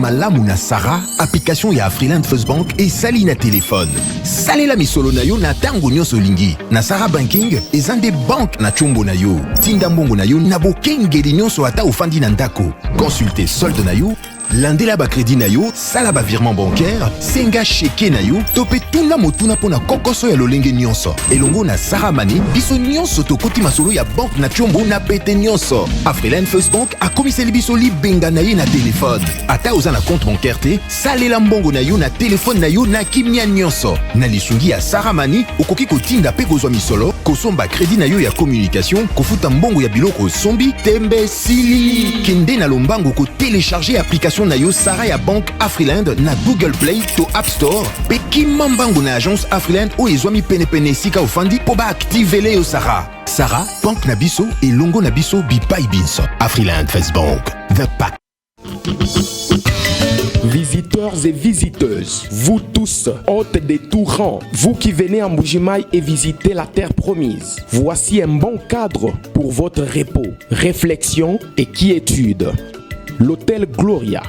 malamu na Sarah, application ya Afriland First Bank et sali na téléphone. Salela misolo na yo na tango nyonso lingi. Na Sarah Banking, ezande bank na chombo na yo. Tinda mbongo na yo na bokengeli nyonso ata ofandi na ndako. Consultez solde na yo, landela ba crédit na yo, sala ba virement bancaire, senga cheke na yo, tope tuna motuna pona kokoso ya lolenge nyonso. Elongo na Sarah Money, biso nyonso tokoti masolo ya bank na chombo na pete nyonso. Afriland First Bank a komiseli biso libenga na ye na téléphone. Ata oza na compte bancaire te, salela mbongo na yo na téléphone na yo na kimia nyonso. Na lisungi ya Sarah Money, okoki kotinda pe kozwa misolo, kosomba crédit na yo ya communication, kofuta mbongo ya biloko sombi, tembe sili. Kende na lombango ko télécharger application na yo Sarah ya Bank Afriland na Google Play to App Store. Pe kimambango na agence Afriland o ezwami pene sika ofandi po ba activele yo Sarah. Sarah, Bank na biso et longo na biso bipai binso. Afriland First Bank, the pack. Visiteurs et visiteuses, vous tous, hôtes des tout rangs, vous qui venez en Mbuji-Mayi et visiter la terre promise, voici un bon cadre pour votre repos, réflexion et quiétude. L'hôtel Gloria.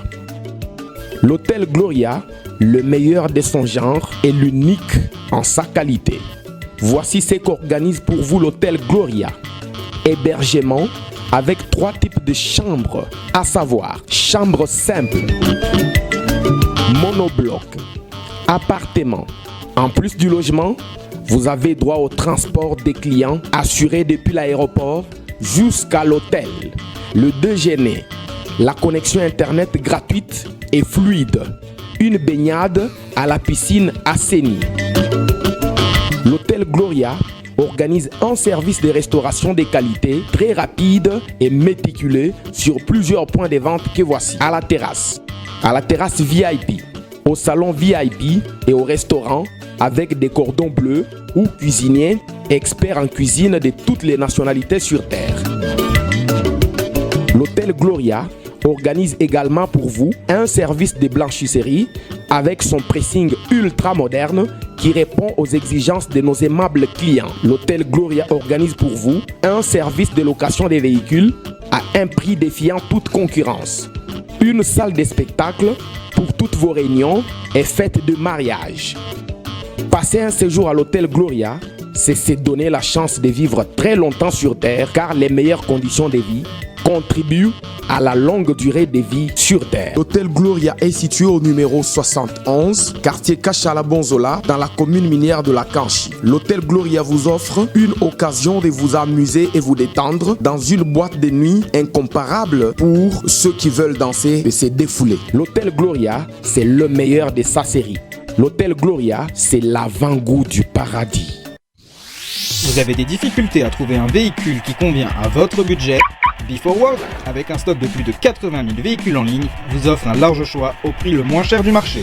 L'hôtel Gloria, le meilleur de son genre et l'unique en sa qualité. Voici ce qu'organise pour vous l'hôtel Gloria. Hébergement avec 3 types de chambres, à savoir chambre simple, monobloc, appartement. En plus du logement, vous avez droit au transport des clients assuré depuis l'aéroport jusqu'à l'hôtel. Le déjeuner, la connexion internet gratuite et fluide, une baignade à la piscine assainie. L'hôtel Gloria organise un service de restauration de qualité très rapide et méticuleux sur plusieurs points de vente que voici. À la terrasse VIP, au salon VIP et au restaurant avec des cordons bleus ou cuisiniers experts en cuisine de toutes les nationalités sur terre. L'hôtel Gloria organise également pour vous un service de blanchisserie avec son pressing ultra moderne qui répond aux exigences de nos aimables clients. L'hôtel Gloria organise pour vous un service de location des véhicules à un prix défiant toute concurrence. Une salle de spectacle pour toutes vos réunions et fêtes de mariage. Passer un séjour à l'hôtel Gloria, c'est se donner la chance de vivre très longtemps sur Terre car les meilleures conditions de vie contribuent à la longue durée de vie sur Terre. L'hôtel Gloria est situé au numéro 71, quartier Kachala-Bonzola, dans la commune minière de la Kanchi. L'hôtel Gloria vous offre une occasion de vous amuser et vous détendre dans une boîte de nuit incomparable pour ceux qui veulent danser et se défouler. L'hôtel Gloria, c'est le meilleur de sa série. L'hôtel Gloria, c'est l'avant-goût du paradis. Vous avez des difficultés à trouver un véhicule qui convient à votre budget? B4World, avec un stock de plus de 80 000 véhicules en ligne, vous offre un large choix au prix le moins cher du marché.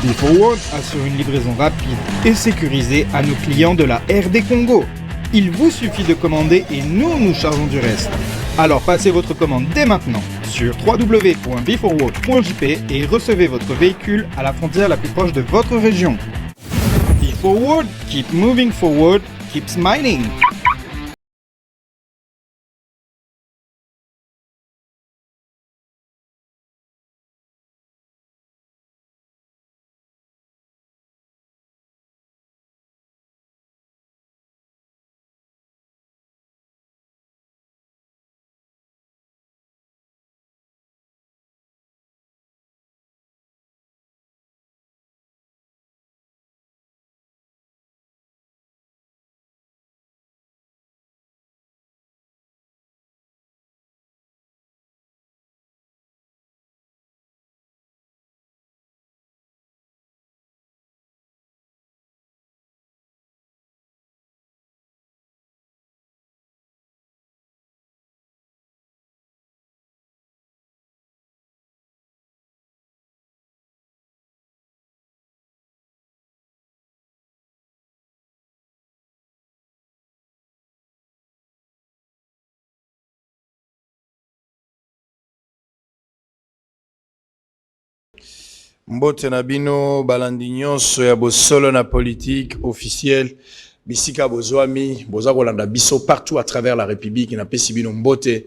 B4World assure une livraison rapide et sécurisée à nos clients de la RD Congo. Il vous suffit de commander et nous chargeons du reste. Alors passez votre commande dès maintenant sur www.b4world.jp et recevez votre véhicule à la frontière la plus proche de votre région. B4World, keep moving forward, keep smiling. Mbote na bino balandi nyonso ya bosolo na politique officielle bisika bozwami boza kolanda biso partout à travers la République na pesi bino mbote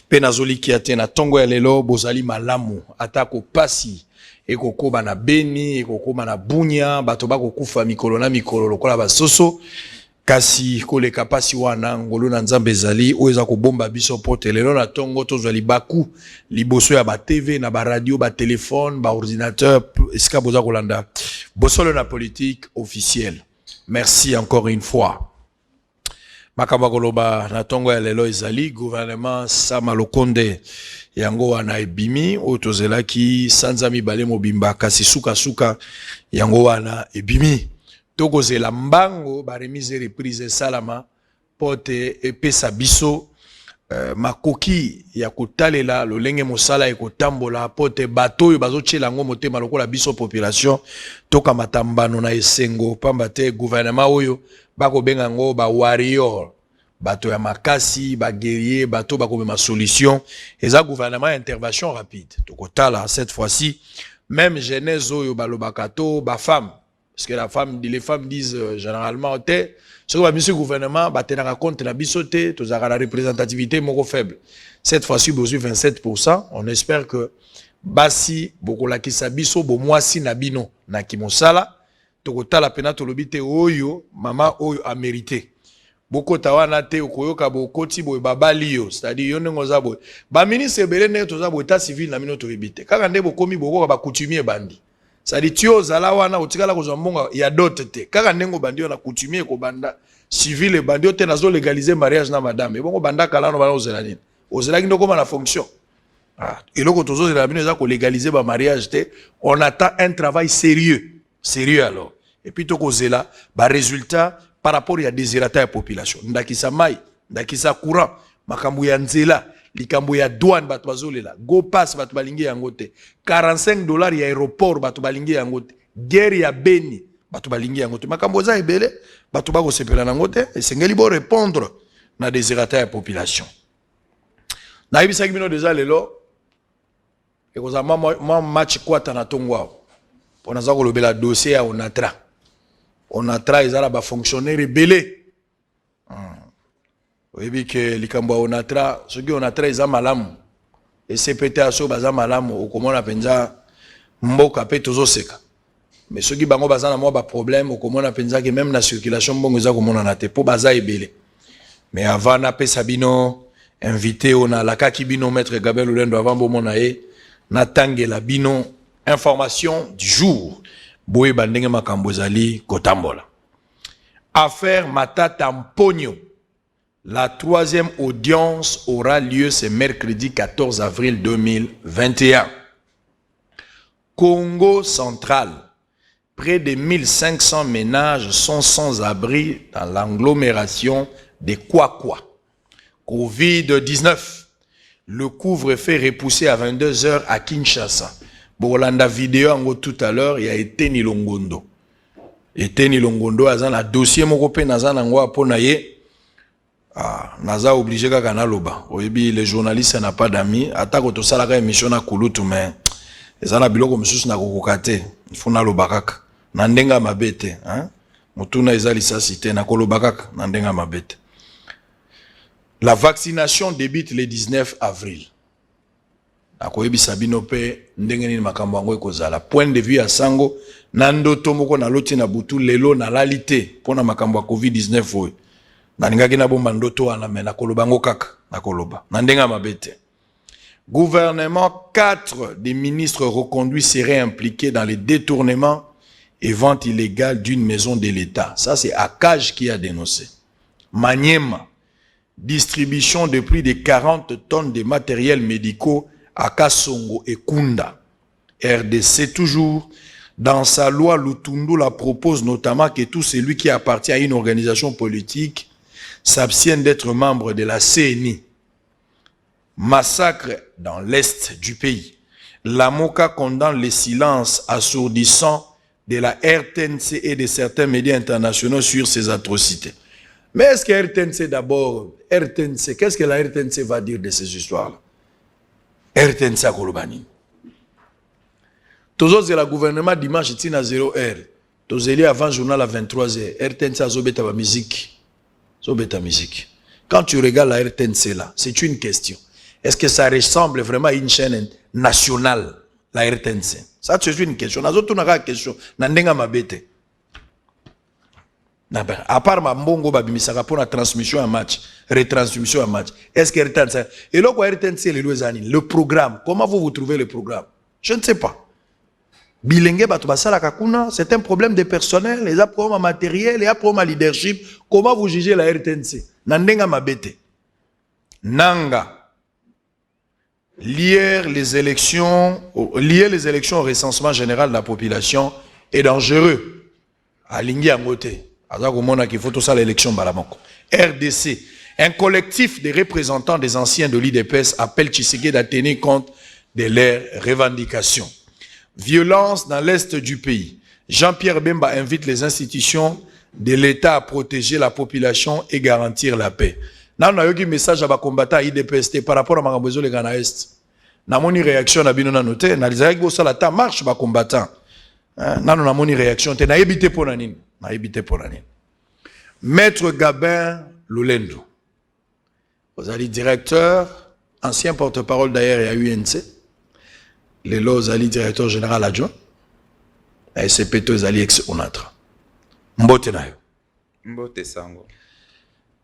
pe nazoli ki ate na tongo ya lelo bozali malamu atako pasi ekokoba na Beni, ekokoba na Bunia, bato bakokufa mikolo na mikolo lokola basoso. Kasi koleka pasi wana ngolo na nzambe ezali oyo kobomba biso pote lelo na tongo tozwa libaku liboso ya ba TV na ba radio ba téléphone ba ordinateur esika boza kolanda bosolo na politique officielle. Merci encore une fois. Makamba koloba na tongo ya lelo ezali gouvernement Sama Lokonde yango wana ebimi otozelaki sanza mibale mobimba kasi suka yango wana ebimi. Tokozela mbango ba remise reprise salama pote epesa biso makoki ya kotalela lolenge mosala ekotambola pote bato oyo bazotchela ngo motema lokola biso population toka matambano na esengo pamba te gouvernement oyo bako benga ngo ba warrior bato ya makasi ba guerrier bato bako ma solution eza gouvernement intervention rapide tokotala cette fois-ci même jeunesse oyo balobakato ba femme. Parce que les femmes disent généralement, ce que monsieur le gouvernement, tenir compte de la bisoté, de la représentativité moko faible. Cette fois-ci, besoin 27%. On espère que basi beaucoup la kisa biso bo mwasi na bino na kimosala tokota la pena tolobite oyo mama oyo a mérité. Boko tawana te okoyoka bokoti boy babalio, c'est-à-dire yo ngoza boy. Ba ministre belé ne toza boy état civil na mino tolibite. Kaka nde bokomi boko ba coutumier bandi. Ça dit tio zala wana otikala ko zombonga ya dote te kaka ndengo bandio na coutumier ko banda civil et bandio te nazo légaliser mariage na madame et bongo banda kala no bana ozela nini ozela ki ndoko na fonction et loko tozo zela bino za ko légaliser ba mariage te on attend un travail sérieux alors et puis to ko zela ba résultat par rapport ya désirata ya population ndakisa mai ndakisa courant makambu ya nzela likambo ya douane bato bazolela go pass bato balingi yango te $45 ya aéroport bato balingi yango te guerre ya Beni bato balingi yango te makambo za ebele bato bako sepela nango te esengeli bo répondre na désirata ya population na ibisa kimino déjà lelo ekoza ma match kwata na tongwa pona za kolobela dossier ya onatra ezala ba fonctionnaire ebele oui, que likambo onatra ce qui onatra eza malamu et CPT aso baza malamu okomona penza mboka pe tozoseka mais ce qui bango baza na mo ba problème okomona penza que même na circulation mbongo eza komona na te po baza ebele mais avant na pesa bino invité ona la kaki bino maître Gabriel Olendo avant bomona e na tangela bino information du jour boye bandenge makambo ezali kotambola affaire Matata Mponyo. La troisième audience aura lieu ce mercredi 14 avril 2021. Congo central. Près de 1500 ménages sont sans abri dans l'agglomération de Kwakwa. Covid-19. Le couvre-feu repoussé à 22 h à Kinshasa. Bolanda vidéo en tout à l'heure, il y a Eteni Longondo. Eteni Longondo a un dossier moko nazan angwa ponaye. Naza obligé kaka na loba. Oyebi les journalistes n'a pas d'amis. Atako to sala ka émission na kulutu mais ezana biloko misusu na kokokate. Il faut na loba kaka. Na ndenga mabete, hein? Mutuna ezali sa cité na koloba kaka na ndenga mabete. La vaccination débute le 19 avril. Akoyebi sabino pe ndenge nini makambo yango ekozala. Point de vue ya sango na ndoto moko na loti na butu lelo na lalité pona makambo ya Covid-19 oyo. Naningaki na bomba ndoto wana me na koloba ngo kaka na koloba na ndenga mabete. Gouvernement 4 des ministres reconduits seraient impliqués dans les détournements et ventes illégales d'une maison de l'État. Ça c'est Akaj qui a dénoncé. Maniema, distribution de plus de 40 tonnes de matériels médicaux à Kasongo et Kunda. RDC toujours. Dans sa loi, Lutundu la propose notamment que tout celui qui appartient à une organisation politique s'abstiennent d'être membre de la CNI. Massacre dans l'est du pays. La MOCA condamne le silence assourdissant de la RTNC et de certains médias internationaux sur ces atrocités. Mais est-ce que RTNC d'abord, RTNC, qu'est-ce que la RTNC va dire de ces histoires-là? RTNC à Kolobani. Tous le gouvernement dimanche est à 0h. Tous les avant journal à 23h. RTNC a zobeta la musique. Zobeta musique. Quand tu regardes la RTNC là, c'est une question. Est-ce que ça ressemble vraiment à une chaîne nationale, la RTNC. Ça, c'est une question. Nous avons une question. Nandenga mabete. À part ma mbongo babimisaka pour la transmission à match, retransmission à match. Est-ce que RTNC et là quoi RTNC le programme, comment vous trouvez le programme? Je ne sais pas. Bilenge bato basala kakuna, c'est un problème de personnel, les problèmes matériels, les problèmes leadership. Comment vous jugez la RTNC? Nandenga mabete. Nanga. Lier les élections au recensement général de la population est dangereux. Alingi Angote. Il faut tout ça l'élection Balamoko. RDC. Un collectif de représentants des anciens de l'IDPS appelle Tshisekedi à tenir compte de leurs revendications. Violence dans l'est du pays. Jean-Pierre Bemba invite les institutions de l'État à protéger la population et garantir la paix. Nous avons eu un message à combattre à IDPS par rapport à Marambozo le Ghana Est. Nous avons une réaction à Bino Nanote. Nous avons dit que la marche va combattant. Nous avons une réaction. Nous avons évité pour Nanine. Maître Gabin Lulendo. Vous allez directeur, ancien porte-parole d'ailleurs à UNC. Les lots allez directeur général adjoint. Et SCPT vous allez ex-onatra. Mbote na yo. Mbote sango.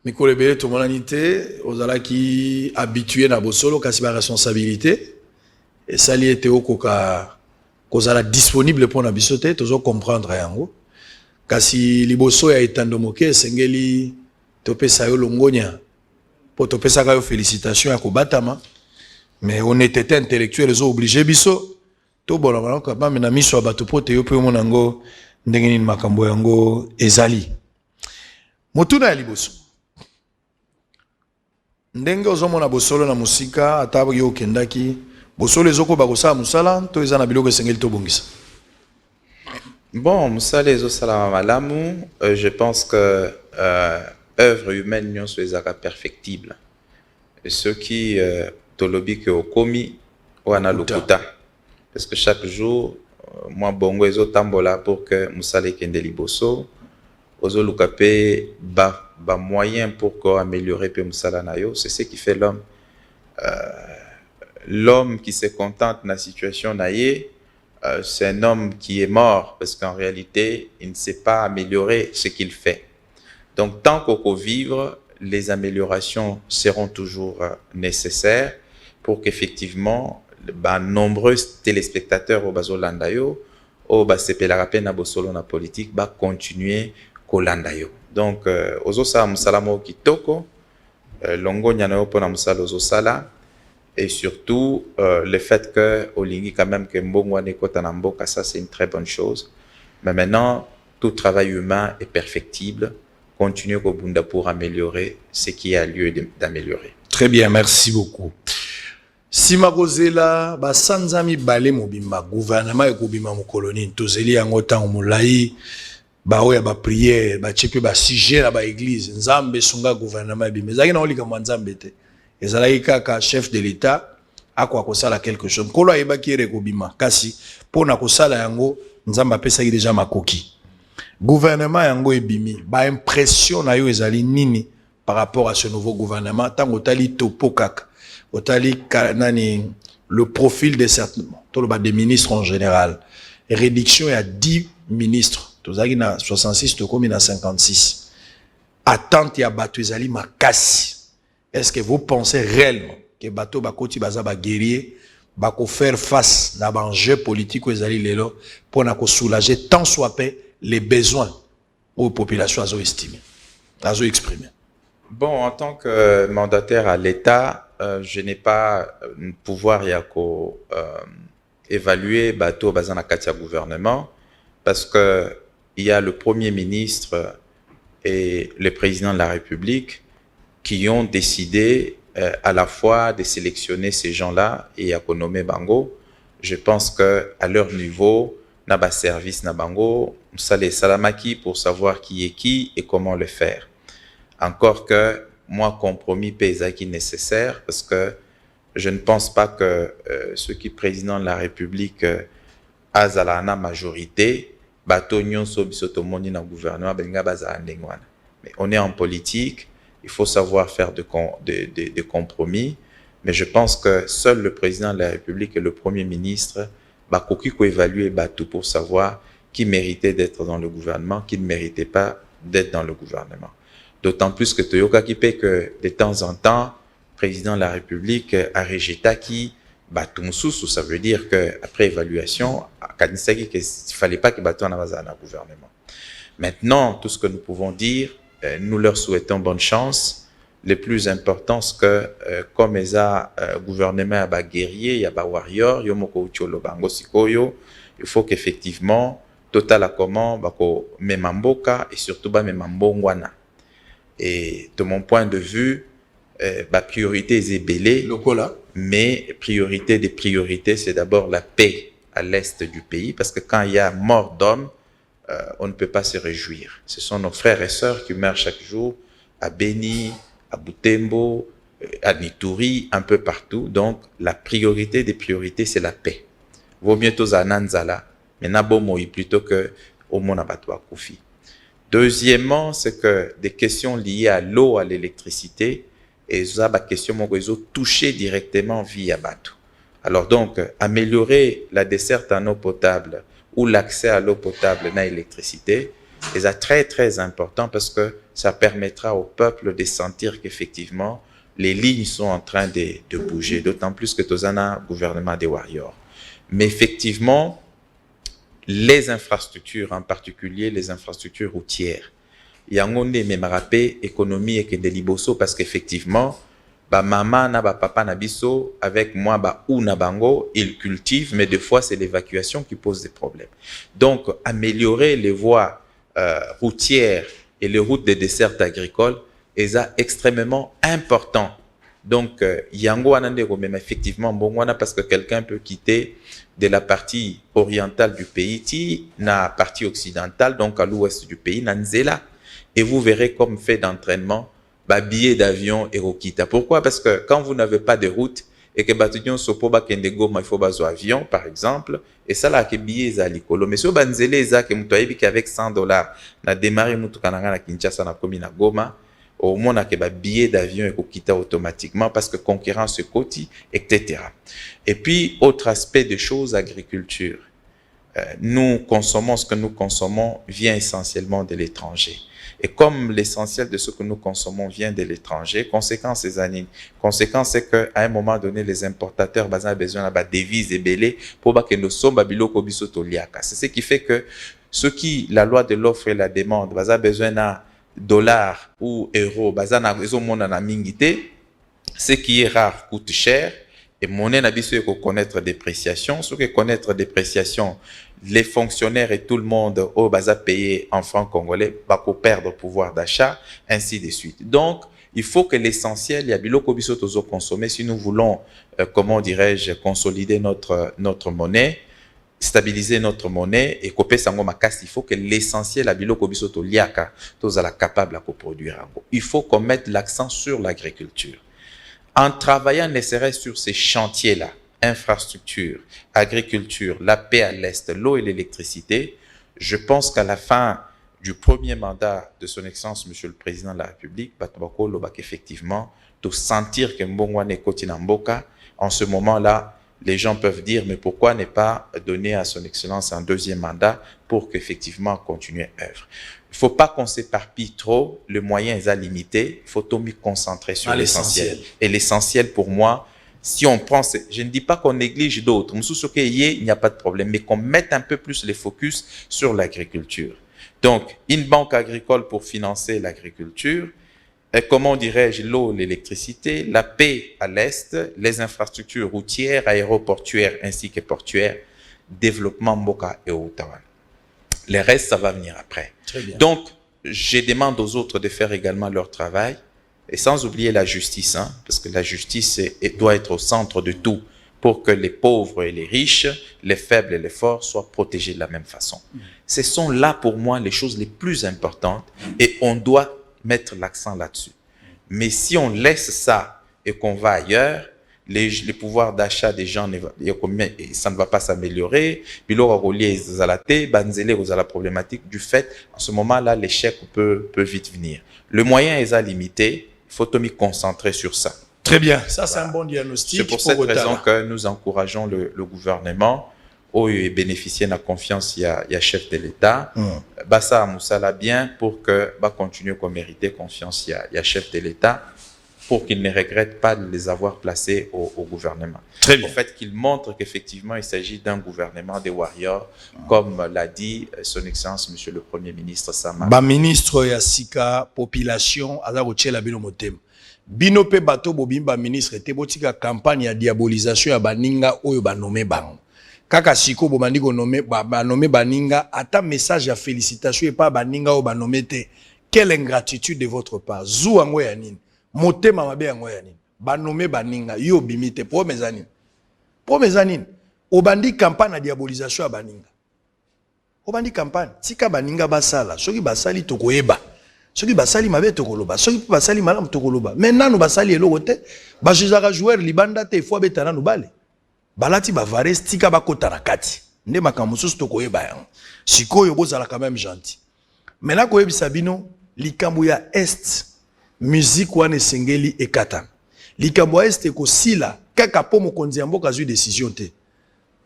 Mikole bele tout le monde anité. Vous allez qui habitué na bosolo kasi ba responsabilité. Et ça li était au koka. Vous allez disponible pour na bisote. Toujours comprendre yango. Kasi liboso ya etandomoke sengeli topesa yo longonya po topesa ka yo félicitations ya kobatama mais honnêteté intellectuelle les obligé biso to bona bana ka ba mena miso bato pote yo pe monango ndenge nini makambo yango ezali motuna ya liboso ndenge ozomona bosolo na musika ata yo kendaki bosolo ezoko bakosala musala to ezana biloko sengeli to bongisa. Bon, Moussa les Salama Malamu, je pense que œuvre humaine n'y soit perfectible. Ceux qui tolobi que au komi ou analukuta, parce que chaque jour, moi bongo ezo tambola pour que Moussa les kendeli bosso, ozo lukape ba moyen pour qu'on améliorer pe Moussa la nayo, c'est ce qui fait l'homme. L'homme qui se contente de la situation naïe. C'est un homme qui est mort parce qu'en réalité, il ne sait pas améliorer ce qu'il fait. Donc, tant qu'on peut vivre, les améliorations seront toujours nécessaires pour qu'effectivement, nombreux téléspectateurs au Bazolandayo, au Basepelarapen à Bosolo na politique, continuer Kolandayo. Donc, Ozosa Musalamo Kitoko, Longo Nyanayo Pona Musala Ozosala, et surtout le fait que Olingi quand même que Mbongwane Kotanamboka, ça c'est une très bonne chose. Mais maintenant, tout travail humain est perfectible. Continuez au Bunda pour améliorer ce qui a lieu d'améliorer. Très bien, merci beaucoup. Si ma gozela ba sanzami balé mobimba gouvernement et kobima mo colonie tozeli yango tango molai ba oya ba prière ba chepe ba sujet la ba église nzambe sunga gouvernement bimba zaki na olika nzambe te. Ezalaki kaka chef de l'État akwa kosala quelque chose kolo ayeba ki rekobima kasi pona kosala yango nzamba pesa déjà makoki gouvernement yango ebimi ba impression na yo ezali nini par rapport à ce nouveau gouvernement tango tali topo kaka otali nani le profil de certains des ministres en général réduction à 10 ministres tozaki na 66 tokomi na 56 attente ya bato ezali makasi. Est-ce que vous pensez réellement que bateau bakoti baza ba guerrier bako faire face à l'enjeu politique aux alliés lelo pour na ko soulager tant soit peu les besoins aux populations azo estimer azo exprimer. Bon, en tant que mandataire à l'État, je n'ai pas le pouvoir yako évaluer bateau bazana katia gouvernement parce que il y a le Premier ministre et le président de la République qui ont décidé à la fois de sélectionner ces gens-là et à nommer Bango. Je pense qu'à leur niveau, n'a pas service n'a Bango, Salé Salamaki pour savoir qui est qui et comment le faire. Encore que moi, compromis paysa qui est nécessaire parce que je ne pense pas que ceux qui président de la République a la majorité, batonyon sobisotomoni na gouvernement benga baza ndengwana. Mais on est en politique. Il faut savoir faire de compromis, mais je pense que seul le président de la République et le Premier ministre bakoki ko évaluer bato pour savoir qui méritait d'être dans le gouvernement, qui ne méritait pas d'être dans le gouvernement. D'autant plus que Toyoka qui paie que de temps en temps, le président de la République a rejeté qui Batumsusu, ça veut dire qu'après évaluation, il ne fallait pas que Batou en ait un gouvernement. Maintenant, tout ce que nous pouvons dire, nous leur souhaitons bonne chance. Le plus important, c'est que comme ils ont gouvernement à guerrier, il y a des warriors, il faut qu'effectivement, total à comment, memamboka et surtout memambongwana. Et de mon point de vue, priorité est belée, mais priorité des priorités, c'est d'abord la paix à l'est du pays, parce que quand il y a mort d'hommes, on ne peut pas se réjouir. Ce sont nos frères et sœurs qui meurent chaque jour à Beni, à Butembo, à Nituri, un peu partout. Donc, la priorité des priorités, c'est la paix. Vaut mieux tous à Nanzala, mais Nabomoï plutôt que au Monabatwa Koufi. Deuxièmement, c'est que des questions liées à l'eau, à l'électricité, et ça, des questions qui ont touché directement via Batou. Alors donc, améliorer la desserte en eau potable ou l'accès à l'eau potable et à l'électricité, c'est très très important parce que ça permettra au peuple de sentir qu'effectivement, les lignes sont en train de bouger, d'autant plus que tous un gouvernement des warriors. Mais effectivement, les infrastructures, en particulier les infrastructures routières, il y a un mémarapé économie et de liboso parce qu'effectivement, maman na papa na biso avec moi ou na bango, ils cultivent, mais des fois c'est l'évacuation qui pose des problèmes. Donc améliorer les voies routières et les routes de desserte agricole est extrêmement important. Donc yango anande ko même effectivement bon wana parce que quelqu'un peut quitter de la partie orientale du pays ti na partie occidentale, donc à l'ouest du pays na nzela. Et vous verrez comme fait d'entraînement, billet d'avion et Rokita. Pourquoi? Parce que quand vous n'avez pas de route et que batudion sopo ba kende goma, il faut bazo avion, par exemple, et ça là que billet za likolo. Mais si vous banzele za que mutu ayebi qu'avec $100, na démarrer mutu kananga na Kinshasa na komi na Goma, au moins na que billet d'avion et Rokita automatiquement parce que concurrence se côté, etc. Et puis, autre aspect de choses, agriculture. Nous consommons ce que nous consommons vient essentiellement de l'étranger. Et comme l'essentiel de ce que nous consommons vient de l'étranger, conséquence, c'est qu'à un moment donné, les importateurs ont besoin de devises et belés pour que nous sommes biloko biso toliaka. C'est ce qui fait que ceux qui, la loi de l'offre et la demande, ont besoin de dollars ou euros, ce qui est rare coûte cher. Et monnaie n'a besoin de connaître dépréciation. Ce que connaître dépréciation, les fonctionnaires et tout le monde au basa payé en francs congolais va perdre pouvoir d'achat, ainsi de suite. Donc, il faut que l'essentiel, il y a biloko biso tozo consommer si nous voulons, comment dirais-je, consolider notre monnaie, stabiliser notre monnaie et couper sango makas. Il faut que l'essentiel à biloko biso to liaka toza la capable à coproduire. Il faut qu'on mette l'accent sur l'agriculture. En travaillant ne serait sur ces chantiers-là, infrastructure, agriculture, la paix à l'Est, l'eau et l'électricité, je pense qu'à la fin du premier mandat de son Excellence, Monsieur le Président de la République, Batobako Lobak, effectivement, de sentir que Mbongwane Kotinamboka, en ce moment-là, les gens peuvent dire, mais pourquoi ne pas donner à son Excellence un deuxième mandat pour qu'effectivement continuer œuvre. Il ne faut pas qu'on s'éparpille trop, le moyen est limité, il faut tout concentrer sur l'essentiel. Et l'essentiel pour moi, si on prend, je ne dis pas qu'on néglige d'autres, il n'y a pas de problème, mais qu'on mette un peu plus les focus sur l'agriculture. Donc, une banque agricole pour financer l'agriculture, comment dirais-je, l'eau, l'électricité, la paix à l'Est, les infrastructures routières, aéroportuaires ainsi que portuaires, développement Mboka et Ottawa. Les restes, ça va venir après. Très bien. Donc, je demande aux autres de faire également leur travail, et sans oublier la justice, hein, parce que la justice doit être au centre de tout, pour que les pauvres et les riches, les faibles et les forts soient protégés de la même façon. Ce sont là, pour moi, les choses les plus importantes, et on doit mettre l'accent là-dessus. Mais si on laisse ça et qu'on va ailleurs, les pouvoirs d'achat des gens, ça ne va pas s'améliorer. Puis là, on la problématique du fait, en ce moment-là, l'échec peut vite venir. Le moyen est limité, il faut me concentrer sur ça. Très bien, ça c'est un bon diagnostic. C'est pour cette raison que nous encourageons le gouvernement oyo bénéficier de la confiance il y a chef de l'État basa musala bien pour que ba continuer à mériter confiance il y a chef de l'État pour qu'il ne regrette pas de les avoir placés au gouvernement. Très bien. En fait, qu'il montre qu'effectivement il s'agit d'un gouvernement des warriors, comme l'a dit son Excellence Monsieur le Premier ministre Sama. Ba ministre ya sika population aza kotiela bino motema. Bino pe bato bobimba ministre te botika campagne ya diabolisation ya baninga oyo banome bango. Kaka siko bomandi ko nome baninga ata message ya félicitation et pas baninga oyo banome te. Quelle ingratitude de votre part. Zu ango ya nini? Motema mabe yango ya nini? Banome baninga yo bimite po mezanini. Po mezanini. Obandi campagne ya diabolisation ya baninga. Obandi campagne tika baninga basala soki basali tokoyeba. Soki basali mabe tokoloba, soki basali malamu tokoloba. Maintenant nous basali eloko te, ba juzaka joueur libanda te fo betana no bale. Balati ba vares tika bakota na kati. Nde makambo susu tokoyeba yango. Sikoyo bozala quand même gentil. Maintenant koyebisa bino likambo ya est musique wana esengeli ekata. Likambo ya est ekosila kaka po mokonzi ya mboka zui décision te.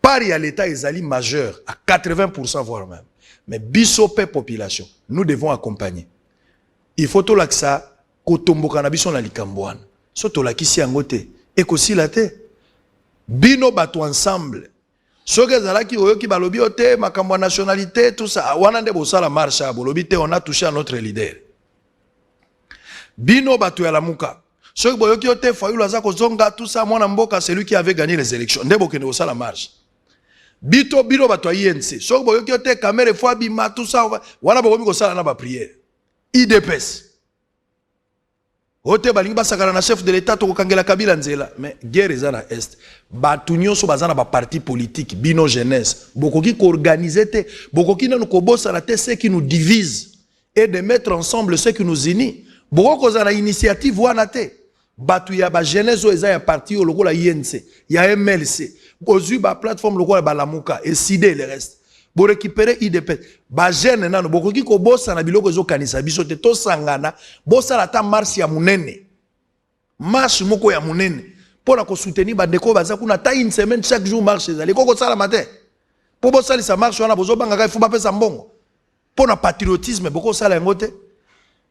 Pari ya l'état ezali majeur à 80% voire même. Mais biso pe population, nous devons accompagner. Il faut que ça kotomboka na biso na likambo wana. So to lakisi yango te ekosila te. Bino bato ensemble. Soki ezalaki oyoki balobi ote makambo ya nationalité tout ça wana nde bosala marche ya bolobi te on a touché à notre leader. Bino bato ya lamuka. Soki boyoki ote Fayulu aza kozonga tout ça mwana mboka celui qui avait gagné les élections. Nde bokende bosala marche. Bito bino bato ya INC. Soki boyoki ote Kamere fo abima tout ça wana bokomi kosala na ba prière. IDPS. Ote balingi basakana na chef de l'État to kangela Kabila nzela mais guerre eza na est. Batu nyonso bazana ba parti politique bino jeunesse. Bokoki ko organiser te, bokoki na ko bossa na te ce qui nous divise et de mettre ensemble ce qui nous unit. Boko za na initiative wana te. Batu ya ba jeunesse o eza ya parti o lokola INC, ya MLC. Bozu ba plateforme lokola ba Lamuka et CID le reste. Bo récupérer IDP ba jeune nano bokoki ko bossa na biloko zo kanisa biso te to sangana bossa la ta marche ya munene marche moko ya munene pona ko soutenir ba ndeko baza kuna ta une semaine chaque jour marche ezali koko sala matin po bossa li sa marche wana bozo banga ka fu ba pesa mbongo pona patriotisme boko sala yango te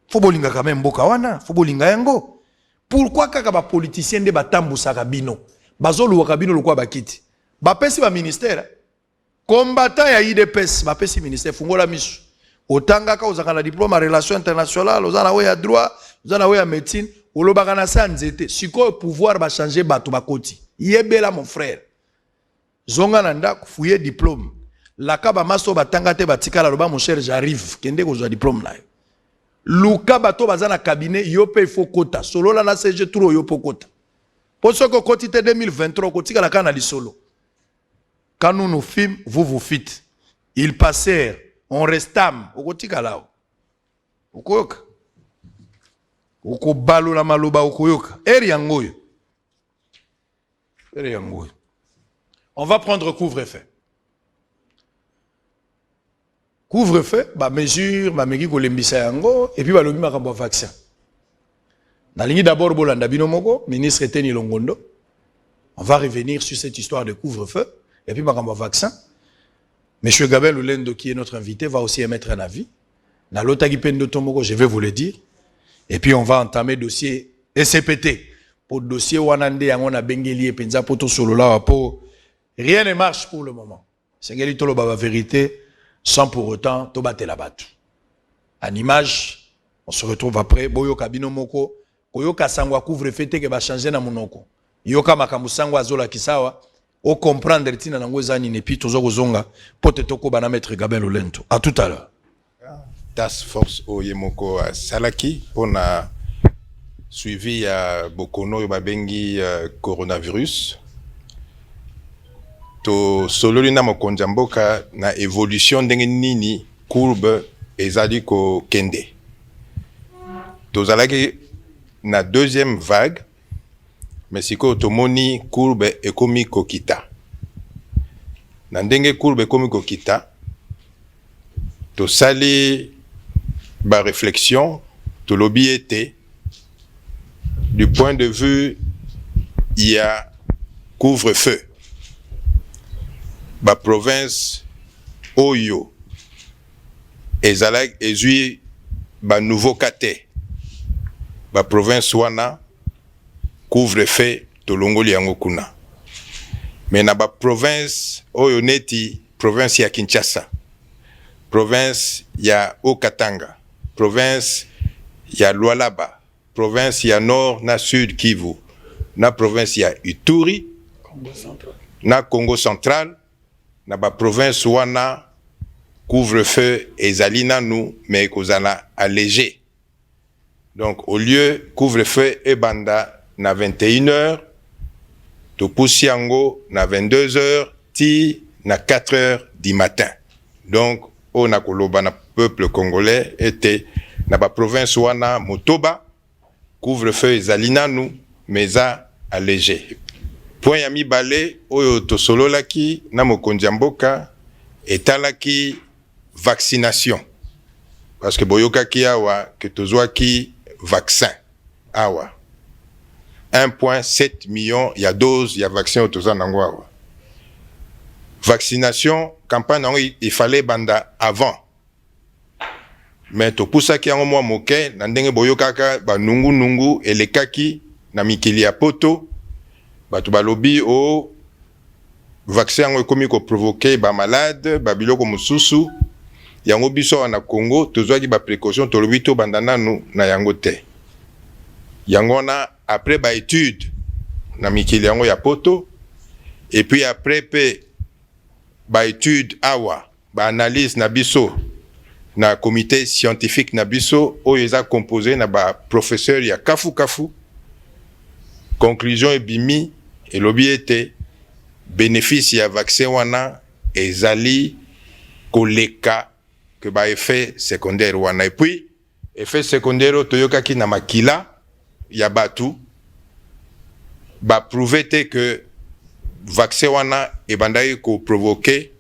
fo bolinga quand même mboka wana fo bolinga yango pourquoi kaka ba politicien de batambusaka bino bazo luwaka bino lokwa bakiti ba pesi ba ministère combattant ya IDPS ba pesi ministère fungola misu otanga ka ozaka na diplôme en relations internationales ozana we ya droit ozana we ya médecine olobaka na sanzete siko pouvoir ba changer bato bakoti yebela mon frère zonga na ndako fuye diplôme la ka ba maso batanga te batikala loba mon cher j'arrive kende kozwa diplôme na yo luka bato bazana cabinet yo pe faut kota solo la na CG turo yo pokota posoko koti te 2023 kotika la kana li solo. Quand nous nous filmons, vous faites. Ils passèrent, on restame. Okotika lao. Okoyoka. Okobalo la maloba okoyoka. Eri yangoyo. Eri yangoyo. On va prendre couvre-feu. Couvre-feu, ba mesure, ba meki ko lembisa yango, et puis ba lobi makambo vaccin. Nalingi d'abord bolanda bino moko, ministre Teni Longondo. On va revenir sur cette histoire de couvre-feu. Et puis, par vaccin, M. Gabel Oulendo, qui est notre invité, va aussi émettre un avis. Dans l'autre Tomoko, je vais vous le dire. Et puis, on va entamer le dossier SCPT. Pour le dossier Wanande, on a Bengeli et Penza Poto Solola. Rien ne marche pour le moment. C'est la vérité, sans pour autant tobater la batte. En image, on se retrouve après. Boyo Kabino Moko, Koyoka Sangwa couvre-feu, que va changer na monoko. Yoka Makamusangwa Zola Kisawa. Au comprendre tina nango ezani nepi tozo kozonga pote toko bana maître Gabel Olento. À tout à l'heure. Task Force Oyemoko Salaki on a suivi Bokono yobabengi coronavirus. To sololi na mokonza mboka na évolution ndenge nini courbe ezali ko kende. To zalaki na deuxième vague. Mais si ko tomoni courbe ekomi kokita. Na ndenge courbe ekomi kokita, to sali ba réflexion, to lobby était du point de vue il y a couvre-feu. ba province oyo ezalaki ezui ba nouveau kate ba province wana couvre-feu tolongoli yango kuna. Mais na ba province oyo neti province ya Kinshasa, province ya Haut-Katanga, province ya Lualaba, province ya Nord na Sud Kivu, na province ya Ituri, na Congo Central, na ba province wana couvre-feu ezali nanu mais kozala allégé. Donc au lieu couvre-feu ebanda na 21h, to poussi yango na 22h ti na 4h du matin. Donc on a koloba na peuple congolais était na ba province wana Motoba couvre-feu ezali nanu mais a allégé. Point ya mibale oyo tosololaki na mokonzi ya mboka etalaki vaccination. Parce que boyokaki awa que tozwaki vaccin awa 1,7 million ya dose ya vaccin otoza nango awa. Vaccination campagne nango il fallait banda avant. Mais topusaki yango mwa moke na ndenge boyokaka ba nungu elekaki na mikili ya poto bato balobi o vaccin yango ekomi ko provoquer ba malade ba biloko mususu yango biso na Congo tozwaki ba précaution tolobi to banda nanu na yango te. Yango na après ba étude na mikili yango ya poto et puis après pe ba étude awa ba analyse na biso na comité scientifique na biso oyo eza composé na ba professeur ya kafu conclusion ebimi elobi ete bénéfice ya vaccin wana ezali koleka que ba effet secondaire wana. Et puis effet secondaire toyokaki na makila ya batu ba prouver que vaccin wana ebandaki ko provoquer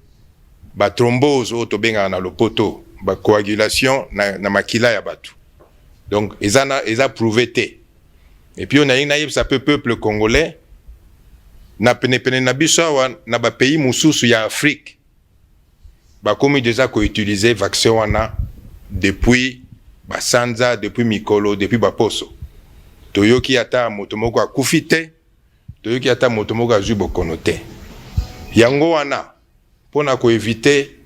ba thrombose o to benga na lopoto ba coagulation na makila ya batu. Donc eza prouvé te. Et puis on a une ça peut peuple congolais na pene na biso na ba pays mususu ya Afrique ba komi déjà ko utiliser vaccin wana depuis ba sanza, depuis mikolo, depuis ba poso. Toyoki ata motomoko akufite, toyoki ata motomoko azui bokono te. Yango wana pona ko éviter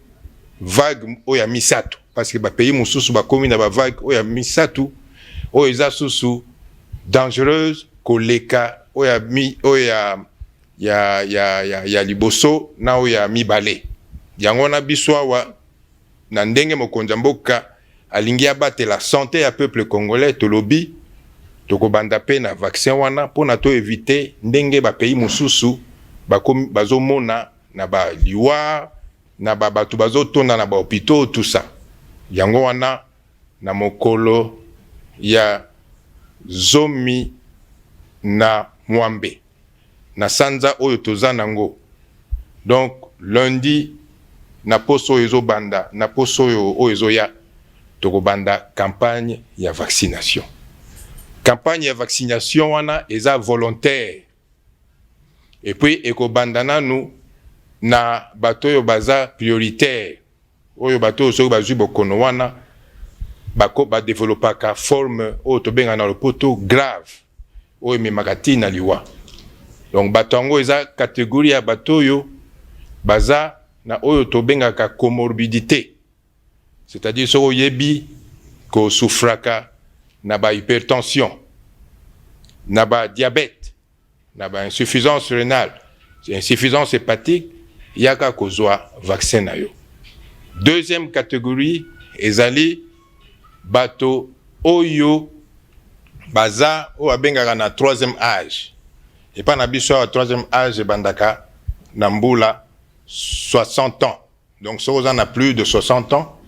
vague oya misato parce que ba pays mususu ba komi na ba vague oya misato oya za susu dangereuse koleka oya ya liboso na oya mibale. Yango na biswa wa na ndenge mokonzi mboka alingi abate la santé ya peuple congolais tolobi tokobanda pe na vaccin wana pona to éviter ndenge ba pays mususu bazomona na ba liwa na babatu bazotonda na ba hôpitaux tout ça. Yango wana na mokolo ya zomi na mwambe na sanza oyo toza nango. Donc lundi na poso ezo banda na poso oyo ezo ya tokobanda campagne ya vaccination. Campagne ya vaccination wana eza volontaire. Et puis ekobanda nanu na bato oyo baza prioritaire oyo bato oyo soki bazwi bokono wana badevelopaka forme oyo tobenga na lopoto grave oyo ememaka ntina liwa. Donc bato yango eza catégorie ya bato oyo baza na oyo tobengaka comorbidité, c'est-à-dire soki oyebi kosufraka na ba hypertension, na ba diabète, na ba insuffisance rénale, insuffisance hépatique, yaka kozwa vaccin na yo. Deuxième catégorie ezali bato oyo baza o abengaka na troisième âge. Et pas na biso à troisième âge bandaka na mbula 60 ans. Donc si vous en a plus de 60 ans,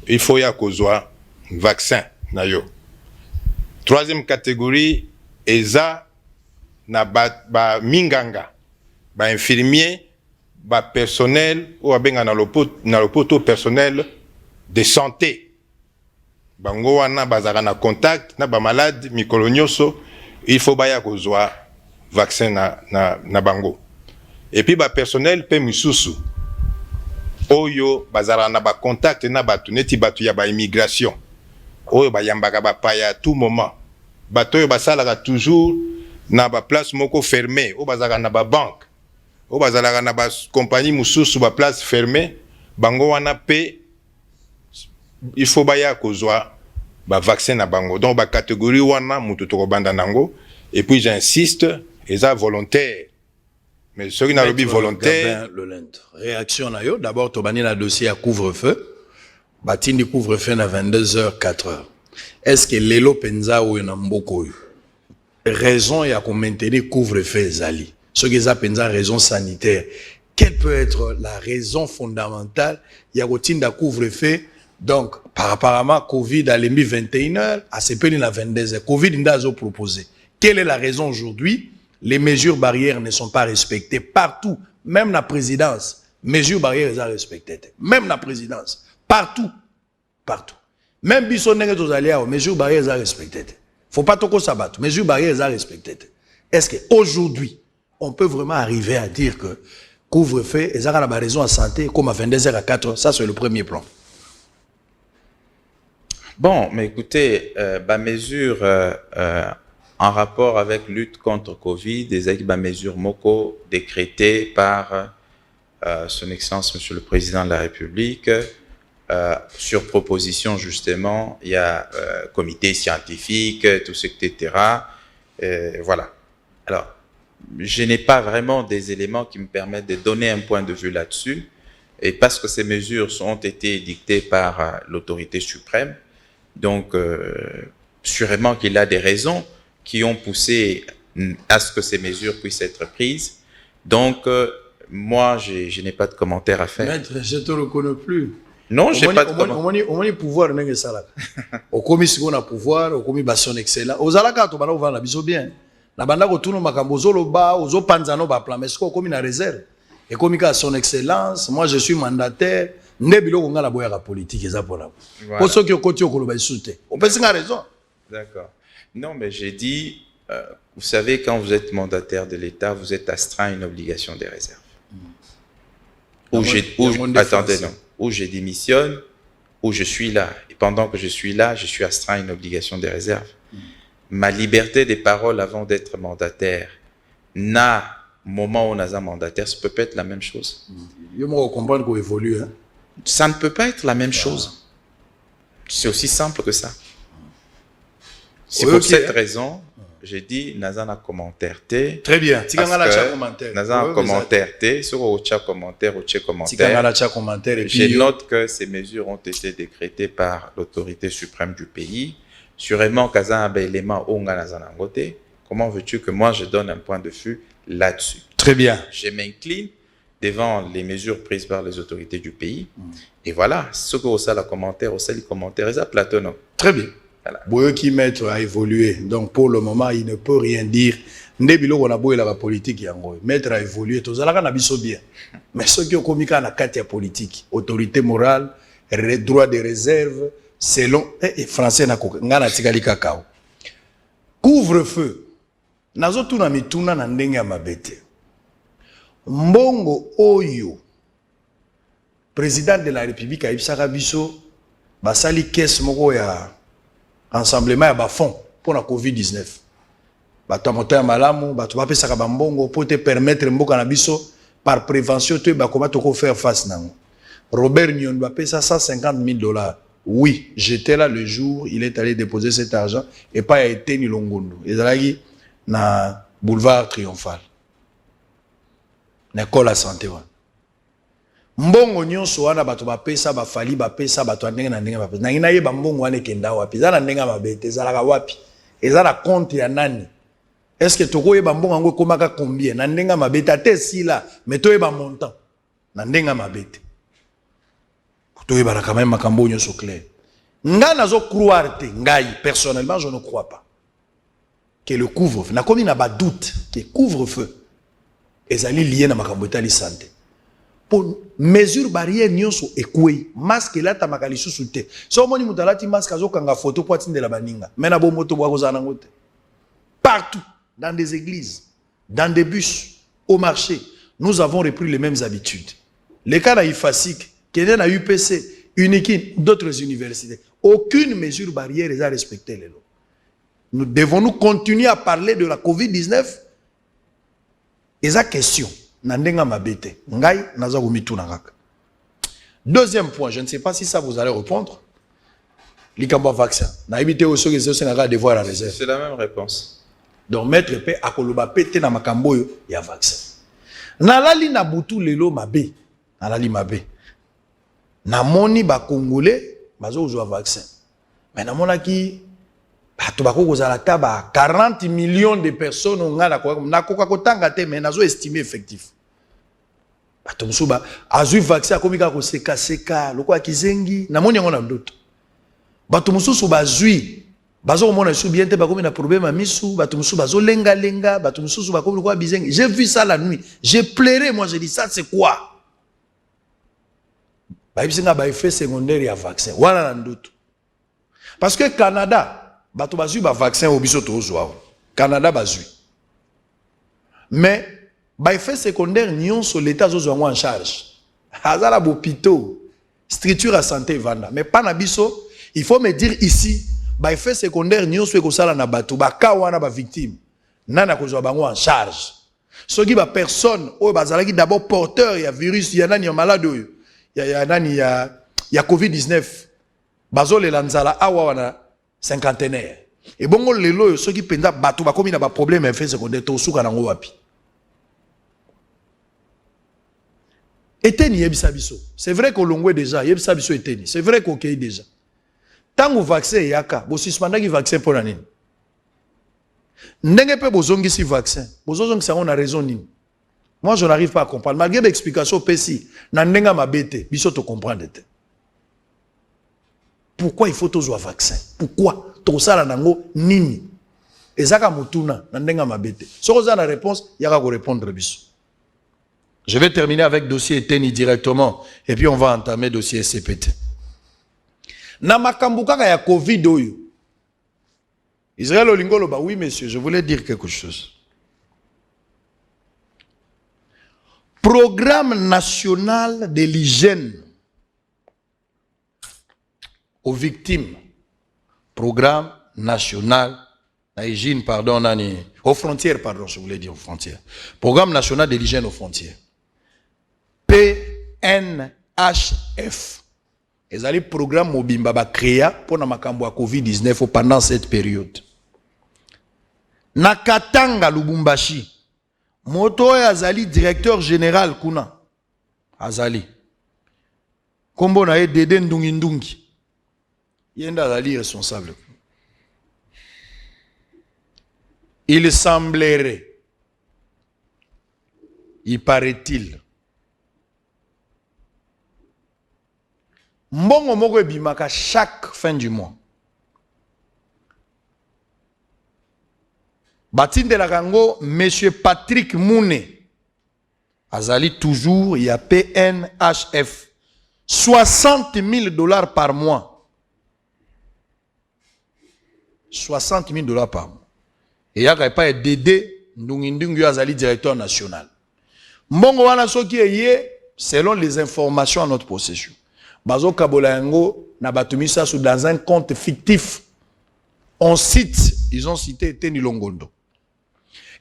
il faut ya kozwa vaccin na yo. Troisième catégorie eza na ba minganga, ba infirmier, ba personnel ou abenga na lopoto personnel de santé. Bango wana bazaka na contact na ba malade mikolo nyonso, il faut baya kozwa vaccin na bango. Et puis ba personnel pe misusu oyo bazala na ba contact na batu neti batu ya ba immigration oyo bayambaka bapaya à tout moment bato oyo basalaka toujours na ba place moko fermé oyo bazalaka na ba banque oyo bazalaka na ba compagnie mususu ba place fermé bango wana pe il faut baya kozwa ba vaccin na bango donc ba catégorie wana mutu tokobanda nango et puis j'insiste eza volontaire mais ceux qui n'ont pas volontaire réaction na yo d'abord tobani na dossier à couvre-feu batindi couvre-feu na 22h 4h est-ce que lelo penza ou na mboko raison ya ko maintenir couvre-feu ezali ce qui est penza raison sanitaire quelle peut être la raison fondamentale ya ko tinda couvre-feu donc par apparemment Covid à l'emi 21h à CPN na 22h Covid ndazo proposé quelle est la raison aujourd'hui les mesures barrières ne sont pas respectées partout même la présidence mesures barrières sont respectées même la présidence partout même biso ndenge tozali awo mesures barrières sont respectées faut pas toko sabat mesures barrières sont respectées est-ce que aujourd'hui on peut vraiment arriver à dire que couvre-feu et ça a la raison à santé comme à 22h à 4h ça c'est le premier plan. Bon, mais écoutez, mesure en rapport avec lutte contre Covid, des mesures MOCO décrétées par son Excellence Monsieur le Président de la République, sur proposition justement, il y a comité scientifique, tout ce, etc. Voilà. Alors, je n'ai pas vraiment des éléments qui me permettent de donner un point de vue là-dessus, et parce que ces mesures ont été dictées par l'autorité suprême, donc sûrement qu'il y a des raisons qui ont poussé à ce que ces mesures puissent être prises. Donc, moi, je n'ai pas de commentaire à faire. Maître, je ne te reconnais plus. Non, je n'ai pas de commentaire. On a pouvoir, au commis on a pouvoir, au commis son excellent. Aux alaka, tu vas voir la biso bien. La banda ko tuno makambozo lo ba, ozo panzano ba plan, mais ce qu'on commis na réserve. Et comme il a son excellence, moi je suis mandataire. Nebilo konga la boya politique eza pour là. Pour ceux qui ont côté au koloba soute. On peut c'est raison. D'accord. Non, mais j'ai dit, vous savez, quand vous êtes mandataire de l'État, vous êtes astreint à une obligation des réserves. Attendez, non. Où je démissionne, où je suis là. Et pendant que je suis là, je suis astreint à une obligation des réserves. Ma liberté des paroles avant d'être mandataire n'a, moment où on a un mandataire, ça peut pas être la même chose. Je me comprendre qu'on évolue. Hein? Ça ne peut pas être la même chose. C'est aussi simple que ça. C'est pour cette raison, j'ai dit, Nazana commentaire T. Très bien. Nazana commentaire T. Sur au chat commentaire, je note que ces mesures ont été décrétées par l'autorité suprême du pays. Sûrement, Kazan a un élément où Nazana ngote. Comment veux-tu que moi je donne un point de vue là-dessus? Très bien. Je m'incline devant les mesures prises par les autorités du pays. Et voilà, ce que vous avez commentaire, les commentaires, et ça, Platon. Très bien. Voilà. Qui maître a évolué. Donc pour le moment, il ne peut rien dire. Ndebilo on a beau la politique yango. Maître a évolué. Tout ça là na biso bien. Mais ceux qui ont commis na katia politique, autorité morale, droit de réserve, selon français na ngana tikali kakao. Couvre-feu. Nazo tuna mituna na ndenge ya mabete. Mbongo oyo président de la République a ibisaka biso basali caisse moko ya rassemblement ya ba fonds pour la Covid-19. Bato moto malamu, bato ba pesaka ba mbongo pour te permettre mboka na biso par prévention te ba comment to faire face nango. Robert Nyon ba pesa $150,000. Oui, j'étais là le jour, il est allé déposer cet argent et pas été ni Longondo. Ezalaki na boulevard Triomphal. N'école la santé wa. Mbongo nyonso wana bato bapesa bafali bapesa bato andenge na ndenge bapesa. Na ina yeba mbongo wana kenda wapi? Ezala ndenge mabete, ezala wapi? Ezala compte ya nani? Est-ce que toko yeba mbongo ngo komaka combien? Na ndenge mabete te sila, mais to yeba montant. Na ndenge mabete. To yeba na quand même makambo nyonso clair. Nga nazo croire te, ngai personnellement je ne crois pas que le couvre-feu, na komi na ba doute que couvre-feu ezali lié na makambo etali santé. Pour mesure barrière nyonso ekwe masque la ta makalisu sute. So moni mutalati masque azokanga photo po atinde la baninga. Mena bo moto bwa kozana ngote. Partout, dans des églises, dans des bus, au marché, nous avons repris les mêmes habitudes. Les cas d'Ifasik, Kenya na UPC, Unikin, d'autres universités. Aucune mesure barrière n'est respectée. Nous devons continuer à parler de la COVID-19. Et ça question. Nandenga mabete. Ngai naza kumitu nangaka. Deuxième point, je ne sais pas si ça vous allez répondre. L'ikamba vaccin. Na évité aussi que c'est un devoir à réserve. C'est la même réponse. Donc maître pe akoloba pété na makambo yo ya vaccin. Nalali na butu lelo mabe. Nalali mabe. Na moni ba congolais bazo uzwa vaccin. Mais na mona ki bato bako kozala ta ba 40 millions de personnes ngala ko na koka kotanga te mais nazo estimer effectif. Bato musuba azui vaccin akomika ko seka seka loko akizengi na moni ngona ndoto. Bato mususu bazui bazo mona su bien te bakomi na problème à misu bato mususu bazo lenga lenga bato mususu bakomi ko bizengi. J'ai vu ça la nuit. J'ai pleuré, moi j'ai dit ça c'est quoi? Baïbisinga ba effet secondaire ya vaccin. Wala na ndoto. Parce que Canada, bato bazui ba vaccin au biso to ozwa. Canada bazui. Mais ba effet secondaire nion sur l'état zo en charge. Hazala bopito, structure à santé vanda. Mais pas na biso, il faut me dire ici, ba effet secondaire nion sur ko sala na bato, ba ka wana ba victime. Nana ko zo bango en charge. Ce qui ba personne o bazalaki d'abord porteur ya virus, ya nani ya malade oyo. Ya COVID-19 bazo le lanzala awa wana cinquantenaire et bongo lelo ceux qui penda bato ba komi na ba problème effet secondaire to suka nango wapi eteni yebisa biso c'est vrai que longwe déjà yebisa biso eteni c'est vrai qu'on kei déjà tango vaccin yaka bo suspendaki vaccin pour nani ndenge pe bozongisi vaccin bozongisa on a raison nini. Moi, je n'arrive pas à comprendre. Malgré l'explication PSI, nandenga mabete, biso to comprendre. Pourquoi il faut toujours un vaccin? Pourquoi? To sala nango nini? Ezaka mutuna nandenga mabete. Si vous avez la réponse, il y a qu'à répondre biso. Je vais terminer avec dossier Eteni directement et puis on va entamer dossier SCPT. Na makambu kaka ya Covid oyo. Israël Olingolo ba oui monsieur, je voulais dire quelque chose. Programme national de l'hygiène aux victimes. Programme national d'hygiène, pardon, aux frontières, pardon, je voulais dire aux frontières. Programme national de l'hygiène aux frontières. PNHF. Et le programme Mobimba ba créé pour na makambo à COVID-19 pendant cette période. Nakatanga Lubumbashi. Moto Azali, directeur général kuna. Azali. Kombo na ye Dede Ndungi Ndungi. Yenda Azali responsable. Il semblerait, il paraît-il, mbongo moko ebimaka chaque fin du mois. Batinde la Kango, monsieur Patrick Mouné. Azali toujours, il y a PNHF. $60,000 par mois. $60,000 par mois. Et il n'y a pas Dédé Ndungi Azali, directeur national. Mbongo wana soki eye, selon les informations à notre possession. Bazo Kabolayango, Nabatumisa sous dans un compte fictif. On cite, ils ont cité Eteni Longondo.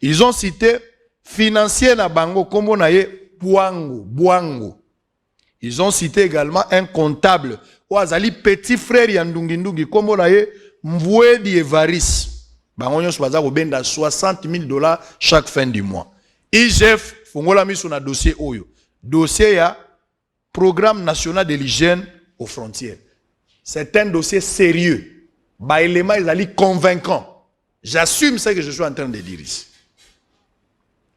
Ils ont cité financier na bango kombo na ye Bwango. Ils ont cité également un comptable Oazali petit frère ya Ndungi kombo na ye Mvwedi Evaris. Bango nyonso baza ko benda $60,000 chaque fin du mois. IGF fongola miso na dossier oyo. Dossier ya Programme national de l'hygiène aux frontières. C'est un dossier sérieux. Ba élément ezali convaincant. J'assume ce que je suis en train de dire ici.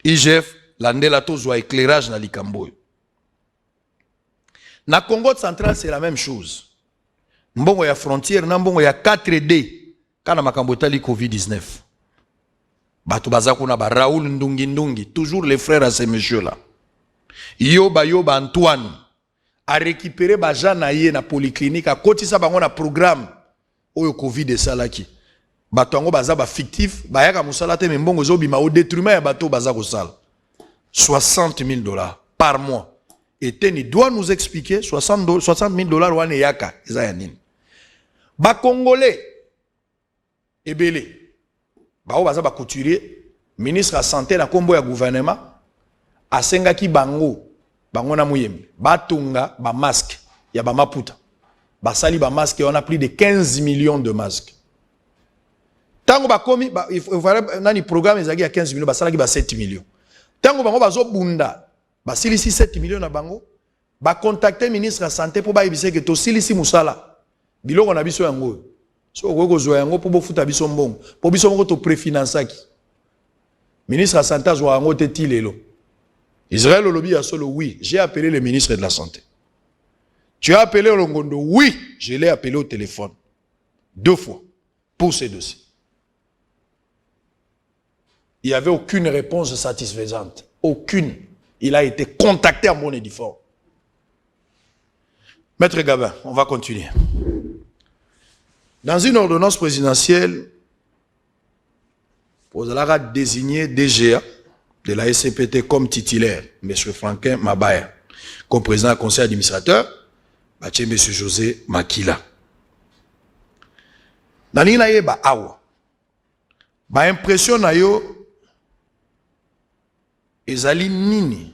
IGF, l'andela tozwa éclairage na likambo. Na Congo central, c'est la même chose. Mbongo ya frontière, na mbongo ya 4D, kana makambo tali COVID-19. Bato bazako na ba Raoul Ndungi, toujours les frères à ces messieurs-là. Yoba Antoine a récupéré ba jana ye na polyclinique, a kotisa bango na programme oyo Covid de salaki. Bato yango baza ba fictif, bayaka musala te mbongo zo bima au détriment ya bato baza ko sala. $60,000 par mois. Et Teni doit nous expliquer 60 000 dollars wane yaka eza ya nini. Ba Congolais ebele bao baza ba couturier ministre de santé na kombo ya gouvernement asengaki bango na muyembe batunga ba masque ya ba maputa basali ba masque on a plus de 15 millions de masques. Tango ba komi il faut nani programme ezaki ya 15 millions basalaki ba 7 millions. Tango bango bazo bunda basilisi 7 millions na bango ba contacter ministre de santé pour ba yebise que to silisi musala biloko na biso yango so ko zo yango pour bofuta biso mbongo pour biso moko to préfinansaki ministre de santé zo yango te tilelo Israël Olobi a solo oui j'ai appelé le ministre de la santé. Tu as appelé Olongondo? Oui, je l'ai appelé au téléphone 2 fois pour ces dossiers. Il n'y avait aucune réponse satisfaisante. Aucune. Il a été contacté en bon et due forme. Maître Gabin, on va continuer. Dans une ordonnance présidentielle, vous allez désigner DGA de la SCPT comme titulaire, M. Franklin Mabaya, comme président du conseil administrateur, M. José Makila. Dans l'inaye ba awa, ba impression na yo ezali nini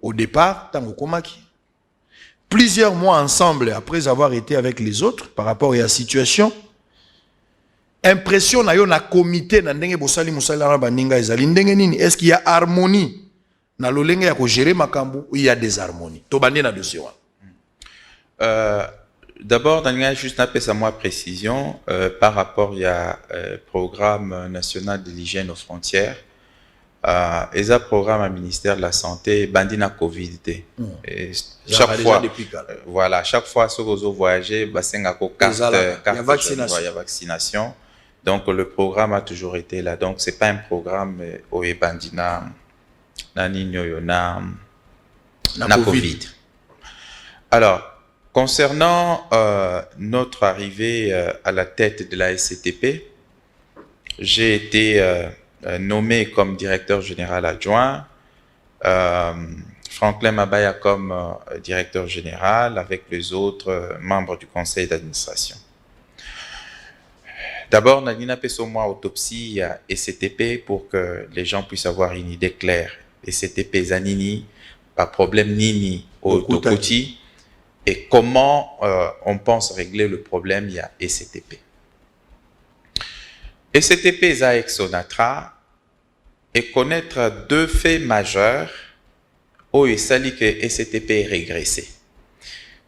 au départ tango komaki. Plusieurs mois ensemble après avoir été avec les autres par rapport à la situation, impression na yo na comité na ndenge bosali musala na baninga ezali ndenge nini? Est-ce qu'il y a harmonie na lolenge ya ko gérer makambu ou il y a des harmonies? To bandi na dossier wa. D'abord, Daniel, juste un peu sa moi précision par rapport à programme national de l'hygiène aux frontières. Et un programme à ministère de la santé, bandina Covid. Et chaque fois, voilà, chaque fois que vous voyagez, carte vaccination. Donc le programme a toujours été là. Donc c'est pas un programme au bandina na Covid. Alors. Concernant notre arrivée à la tête de la SCTP, j'ai été nommé comme directeur général adjoint, Franklin Mabaya comme directeur général avec les autres membres du conseil d'administration. D'abord, Nalina Pesomoa autopsie à SCTP pour que les gens puissent avoir une idée claire. SCTP Zanini, pas problème Nini au Tokoti. Et comment on pense régler le problème, il y a SCTP. SCTP Zaek Sonatra et connaître 2 faits majeurs où il s'agit que SCTP est régressé.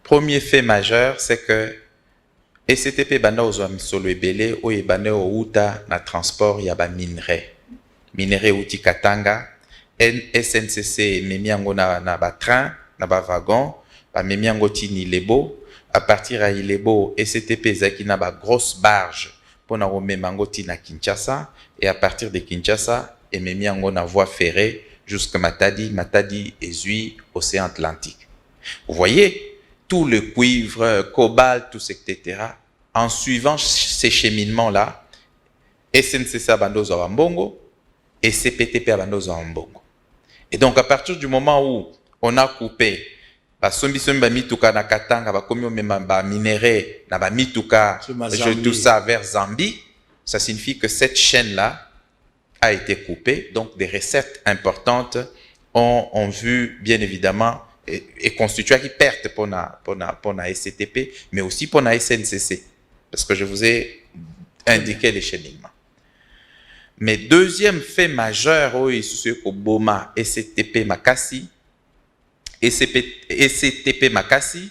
Premier fait majeur, c'est que SCTP banda ozwa solo ebele ou ebane outa na transport ya ba minerai. Minerai outi Katanga, SNCC memi yango na ba train, na ba wagon. Ni Lebo, à partir à Ilebo, SCTP zaki na ba grosse barge pour na rome mangoti na Kinshasa, et à partir de Kinshasa, et memi yango na voie ferrée jusqu'à Matadi, Ezui, océan Atlantique. Vous voyez, tout le cuivre, cobalt, tout ce, etc. En suivant ces cheminements-là, SNCC abandozo à Mbongo et CPTP abandozo à Mbongo. Et donc, à partir du moment où on a coupé ba mituka na Katanga ba komi ba minerai na ba mituka tout ça vers Zambie, ça signifie que cette chaîne là a été coupée, donc des recettes importantes ont vu bien évidemment et constitué qui perte pour na SCTP mais aussi pour na SNCC parce que je vous ai indiqué les cheminements. Mais deuxième fait majeur au Boma SCTP Makassi SCTP Makassi,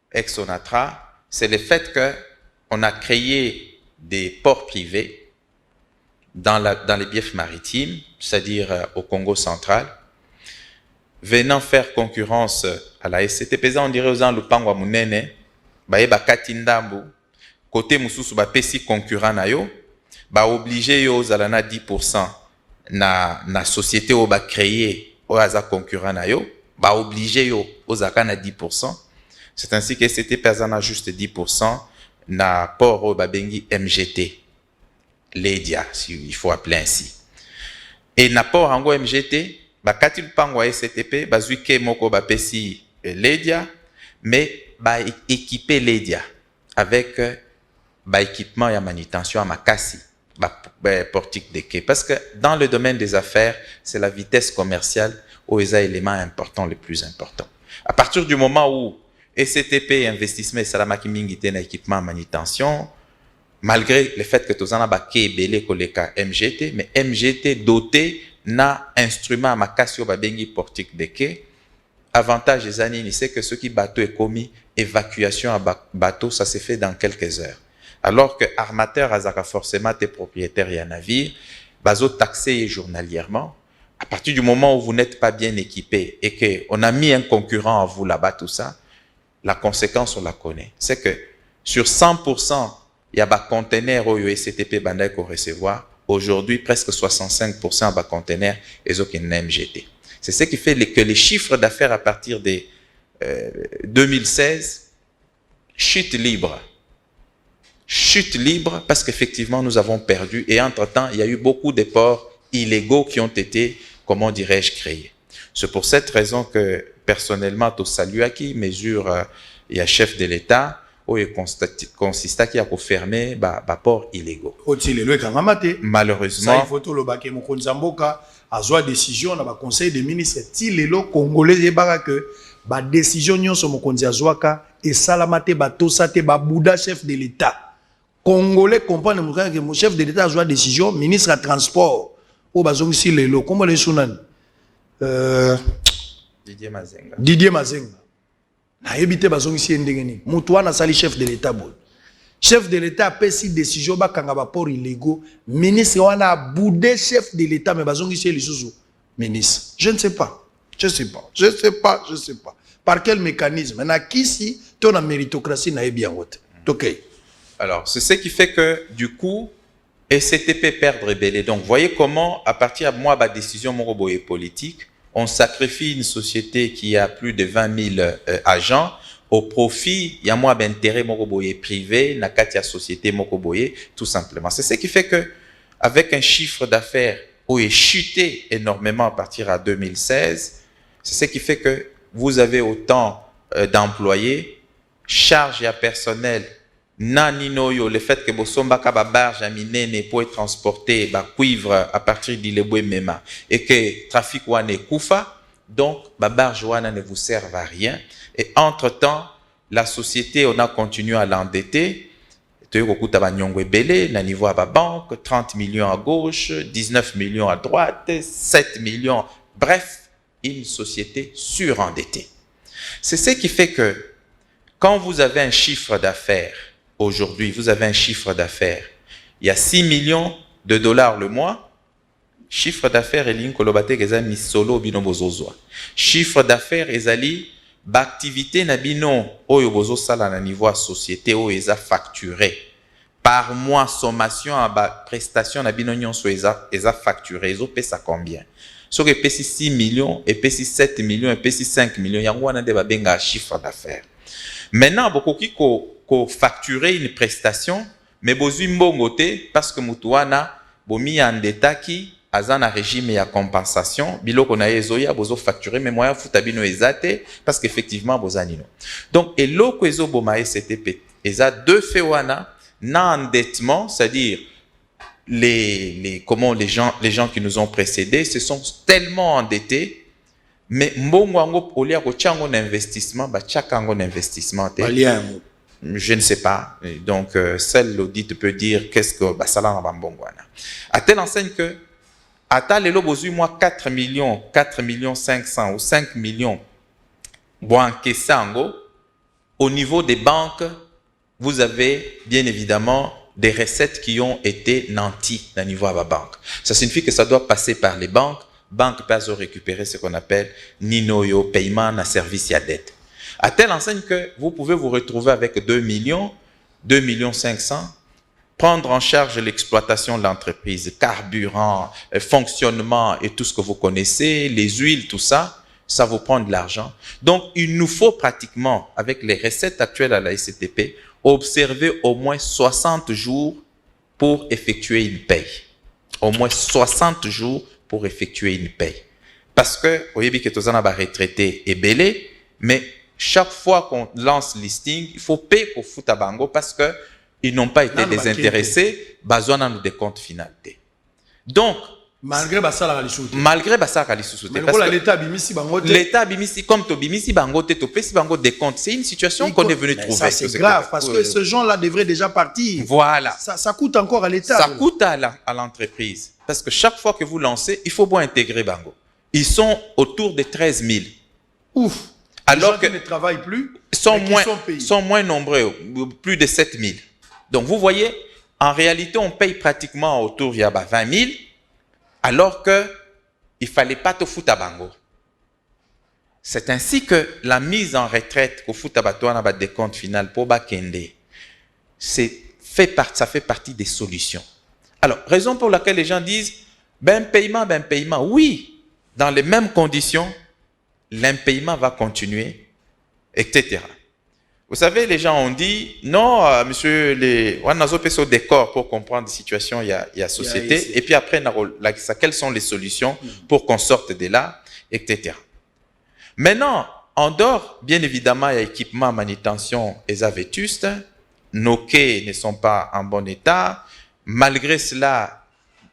ex-Sonatra, c'est le fait qu'on a créé des ports privés dans les biefs maritimes, c'est-à-dire au Congo central, venant faire concurrence à la SCTP. On dirait aux gens le pangwa munene, ba katindambu, côté mususu ba pesi concurrent na yo, ba obligé yo zalana 10% na société ou ba créer au hasard concurrent na yo. Bah obligé yo aux akana 10%. C'est ainsi que c'était pesant juste 10% na port au babengi MGT. L'EDIA, si il faut appeler ainsi. Et na port ango MGT, bah katil pangwa SCTP, bah zuike moko ba pesi Ledia, mais équiper Ledia avec équipement et manutention à Makassi, portique de quai. Parce que dans le domaine des affaires, c'est la vitesse commerciale où est l'élément important, le plus important. À partir du moment où STP investissement et Salamaki Mingite na équipement à manutention, malgré le fait que tous en a quai belé koleka MGT, mais MGT doté na instrument à Makassi au babengi portique de quai. Avantage des années, c'est que ce qui bateau est commis, évacuation à bateau, ça s'est fait dans quelques heures. Alors que armateur azaka forcément tes propriétaires et un navire, bazo taxé journalièrement. À partir du moment où vous n'êtes pas bien équipé et que on a mis un concurrent à vous là-bas, tout ça, la conséquence on la connaît. C'est que sur 100%, il y a des conteneurs au STP bandai qu'on recevoir. Aujourd'hui, presque 65% de conteneurs et autres qui MGT. C'est ce qui fait que les chiffres d'affaires à partir de 2016 chute libre. Chute libre parce qu'effectivement nous avons perdu et entre-temps il y a eu beaucoup de ports illégaux qui ont été, comment dirais-je, créés. C'est pour cette raison que personnellement tout salut à qui mesure il y a chef de l'État où il consiste à qui a fermer ports illégaux. Malheureusement, il faut tout le baquet mon Konzamboka a soit décision dans le conseil des ministres tilelo congolais et que ba décision nyon so mo konziazwaka et salamate ba tosate ba bouda chef de l'État. Congolais comprendre que mon chef de l'État a soit décision ministre de transport au bazong si lelo comment les sunan Didier Mazenga na ebité bazong si ndengeni mutu wana sali chef de l'État bon chef de l'État a pris cette décision ba kanga ba port illégaux ministre wana a boudé chef de l'État mais bazong si lisusu ministre je ne sais pas par quel mécanisme na kisi ton la méritocratie na ebi yangote OK. Alors, c'est ce qui fait que, du coup, STP perdre belé. Donc, voyez comment, à partir de moi, ma décision moroboye politique, on sacrifie une société qui a plus de 20 000 agents au profit, il y a moins d'intérêt moroboye privé, n'a qu'à société moroboye, tout simplement. C'est ce qui fait que, avec un chiffre d'affaires où il chuté énormément à partir de 2016, c'est ce qui fait que vous avez autant d'employés, charges et personnel. Naninoyo, le fait que Bosomba kaba barge à minene pour être transporté cuivre à partir d'Ileboué Mema et que trafic wane koufa, donc barge wana ne vous servent à rien. Et entre-temps, la société, on a continué à l'endetter. Tu as belé, na niveau à la banque, 30 millions à gauche, 19 millions à droite, 7 millions. Bref, une société surendettée. C'est ce qui fait que quand vous avez un chiffre d'affaires, aujourd'hui, vous avez un chiffre d'affaires. Il y a 6 millions de dollars le mois. Chiffre d'affaires, il y a mis solo bino bozozwa. Chiffre d'affaires, il activité na bino oyo bozo sala na niveau société o eza facturé. Par mois, sommation à prestation na bino nyonso eza facturé. Ezo pesa combien? So que pesi 6 millions, et pesi 7 millions, et pesi 5 millions. Yango wana de babenga chiffre d'affaires. Maintenant, beaucoup qui facturer une prestation, mais bozu mbongote parce que mutuana bomi andeta qui azana régime ya compensation biloko na ezoya bozo facturer mais moyen futa bino ezate parce qu'effectivement bozanino. Donc eloko ezo boma STP eza deux fewana na endettement, c'est-à-dire les gens qui nous ont précédés se sont tellement endettés. Mais mbongo ango olia ko chango na investissement ba chakango na investissement te. Je ne sais pas. Donc seul l'audit peut dire qu'est-ce que ba sala na mbongo wana. À telle enseigne que ata lelo bozu moi 4 millions 500 ou 5 millions banque sango au niveau des banques, vous avez bien évidemment des recettes qui ont été nanties au niveau de la banque. Ça signifie que ça doit passer par les banques. Banque peut récupérer ce qu'on appelle Ninoyo, paiement à service à dette. À telle enseigne que vous pouvez vous retrouver avec 2 millions 500, prendre en charge l'exploitation de l'entreprise, carburant, fonctionnement et tout ce que vous connaissez, les huiles, tout ça, ça vous prend de l'argent. Donc, il nous faut pratiquement, avec les recettes actuelles à la STP, observer au moins 60 jours pour effectuer une paye. Au moins 60 jours pour effectuer une paye. Parce que, vous voyez que tous les retraités et belé, Mais chaque fois qu'on lance listing, il faut payer au foot à bango parce que ils n'ont pas été désintéressés, besoin de comptes finalité. Donc, malgré ça la lissoute. Malgré ça la lissoute. Mais parce que l'État bimisi bango. L'État bimisi comme to bimisi bango te pesi bango des comptes. C'est une situation qu'on est venu trouver. Ça c'est grave parce que ce gens-là devraient déjà partir. Voilà. Ça coûte encore à l'État. Ça coûte à l'entreprise parce que chaque fois que vous lancez, il faut bien intégrer bango. Ils sont autour de 13 000. Ouf. Alors qu'ils ne travaillent plus, sont moins nombreux, plus de 7 000. Donc vous voyez, en réalité, on paye pratiquement autour de 20 000, alors qu'il ne fallait pas te foutre à bango. C'est ainsi que la mise en retraite au foot à batouana des comptes final pour Bakende, ça fait partie des solutions. Alors, raison pour laquelle les gens disent, paiement, oui, dans les mêmes conditions, l'impayement va continuer, etc. Vous savez, les gens ont dit, non, monsieur, on a un décor pour comprendre les situations, il y a société, et puis après, quelles sont les solutions pour qu'on sorte de là, etc. Maintenant, en dehors, bien évidemment, il y a équipement, manutention et vétustes, nos quais ne sont pas en bon état, malgré cela,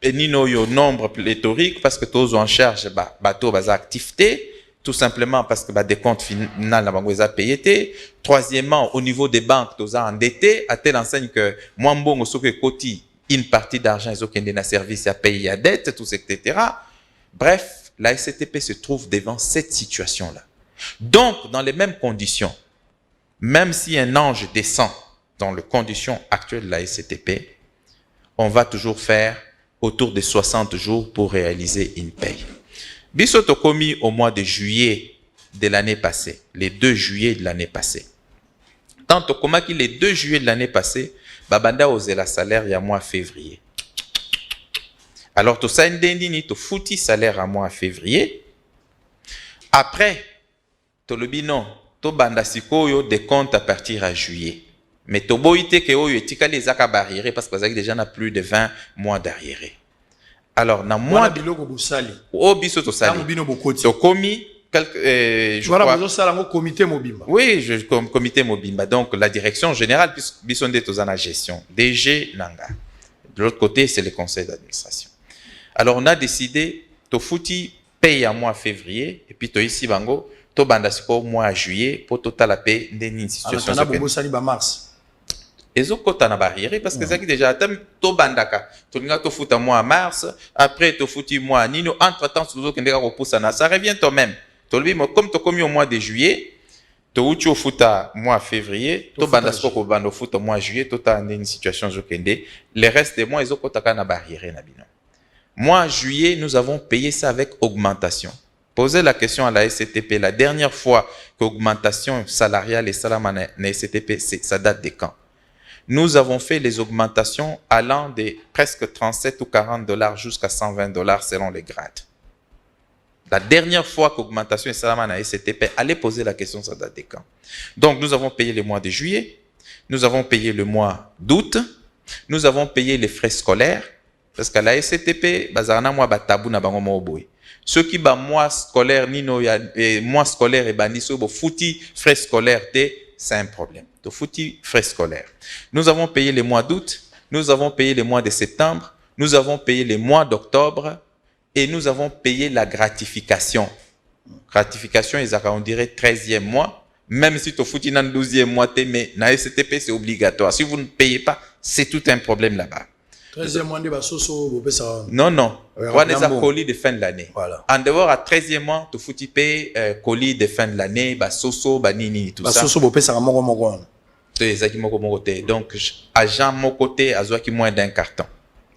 il y a un nombre pléthorique parce que tous en charge, bateau, activité, tout simplement parce que des comptes finaux la banque a payé. Troisièmement, au niveau des banques, tous endettés à telle enseigne que moi bon une partie d'argent ils ont un service à payer à dette, tout etc. Bref, la SCTP se trouve devant cette situation-là. Donc, dans les mêmes conditions, même si un ange descend dans les conditions actuelles de la SCTP, on va toujours faire autour de 60 jours pour réaliser une paye. Bisoto commis au mois de juillet de l'année passée, les 2 juillet de l'année passée. Tant que les 2 juillet de l'année passée, babanda osé la salaire il y a mois février. Alors tout ça ni to fouti salaire à mois février. Après, to le binon, to banda sikoyo des comptes à partir à juillet. Mais to boite que oyo etika les aka barrière parce que déjà n'a plus de 20 mois d'arriéré. Alors, na moi, biso to sali. To komi je crois. Comité Mobimba. Oui, comme comité Mobimba. Donc, la direction générale, biso nde to la gestion. DG Nanga. De l'autre côté, c'est le conseil d'administration. Alors, on a décidé, to fouti paye à mois février, et puis to ici bango, to bandasiko mois juillet, pour total la paye d'une situation. Alors, on a sali mars. Et ont côté na barrière parce que ça qui déjà to bandaka to linga to futa mois mars après to futi mois nino entre temps sous aucun dégât repousse ça revient toi même to le comme to commis au mois de juillet to uchi au futa mois février to bandasko ko bando futa mois juillet to ta une situation jokende les restes des mois ils ont côté na barrière na bino mois juillet nous avons payé ça avec augmentation. Posez la question à la SCTP la dernière fois qu'augmentation salariale et salaire na SCTP ça date de quand? Nous avons fait les augmentations allant de presque 37 ou 40 $ jusqu'à 120 $ selon les grades. La dernière fois qu'augmentation est salamana à SCTP, allez poser la question, ça date de quand. Donc, nous avons payé le mois de juillet, nous avons payé le mois d'août, nous avons payé les frais scolaires, parce qu'à la SCTP, bazarana moi batabu na bango moboy. Ceux qui ba mois scolaire nino ya mois scolaire et baniso bo fouti frais scolaires c'est un problème. De fouti frais scolaires. Nous avons payé les mois d'août, nous avons payé les mois de septembre, nous avons payé les mois d'octobre et nous avons payé la gratification. Gratification, on dirait 13e mois, même si tu fouti dans le 12e mois, mais dans la SCTP, c'est obligatoire. Si vous ne payez pas, c'est tout un problème là-bas. 13e mois, non. On a des colis de fin de l'année. Voilà. En dehors, à 13e mois, tu fouti payer colis de fin de l'année, soso, nini, tout ça. Soso, ça va moko. Donc, agent mon côté a joué moins d'un carton.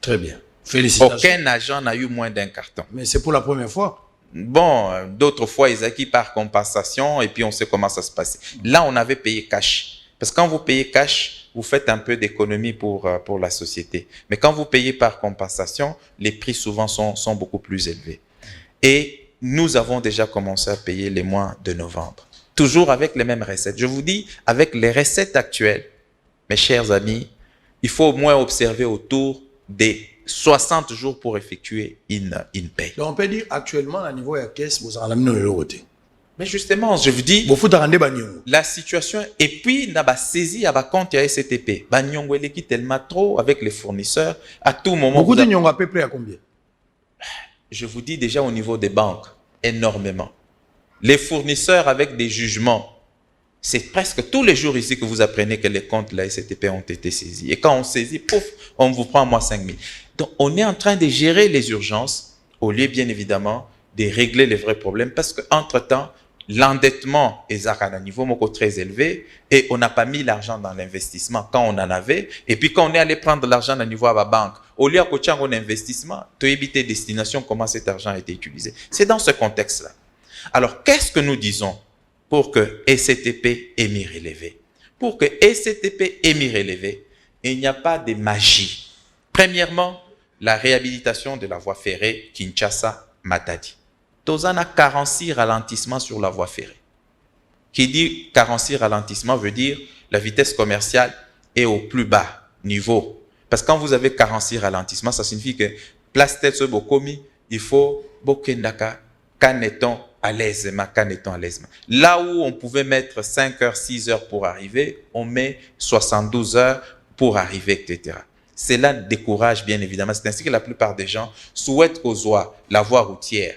Très bien. Félicitations. Aucun agent n'a eu moins d'un carton. Mais c'est pour la première fois. Bon, d'autres fois, ils acquis par compensation et puis on sait comment ça se passe. Là, on avait payé cash. Parce que quand vous payez cash, vous faites un peu d'économie pour la société. Mais quand vous payez par compensation, les prix souvent sont beaucoup plus élevés. Et nous avons déjà commencé à payer les mois de novembre. Toujours avec les mêmes recettes. Je vous dis, avec les recettes actuelles, mes chers amis, il faut au moins observer autour des 60 jours pour effectuer une paye. Donc on peut dire actuellement, à niveau de la caisse, vous en avez mis le côté. Mais justement, je vous dis, la situation, et puis, n'a pas saisi à compte à SCTP. Banyongo est tellement trop avec les fournisseurs. À tout moment. Beaucoup de nyongo à peu près à combien? Je vous dis déjà au niveau des banques, énormément. Les fournisseurs avec des jugements. C'est presque tous les jours ici que vous apprenez que les comptes de la SCTP ont été saisis. Et quand on saisit, pouf, on vous prend moi 5 000. Donc, on est en train de gérer les urgences au lieu, bien évidemment, de régler les vrais problèmes parce qu'entre-temps, l'endettement est à un niveau très élevé et on n'a pas mis l'argent dans l'investissement quand on en avait. Et puis quand on est allé prendre l'argent dans le niveau à la banque, au lieu de coacher un investissement, tu éviter destination, comment cet argent a été utilisé. C'est dans ce contexte-là. Alors, qu'est-ce que nous disons pour que SCTP ait mis relevé? Pour que SCTP ait mis relevé, il n'y a pas de magie. Premièrement, la réhabilitation de la voie ferrée Kinshasa-Matadi. Tozana 46 ralentissements sur la voie ferrée. Qui dit 46 ralentissements veut dire la vitesse commerciale est au plus bas niveau. Parce que quand vous avez 46 ralentissements, ça signifie que place tête sur Bokomi, il faut Bokendaka, Caneton à l'aisement, Caneton à l'aisement. Là où on pouvait mettre 5 heures, 6 heures pour arriver, on met 72 heures pour arriver, etc. Cela décourage bien évidemment. C'est ainsi que la plupart des gens souhaitent qu'aux voies, la voie routière.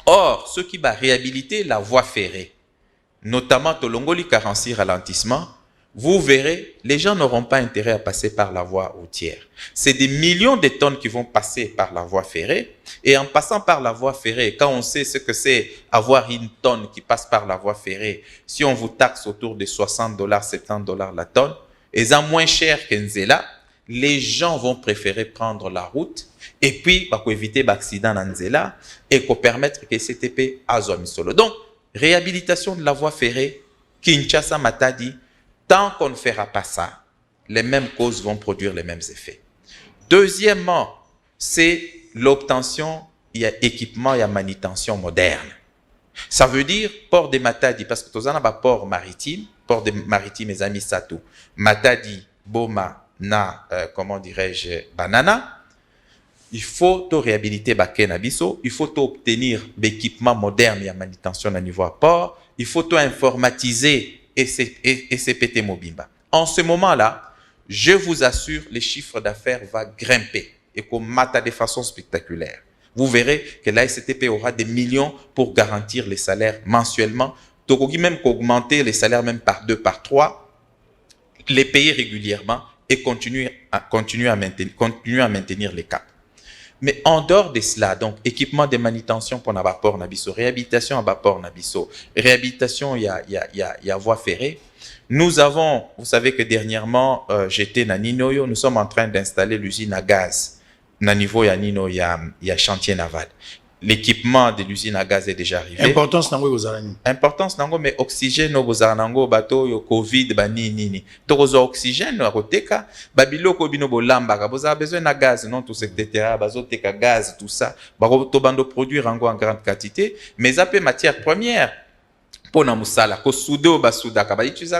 Or, ce qui va réhabiliter la voie ferrée, notamment Tolongoli 46 ralentissements, vous verrez, les gens n'auront pas intérêt à passer par la voie routière. C'est des millions de tonnes qui vont passer par la voie ferrée. Et en passant par la voie ferrée, quand on sait ce que c'est avoir une tonne qui passe par la voie ferrée, si on vous taxe autour de $60, $70 la tonne, et en moins cher qu'Nzela, les gens vont préférer prendre la route et puis pour éviter l'accident dans Nzela et pour permettre que SCTP azomi solo. Donc, réhabilitation de la voie ferrée, Kinshasa-Matadi, tant qu'on ne fera pas ça, les mêmes causes vont produire les mêmes effets. Deuxièmement, c'est l'obtention, il y a équipement, il y a manutention moderne. Ça veut dire port de Matadi, parce que tous en a port maritime mes amis Satou, Matadi, Boma, na, comment dirais-je, banana, il faut tout réhabiliter Bakenabiso, il faut tout obtenir d'équipements modernes et à manutention à niveau à port, il faut tout informatiser SCPT Mobimba. En ce moment-là, je vous assure, les chiffres d'affaires vont grimper et qu'on mata de façon spectaculaire. Vous verrez que la SCTP aura des millions pour garantir les salaires mensuellement, Tokogi même qu'augmenter les salaires même par 2, par 3, les payer régulièrement et continuer à maintenir les caps. Mais en dehors de cela, donc équipement de manutention pour Nabaport Nabiso, réhabilitation à Baport Nabiso, réhabilitation il y a voie ferrée. Nous avons, vous savez que dernièrement j'étais à Ninoyo, nous sommes en train d'installer l'usine à gaz. Na niveau ya Nino il y a chantier naval. L'équipement de l'usine à gaz est déjà arrivé. Importance nango bozalani. Importance nango mais oxygène bozala nango bato yo Covid bani nini. Tokozo oxygène na koteka babiloko bino bolamba bozala besoin na gaz non tout etc. bazoteka gaz tout ça. Bako to bando produire en grande quantité mais ça peut matière première pour na musala ko soudo basuda ka ba utiliser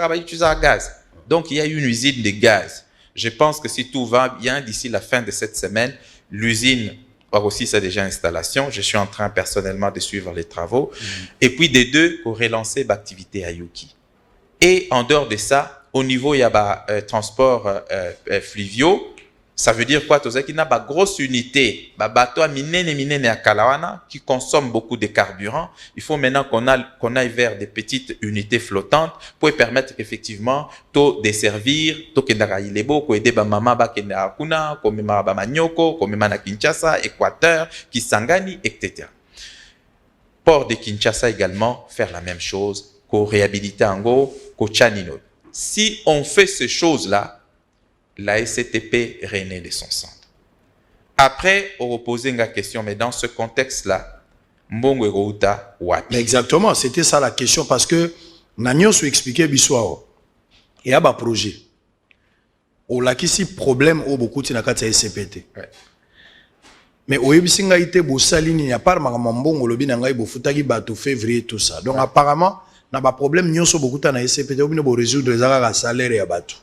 gaz. Donc il y a une usine de gaz. Je pense que si tout va bien d'ici la fin de cette semaine, l'usine aussi ça déjà installation. Je suis en train personnellement de suivre les travaux. Et puis des deux, pour relancer l'activité à Yuki. Et en dehors de ça, au niveau il y a transport fluviaux. Ça veut dire quoi? Tout ça qui n'a pas grosse unité, bateau à minene à Kalawana qui consomme beaucoup de carburant. Il faut maintenant qu'on aille vers des petites unités flottantes pour permettre effectivement de desservir, to kendaka ilebo, ko aider ba mama ba kenda kuna, ko mema ba manyoko, ko mema na Kinshasa, Équateur, Kisangani, etc. Port de Kinshasa également faire la même chose, ko réhabiliter Ango, ko Chanino. Si on fait ces choses-là, la SCTP renaît de son centre. Après, on reposait une question, mais dans ce contexte-là, Mbongo Erouta, wapi? Exactement, c'était ça la question, parce que Nagnon se expliquait biswao. Il y a un projet. On a ici problème au beaucoup de SCPT. Mais au Ebisinga ite Boussaline, il n'y a pas de Mbongo lobi nangai bofutaki bato février tout ça. Donc apparemment, n'a pas problème Nyon so beaucoup na SCPT, on peut résoudre les salaires et bateau.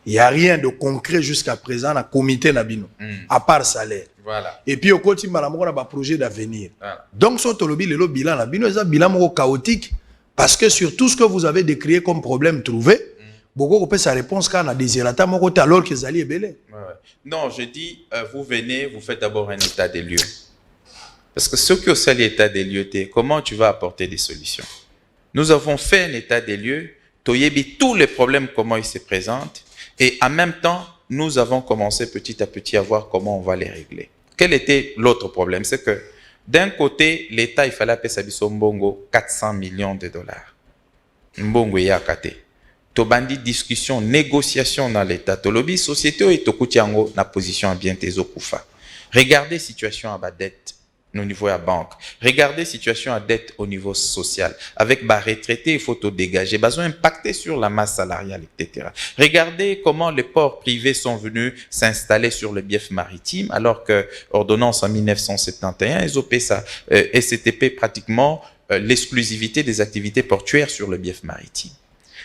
Il n'y a rien de concret jusqu'à présent dans le comité Nabino, à part salaire. Voilà. Et puis, au côté, on a un projet d'avenir. Voilà. Donc, ce le bilan Nabino, c'est un bilan chaotique parce que sur tout ce que vous avez décrié comme problème trouvé, beaucoup de sa réponse quand on a désiré alors qu'ils allaient belé. Non, je dis, vous venez, vous faites d'abord un état des lieux. Parce que ce qui est l'état des lieux, comment tu vas apporter des solutions? Nous avons fait un état des lieux, tous les problèmes, comment ils se présentent, et en même temps, nous avons commencé petit à petit à voir comment on va les régler. Quel était l'autre problème? C'est que d'un côté, l'État, il fallait payer Sabiso Mbongo 400 millions de dollars. Mbongo yakate. Tobandi discussion, négociation dans l'État. Tolobi, société et Tokutiango, na position à bien tezo kufa. Regardez situation à bas dette au niveau de la banque. Regardez situation à dette au niveau social. Avec bas retraités, il faut tout dégager. Besoin impacter sur la masse salariale, etc. Regardez comment les ports privés sont venus s'installer sur le bief maritime, alors que ordonnance en 1971, ils ont payé ça, SCTP pratiquement l'exclusivité des activités portuaires sur le bief maritime.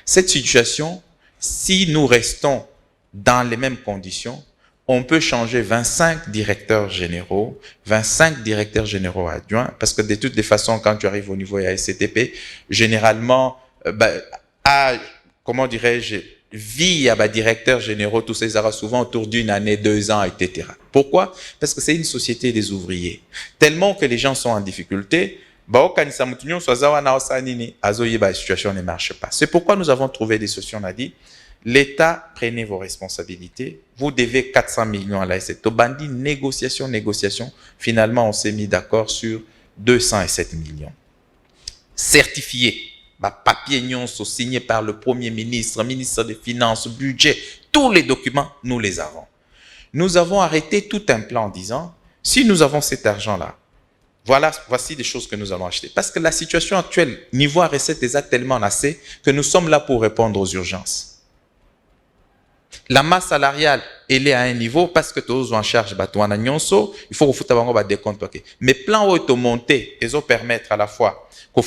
Cette situation, si nous restons dans les mêmes conditions, on peut changer 25 directeurs généraux adjoints, parce que de toutes les façons, quand tu arrives au niveau de la SCTP, généralement, comment dirais-je, vie à directeurs généraux, tous ces arrêts souvent autour d'une année, 2 ans, etc. Pourquoi? Parce que c'est une société des ouvriers. Tellement que les gens sont en difficulté, la situation ne marche pas. C'est pourquoi nous avons trouvé des solutions. On a dit, l'État, prenez vos responsabilités. Vous devez 400 millions à la SCTP. Bandi, négociation. Finalement, on s'est mis d'accord sur 207 millions. Certifié. Papier signé par le Premier ministre, ministre des Finances, budget. Tous les documents, nous les avons. Nous avons arrêté tout un plan en disant, si nous avons cet argent-là, voici des choses que nous allons acheter. Parce que la situation actuelle, niveau à recette, est tellement assez que nous sommes là pour répondre aux urgences. La masse salariale, elle est à un niveau parce que tous en charge, il faut que des comptes. Mais plan où est monté, ils ont permettre à la fois que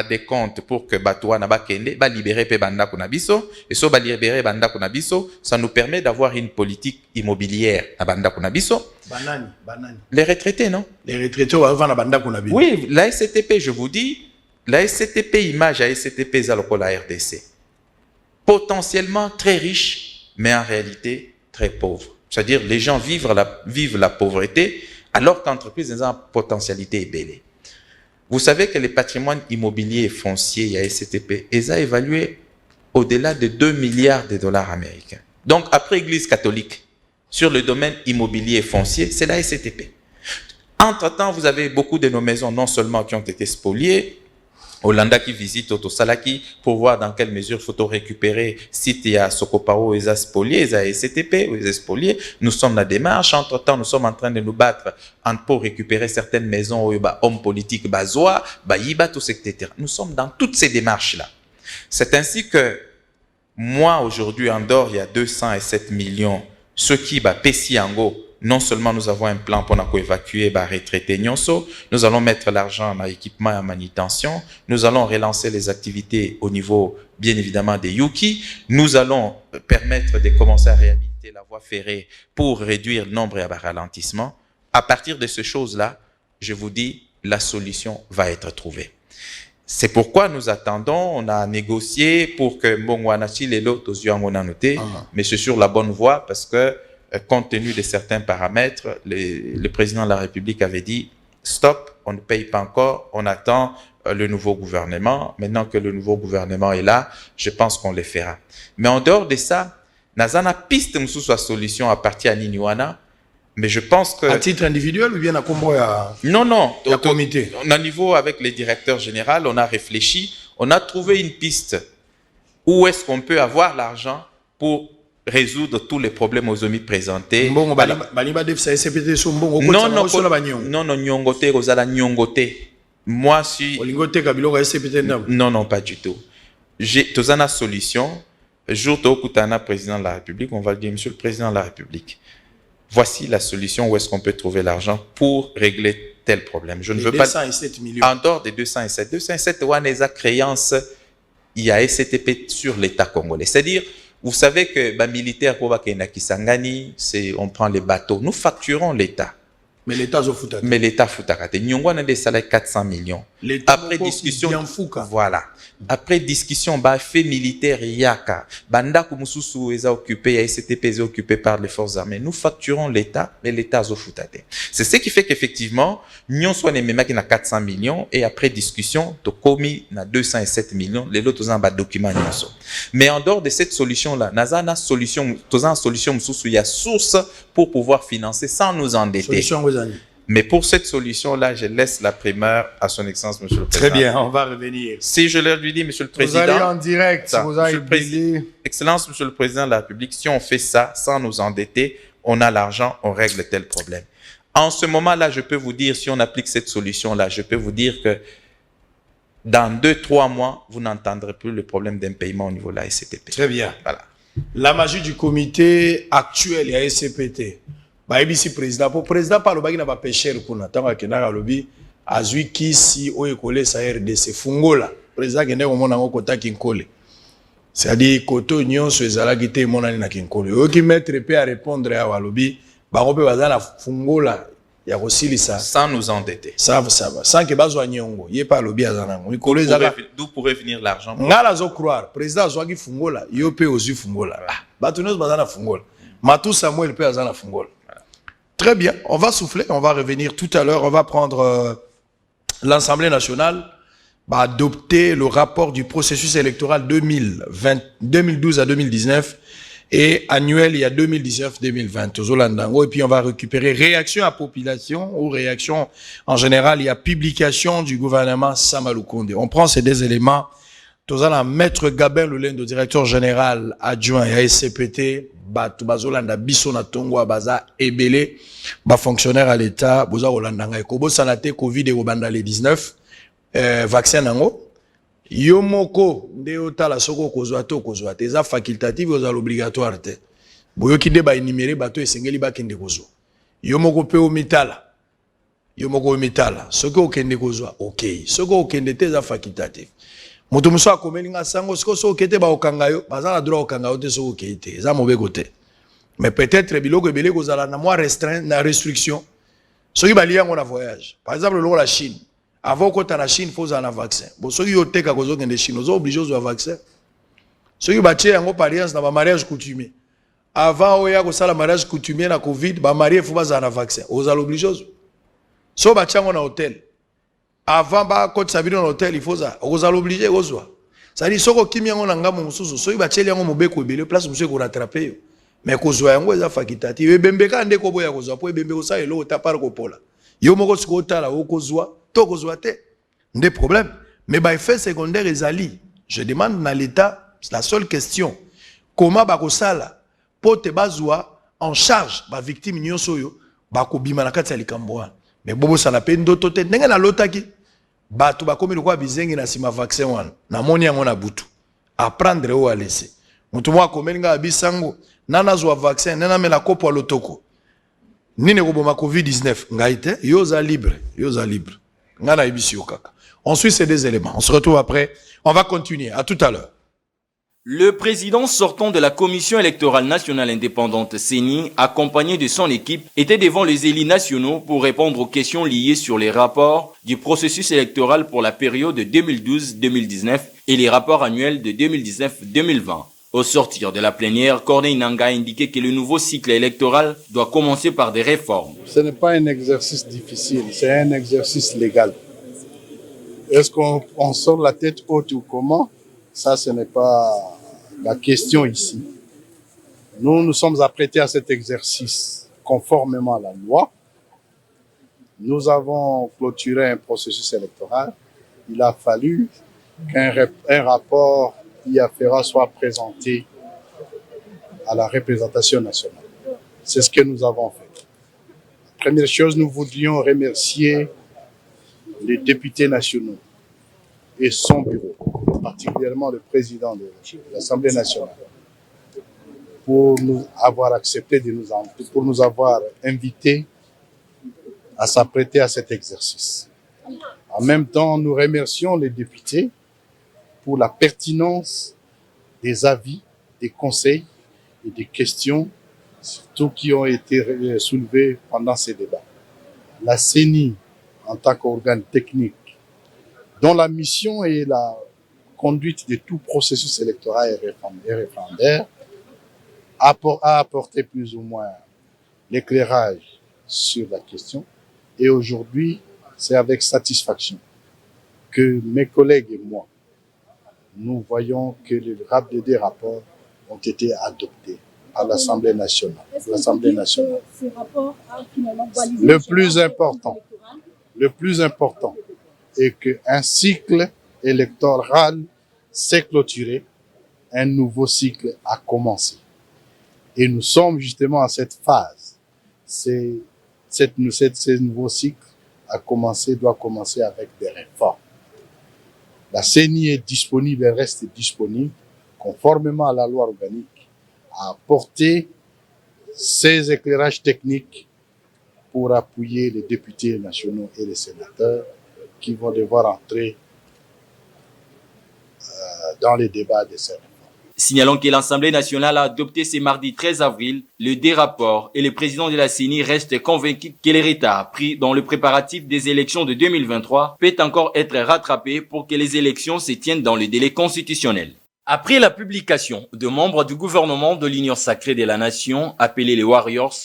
des comptes pour que Batouana Bakende libérer Banda Kunabiso et so libérer Banda Kunabiso, ça nous permet d'avoir une politique immobilière à Banda Kunabiso. Banani. Les retraités, non? Les retraités vont à Banda Kunabiso. Oui, la SCTP, je vous dis, la SCTP image à SCTP Zaloko la RDC. Potentiellement très riche, mais en réalité très pauvre. C'est-à-dire les gens vivent la pauvreté alors qu'entreprise a une potentialité belle. Vous savez que les patrimoines immobiliers et fonciers à SCTP, ils ont évalué au-delà de 2 milliards de dollars américains. Donc, après Église catholique, sur le domaine immobilier et foncier, c'est la SCTP. Entre-temps, vous avez beaucoup de nos maisons, non seulement qui ont été spoliées, Hollanda qui visite Otosalaki pour voir dans quelle mesure il faut récupérer si il y a Sokopao et spoliés, et SCTP ou les spoliés. Nous sommes dans la démarche. Entre-temps, nous sommes en train de nous battre pour récupérer certaines maisons où il y a hommes politiques, Bazoa, Bayiba, tout etc. Nous sommes dans toutes ces démarches-là. C'est ainsi que moi, aujourd'hui, en dehors, il y a 207 millions. Ce qui va Pessiango, non seulement nous avons un plan pour évacuer les retraités Nyonso, nous allons mettre l'argent dans l'équipement et en manutention, nous allons relancer les activités au niveau, bien évidemment, des Yuki, nous allons permettre de commencer à réhabiliter la voie ferrée pour réduire le nombre et le ralentissement. À partir de ces choses-là, je vous dis, la solution va être trouvée. C'est pourquoi nous attendons, on a négocié pour que Mbongwanachi et l'autre on a noté, mais c'est sur la bonne voie parce que compte tenu de certains paramètres, le président de la République avait dit stop, on ne paye pas encore, on attend le nouveau gouvernement. Maintenant que le nouveau gouvernement est là, je pense qu'on le fera. Mais en dehors de ça, Nazana piste sous sa solution à partir de Niniwana, mais je pense que... À titre individuel ou bien à combo à... Non. À comité. À niveau avec les directeurs généraux, on a réfléchi, on a trouvé une piste. Où est-ce qu'on peut avoir l'argent pour résoudre tous les problèmes aux hommes présentés. Non, moi, si... Non, pas du tout. J'ai une solution. Jour de président de la République, on va le dire, Monsieur le Président de la République, voici la solution où est-ce qu'on peut trouver l'argent pour régler tel problème. Je ne veux pas... 207 millions. En dehors des 207, on a créance, il y a SCTP sur l'État congolais. C'est-à-dire, Vous savez que les militaires, on prend les bateaux. Nous facturons l'État. Mais l'État se fout à Mais l'État fout à rater. Nous avons des salaires 400 millions. Après discussion, voilà. Après discussion, fait militaire yaka. Banda kumususu est occupé, STP est occupé par les forces armées. Nous facturons l'État, mais l'État se fout à rater. C'est ce qui fait qu'effectivement, nous sommes les mêmes qui na 400 millions et après discussion, to commis na 207 millions. Les autres ont un document. Mais en dehors de cette solution-là, nazana solution, toza solution mususu ya source pour pouvoir financer sans nous endetter. Mais pour cette solution-là, je laisse la primeur à son Excellence, Monsieur le Président. Très bien, on va revenir. Si je leur lui dis, Monsieur le Président... Vous allez en direct, vous allez Excellence, Monsieur le Président de la République, si on fait ça sans nous endetter, on a l'argent, on règle tel problème. En ce moment-là, je peux vous dire, si on applique cette solution-là, je peux vous dire que dans 2-3 mois, vous n'entendrez plus le problème d'un paiement au niveau de la SCPT. Très bien. Voilà. La magie du comité actuel, il y a SCPT. Ici président pour président par le bagi n'a pas pêché kuna tant que na lobby azui kisi o ekole sa RDC fungola président qui n'est au monde en kota kinkole c'est-à-dire koto nyonso ezala gite monani na kinkole o ki mettre pe à répondre à lobby ba ko pe bazana fungola ya kosilisa sans nous endetter ça va sans que bazwa nyongo ye pas lobby azana ngo ikole ezala d'où pourrait venir l'argent ngala zo croire président azwa ki fungola yo pe ozu fungola batunos bazana fungola Matou Samuel pe azana fungola. Très bien, on va souffler, on va revenir tout à l'heure, on va prendre l'Assemblée nationale, va adopter le rapport du processus électoral 2012 à 2019 et annuel il y a 2019-2020. Et puis on va récupérer réaction à population ou réaction en général, il y a publication du gouvernement Samalou Konde. On prend ces deux éléments. Tozala Maître Gabin Lulendo, directeur général adjoint à SCPT, Bazolanda Biso na Tongwa Baza Ebele, fonctionnaire à l'État, Boza Olandanga Kobo Sanate Covid et Obandale 19, vaccin nango. Yomoko, Ndeota la Soko Kozwato Kozwate, eza facultative oza l'obligatoire te. Boyo ki deba énuméré bato esengeli bakende kozo. Yomoko pe omitala. Yomoko omitala. Soko okende kozwa, ok. Soko okende te eza facultative. Moto muso akomeli nga sango siko kete ba okanga yo bazala droit okanga yo te soko kete eza mauvais côté mais peut-être biloko ebele kozala na moi restreint na restriction soki bali yango na voyage par exemple le la Chine avant kota na Chine faut un vaccin bon soki yo teka kozo kende Chine ozo obligé ozo vaccin soki batie yango par alliance na ba mariage coutumier avant oya ko sala mariage coutumier na Covid ba marié faut baza na vaccin ozo obligé so batie yango na hôtel. Avant ba côté sabino l'hôtel il faut ça on va l'obliger ozwa ça dit soko kimi yango nanga mususu so iba tsheli yango mobeko ebele place monsieur ko rattraper yo mais kozwa yango eza facultative ebembeka nde ko boya kozwa po ebembe ko sa elo ta par ko pola yo moko siko tala o kozwa to kozwa te nde problème mais ba effet secondaire ezali je demande na l'état c'est la seule question comment ba ko sala po te bazwa en charge ba victime nyonso yo ba ko bima na kati ya likambo mais bobo sala pe ndoto te ndenge na lotaki bato bakomi lokwa bizengi na sima vaccin wana na moni yango na butu apprendre ou à laisser mutu mwa komeli nga bisango nana zwa vaccin nana mela kopo lotoko nini ko boma covid-19 ngaite yoza libre ngana ibisi okaka on suit ces deux éléments on se retrouve après on va continuer à tout à l'heure. Le président sortant de la Commission électorale nationale indépendante CENI, accompagné de son équipe, était devant les élus nationaux pour répondre aux questions liées sur les rapports du processus électoral pour la période 2012-2019 et les rapports annuels de 2019-2020. Au sortir de la plénière, Corneille Nangaa a indiqué que le nouveau cycle électoral doit commencer par des réformes. Ce n'est pas un exercice difficile, c'est un exercice légal. Est-ce qu'on sort la tête haute ou comment? Ça, ce n'est pas la question ici. Nous nous sommes apprêtés à cet exercice conformément à la loi. Nous avons clôturé un processus électoral. Il a fallu qu'un rapport y afférent soit présenté à la représentation nationale. C'est ce que nous avons fait. Première chose, nous voudrions remercier les députés nationaux et son bureau, particulièrement le président de l'Assemblée nationale, pour nous avoir accepté pour nous avoir invités à s'apprêter à cet exercice. En même temps, nous remercions les députés pour la pertinence des avis des conseils et des questions, surtout qui ont été soulevées pendant ces débats. La CENI, en tant qu'organe technique, dont la mission est la conduite de tout processus électoral et référendaire, a apporté plus ou moins l'éclairage sur la question. Et aujourd'hui, c'est avec satisfaction que mes collègues et moi, nous voyons que les rapports ont été adoptés à l'Assemblée nationale. Le plus important est qu'un cycle électoral s'est clôturé, un nouveau cycle a commencé. Et nous sommes justement à cette phase. Ce nouveau cycle doit commencer avec des réformes. La CENI est disponible et reste disponible, conformément à la loi organique, à apporter ces éclairages techniques pour appuyer les députés nationaux et les sénateurs qui vont devoir entrer dans les débats de ces réformes. Signalons que l'Assemblée nationale a adopté ce mardi 13 avril le deux rapports et le président de la CENI reste convaincu que le retard pris dans le préparatif des élections de 2023 peut encore être rattrapé pour que les élections se tiennent dans le délai constitutionnel. Après la publication de membres du gouvernement de l'Union sacrée de la nation, appelés les Warriors,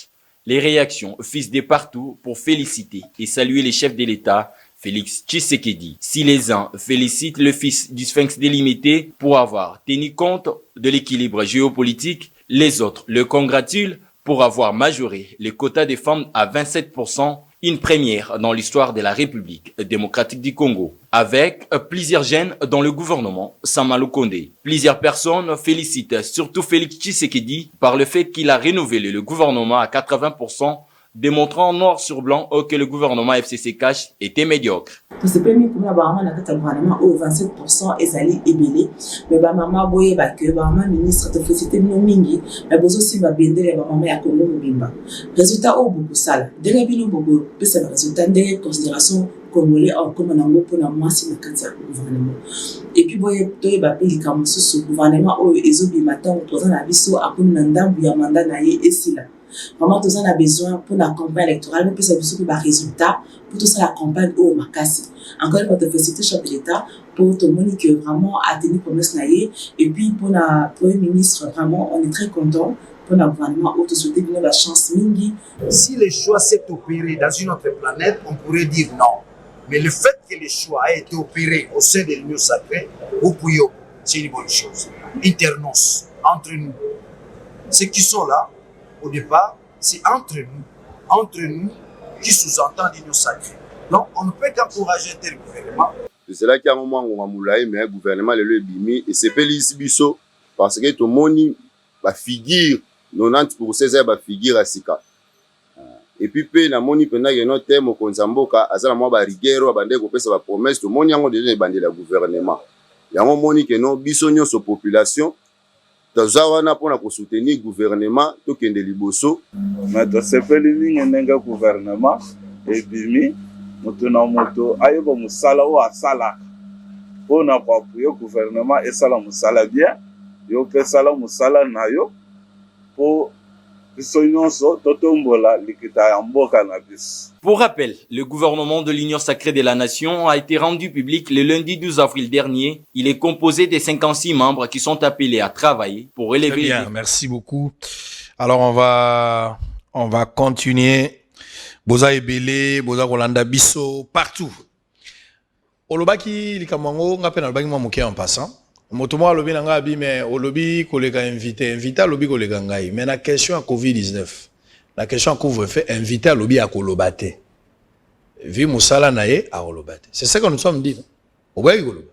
les réactions fusent de partout pour féliciter et saluer les chefs de l'État, Félix Tshisekedi. Si les uns félicitent le fils du Sphinx délimité pour avoir tenu compte de l'équilibre géopolitique, les autres le congratulent pour avoir majoré le quota des femmes à 27%, une première dans l'histoire de la République démocratique du Congo. Avec plusieurs jeunes dans le gouvernement, Samalou Kondé. Plusieurs personnes félicitent surtout Félix Tshisekedi par le fait qu'il a renouvelé le gouvernement à 80%, démontrant noir sur blanc que le gouvernement FCC Cash était médiocre. C'est permis pour la gouvernement au 27% et ça est ébélé. Mais maman boye que maman ministre de féliciter nos mingi, mais besoin aussi va bender les maman ya Congo Mobimba. Résultat au beaucoup sale. Dès que bino beaucoup, c'est le résultat des considérations congolais en comme on a pour la moitié de gouvernement. Et puis boye toye ba pili comme ce gouvernement au ezobi matin autour na biso a comme nandambu ya mandat na ye esila. Vraiment, tout ça on a besoin pour la campagne électorale, mais puis c'est besoin pour résultat, pour tout ça la campagne au Makassi. Encore une fois, te féliciter chef de l'État pour tout le monde qui vraiment a tenu promesse naïe. Et puis pour la Premier ministre, vraiment, on est très content pour le gouvernement où tout souhaiter bien la chance mingi. Si le choix s'est opéré dans une autre planète, on pourrait dire non. Mais le fait que le choix a été opéré au sein de l'Union sacrée, au Pouyo, c'est une bonne chose. Internos, entre nous. Ceux qui sont là, au départ, c'est entre nous qui sous-entend l'Union sacrée. Donc, on ne peut qu'encourager un tel gouvernement. C'est là qu'il y a un moment où on a moulé, mais le gouvernement le bimi et c'est Félix Bisso parce que tout le monde va figure 90% va figure à Sika. Et puis la moni pendant que notre thème au Konzamboka azala moi ba rigueur ba ndeko pesa ba promesse tout le monde yango déjà bandé le gouvernement. Yango moni que non biso nyonso population tazawana pona ko soutenir gouvernement to kende liboso mais to sepeli mingi nenga gouvernement et bimi moto na moto ayoba musala o asala pona ko appuyer gouvernement et sala musala bien yo pe sala musala na yo po Pour rappel, le gouvernement de l'Union sacrée de la nation a été rendu public le lundi 12 avril dernier. Il est composé de 56 membres qui sont appelés à travailler pour élever... Très bien, merci beaucoup. Alors on va continuer. Boza Ebele, Boza Rolanda Bisso, partout. Olobaki likamango ngapena olobaki mwa moke en passant. Motomo lobi nanga bi mais au lobby collègue invité lobby collègue ngai mais la question à Covid-19 la question à couvre-feu invité à lobby à kolobate vi musala nae à kolobate c'est ça que nous sommes dit au boy koloba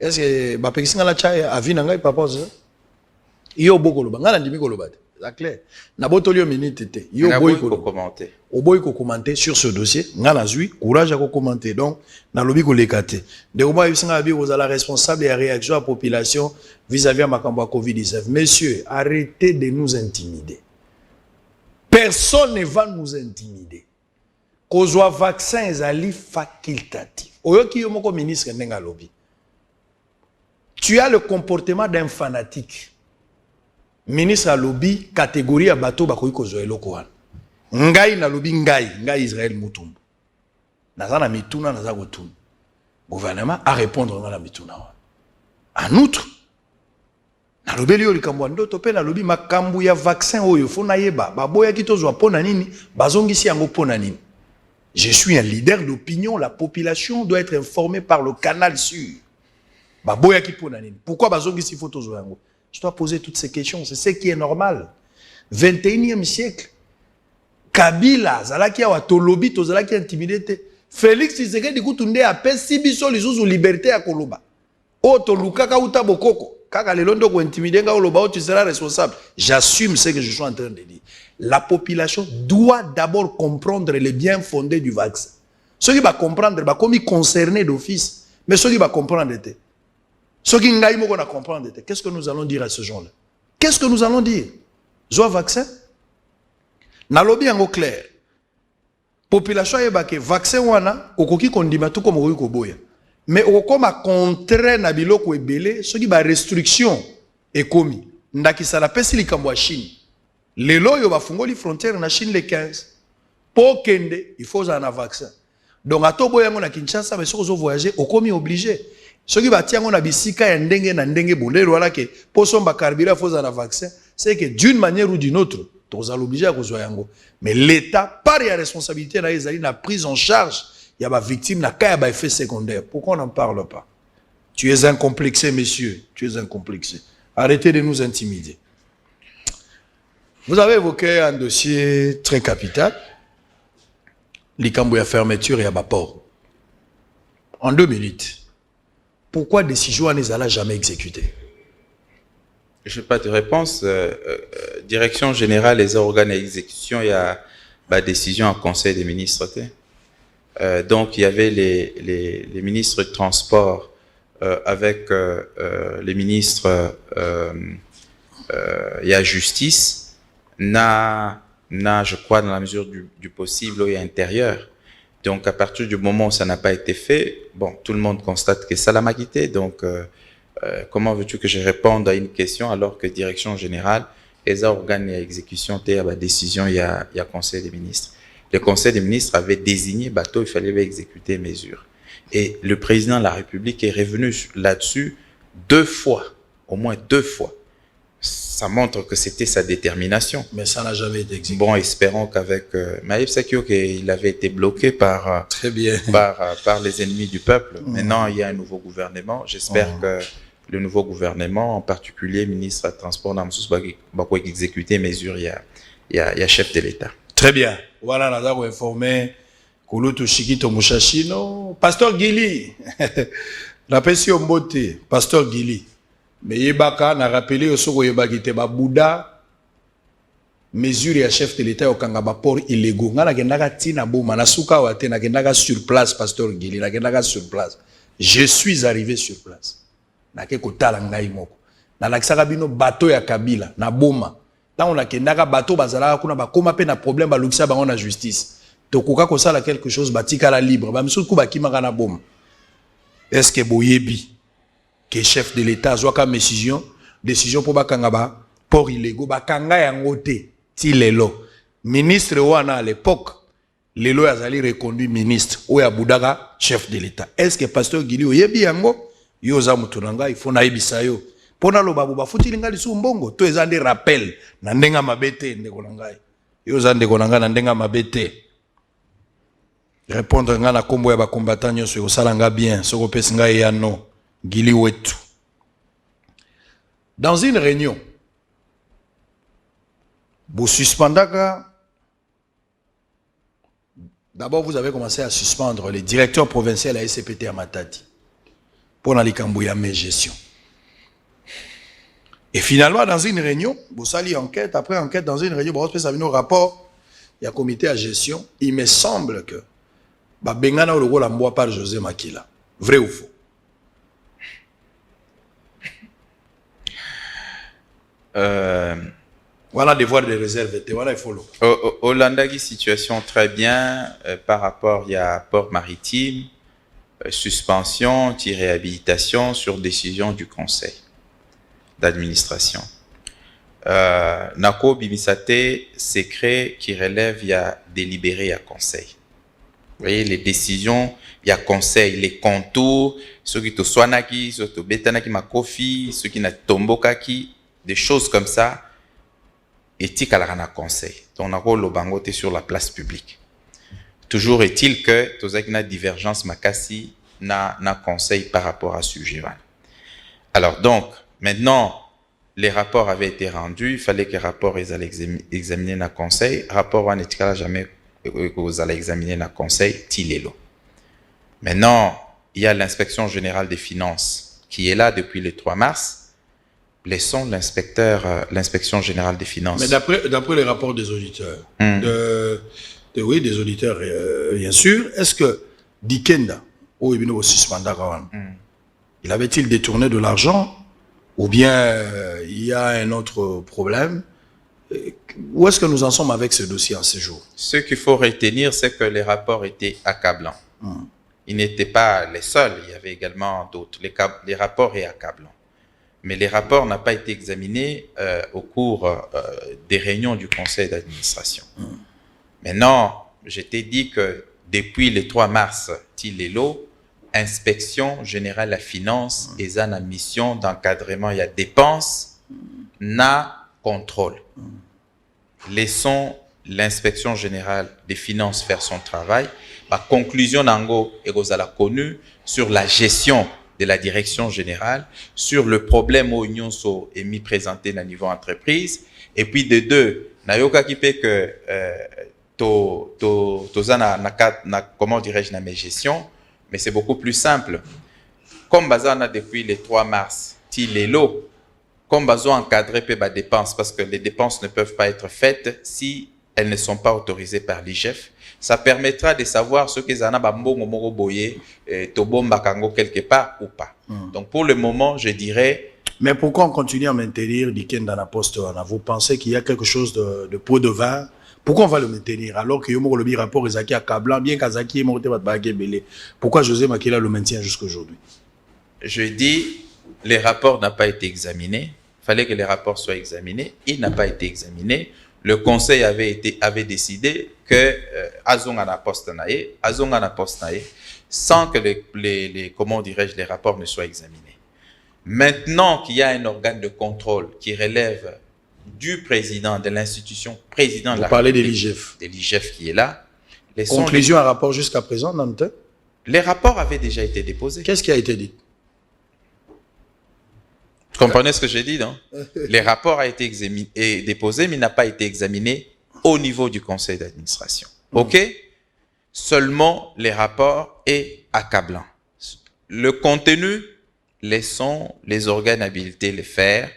est-ce que ba pekisinga la chaya avi nanga papa ça yo boko koloba ngala ndimi kolobate c'est clair na botolio minute te yo boy commenter au boy ko commenter sur ce dossier ngala zui courage à commenter donc na lobby ko lekate de comment bisinga bi vous la responsable et réaction à la population vis-à-vis à makambo Covid-19 messieurs arrêtez de nous intimider personne ne va nous intimider kozwa vaccin ezali facultatif oyoki yo moko ministre ndenga lobby tu as le comportement d'un fanatique ministre a lobby catégorie à bateau bakoyi kozwa eloko wana. Ngai na lobby ngai Israël Mutumbu. Naza na mituna naza kotuna. Gouvernement a répondre na mituna wana. En outre, na lobby liyo likambo ndoto pe na lobby makambu ya vaccin oyo fona yeba baboya kitozwa pona nini bazongisi yango pona nini. Je suis un leader d'opinion, la population doit être informée par le canal sûr. Baboya ki pona nini. Pourquoi bazongisi tozwa yango? Je dois poser toutes ces questions, c'est ce qui est normal. 21e siècle. Kabila zalaki ya watolobi to zalaki intimidé. Félix Tshisekedi kutunde appelle sibiso lizuzu liberté ya koloba. O to lukaka uta bokoko. Kaka lelondo ko intimider nga oloba tu seras responsable. J'assume ce que je suis en train de dire. La population doit d'abord comprendre les biens fondés du vaccin. Ceux qui va comprendre ba comme concernés d'office, mais ceux qui va comprendre était. Ceux qui n'ont pas comprendre, qu'est-ce que nous allons dire à ce gens-là? Qu'est-ce que nous allons dire? Zoa vaccin? Nalobi en clair. Population est baké vaccin wana okoki kondima tout comme okoki koboya. Mais okoma contraire na biloko ebele, ceux qui ba restriction ekomi. Ndaki sala pesi likambo ya Chine. Lelo yo ba fungoli frontière na Chine le 15. Po kende, il faut un vaccin. Donc atobo yango na Kinshasa mais ceux qui voyager okomi obligé. Ceux qui battent na bisika ya ndenge na ndenge bolero wala ke posomba carburant faut un vaccin, c'est que d'une manière ou d'une autre, tous allons obliger à kozwa yango. Mais l'État par la responsabilité na ezali na prise en charge, il y a ba victime na ka ya ba effet secondaire. Pourquoi on n'en parle pas? Tu es incomplexé monsieur, tu es incomplexé. Arrêtez de nous intimider. Vous avez évoqué un dossier très capital. Likambo ya fermeture et à port. En 2 minutes. Pourquoi décision n'est jamais exécutée? Je n'ai pas de réponse. Direction générale des organes d'exécution, il y a décision en conseil des ministres. Donc il y avait les ministres de transport avec les ministres il y a justice, je crois dans la mesure du possible, il y a intérieur. Donc, à partir du moment où ça n'a pas été fait, bon, tout le monde constate que ça l'a quitté. Donc, comment veux-tu que je réponde à une question alors que direction générale, les organes d'exécution, il y a la décision, il y a conseil des ministres. Le conseil des ministres avait désigné bateau, il fallait exécuter mesures. Et le président de la République est revenu là-dessus 2 fois, au moins 2 fois. Ça montre que c'était sa détermination. Mais ça n'a jamais été exécuté. Bon, espérons qu'avec Maïf Sakio, qu'il avait été bloqué par, très bien. par les ennemis du peuple. Maintenant, il y a un nouveau gouvernement. J'espère que le nouveau gouvernement, en particulier, ministre des Transports, va exécuter mesures. Il y a chef de l'État. Très bien. Voilà, nous avons informé Kouloutou Chikito Mouchachino. Pasteur Gili. La pension beauté. Pasteur Gili. Mais yebaka na rappelé au soko yebaki te ba Bouddha mesure ya chef de l'État au kangaba port illégaux ngana kendaka tina boma na suka wa te na kendaka sur place pasteur Gili na kendaka sur place. Je suis arrivé sur place. Na ke kotala ngai moko. Na lakisaka bino bateau ya Kabila na boma. Là on a kendaka bateau bazala kuna ba koma pe na problème ba lukisa bango na justice. To koka ko sala quelque chose batika la libre ba misuku ba kimaka na boma. Est-ce que boyebi que chef de l'État a une décision pour bakangaba port illégaux bakanga yango te ti lelo ministre wana à l'époque lelo azali reconduit ministre oya budaka chef de l'État. Est-ce que pasteur Gili oyebi yango yo za mutunanga il faut na yebisa yo pona lo babu bafuti linga lisu mbongo to ezande rappel na ndenga mabete ndeko nangai yo za ndeko nanga na ndenga mabete répondre nga na kombo ya ba combattant nyonso yo salanga bien soko pesinga ya no Gili Wetu. Dans une réunion, vous suspendez. D'abord, vous avez commencé à suspendre les directeurs provinciaux à la SCPT à Matadi pour la Kambouya gestion. Et finalement, dans une réunion, vous saluez enquête, après enquête, dans une réunion, vous avez un rapport, il y a un comité à gestion. Il me semble que Bengana ou le rôle en par José Makila. Vrai ou faux? Voilà devoir de réserve. Voilà, il faut le. Hollande, situation très bien par rapport, il y a port maritime, suspension, réhabilitation sur décision du conseil d'administration. nako bimisate secret qui relève il y a délibéré, il y a conseil. Vous voyez, les décisions, il y a conseil, les contours, ceux qui te soignaki, ceux qui te betanaki makofi, ceux qui na tombokaki, des choses comme ça, éthique à la conseil. Donc, nako lo bangote sur la place publique. Toujours est-il que tous avec une divergence makasi na conseil par rapport à ce sujet. Alors donc, maintenant, les rapports avaient été rendus, il fallait que les rapports ils allaient examiner na conseil. Rapport en éthique jamais vous allez examiner na conseil tilelo. Maintenant, il y a l'inspection générale des finances qui est là depuis le 3 mars. Laissons l'inspection générale des finances. Mais d'après les rapports des auditeurs, oui, des auditeurs, bien sûr, est-ce que Dikenda, il avait-il détourné de l'argent ou bien il y a un autre problème? Où est-ce que nous en sommes avec ce dossier en ce jour? Ce qu'il faut retenir, c'est que les rapports étaient accablants. Ils n'étaient pas les seuls, il y avait également d'autres. Les rapports étaient accablants. Mais les rapports n'ont pas été examinés au cours des réunions du conseil d'administration. Maintenant, je t'ai dit que depuis le 3 mars, Tilelo, inspection générale de la finance et la mission d'encadrement et de dépenses, n'a contrôle. Laissons l'inspection générale des finances faire son travail. La conclusion d'Ango est connue sur la gestion de la direction générale, sur le problème où l'Union est mis présenté à niveau entreprise, et puis de deux, nayoka qui fait que comment dirais-je na mes gestion, mais c'est beaucoup plus simple. Comme Bazana depuis le 3 mars, Tilelo, comme Bazan encadré les dépenses, parce que les dépenses ne peuvent pas être faites si elles ne sont pas autorisées par l'IGF. Ça permettra de savoir ce que Zana Bambongo Moro Boye, Tobomba Kango quelque part ou pas. Donc pour le moment, je dirais. Mais pourquoi on continue à maintenir Diken dans la poste? Vous pensez qu'il y a quelque chose de pot de vin? Pourquoi on va le maintenir alors que Yomo le rapport Ezaki à Kablan, bien qu'Azaki est monté à Belé? Pourquoi José Makila le maintient jusqu'aujourd'hui? Je dis, les rapports n'ont pas été examinés. Il fallait que les rapports soient examinés. Il n'a pas été examiné. Le conseil avait décidé que Azongana Postanaye, sans que comment dirais-je, les rapports ne soient examinés. Maintenant qu'il y a un organe de contrôle qui relève du président de l'institution, président de la République, de l'IGF. De l'IGF qui est là. Conclusion à rapport jusqu'à présent, Nante? Les rapports avaient déjà été déposés. Qu'est-ce qui a été dit? Vous comprenez ce que j'ai dit, non? Les rapports ont été déposés, mais il n'a pas été examiné au niveau du conseil d'administration. OK? Seulement les rapports est accablant. Le contenu, laissons les organes habilités le faire.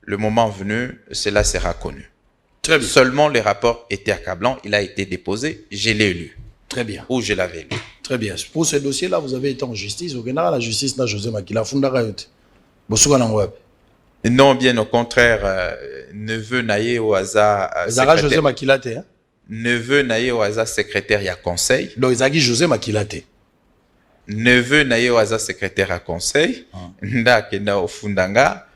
Le moment venu, cela sera connu. Très bien. Seulement les rapports étaient accablants. Il a été déposé, je l'ai lu. Très bien. Ou je l'avais lu. Très bien. Pour ce dossier-là, vous avez été en justice. Au général, la justice n'a José Makila Fundarayot. Non, bien au contraire, neveu naïe au hasard. Zara José Makilate, hein? Neveu naïe au hasard secrétaire, il y a conseil. Donc, Zagi José Makilate. Neveu naïe au hasard secrétaire à conseil. Nda kena au fundanga.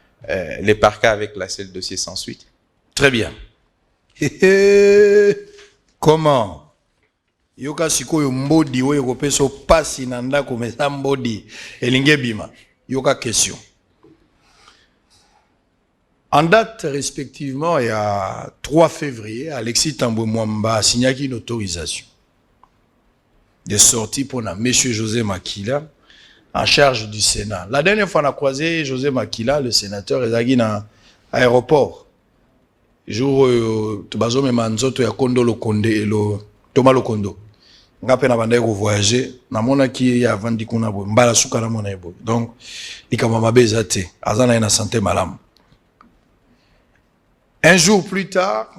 Les parquets avec classé le dossier sans suite. Très bien. Comment? Yoka sikoyo mbodi we kopeso pasi nanda komesa mbodi elinge bima. Yoka question. En date, respectivement, il y a 3 février, Alexis Tambwe Mwamba a signé une autorisation de sortie pour M. José Makila en charge du Sénat. La dernière fois, on a croisé José Makila, le sénateur, et Zagui dans l'aéroport. Jour, Tobazo Memanzoto ya Kondo Lokonde, Thomas Lokondo. On a peine voyager. Na mona qui a vendu kuna bo, mbala suka na mona ebo. Donc, ikama bezate, azana ina santé malam. Un jour plus tard,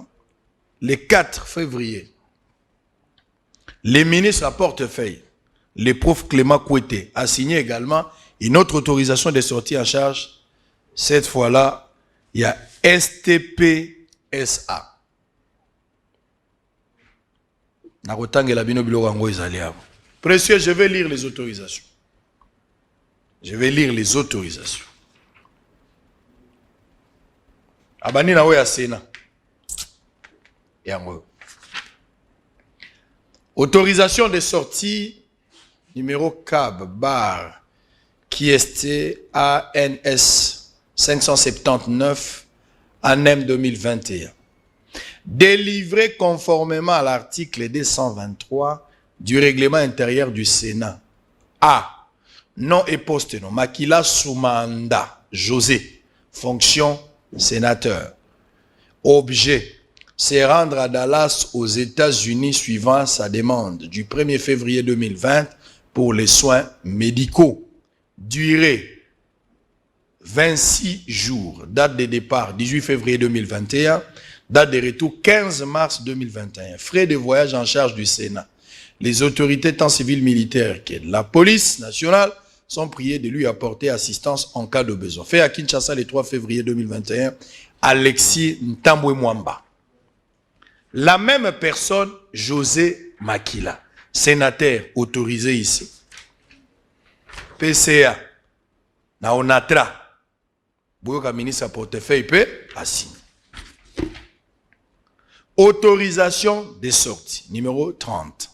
le 4 février, les ministres à portefeuille, le prof Clément Kouete, a signé également une autre autorisation de sortie en charge. Cette fois-là, il y a STPSA. Précieux, je vais lire les autorisations. abandi na oya Sénat yango. Autorisation de sortie numéro CAB bar QST ANS 579 ANEM 2021. Délivré conformément à l'article 223 du règlement intérieur du Sénat. A. Nom et poste nom. Makila Soumanda José. Fonction sénateur. Objet. C'est rendre à Dallas aux États-Unis suivant sa demande du 1er février 2020 pour les soins médicaux. Durée 26 jours. Date de départ 18 février 2021. Date de retour 15 mars 2021. Frais de voyage en charge du Sénat. Les autorités tant civiles militaires que la police nationale sont priées de lui apporter assistance en cas de besoin. Fait à Kinshasa le 3 février 2021. Alexis Ntambwe Mwamba. La même personne, José Makila, sénateur autorisé ici. PCA, na Onatra, Boyoka ministre à portefeuille peut assigner. Autorisation de sortie, numéro 30.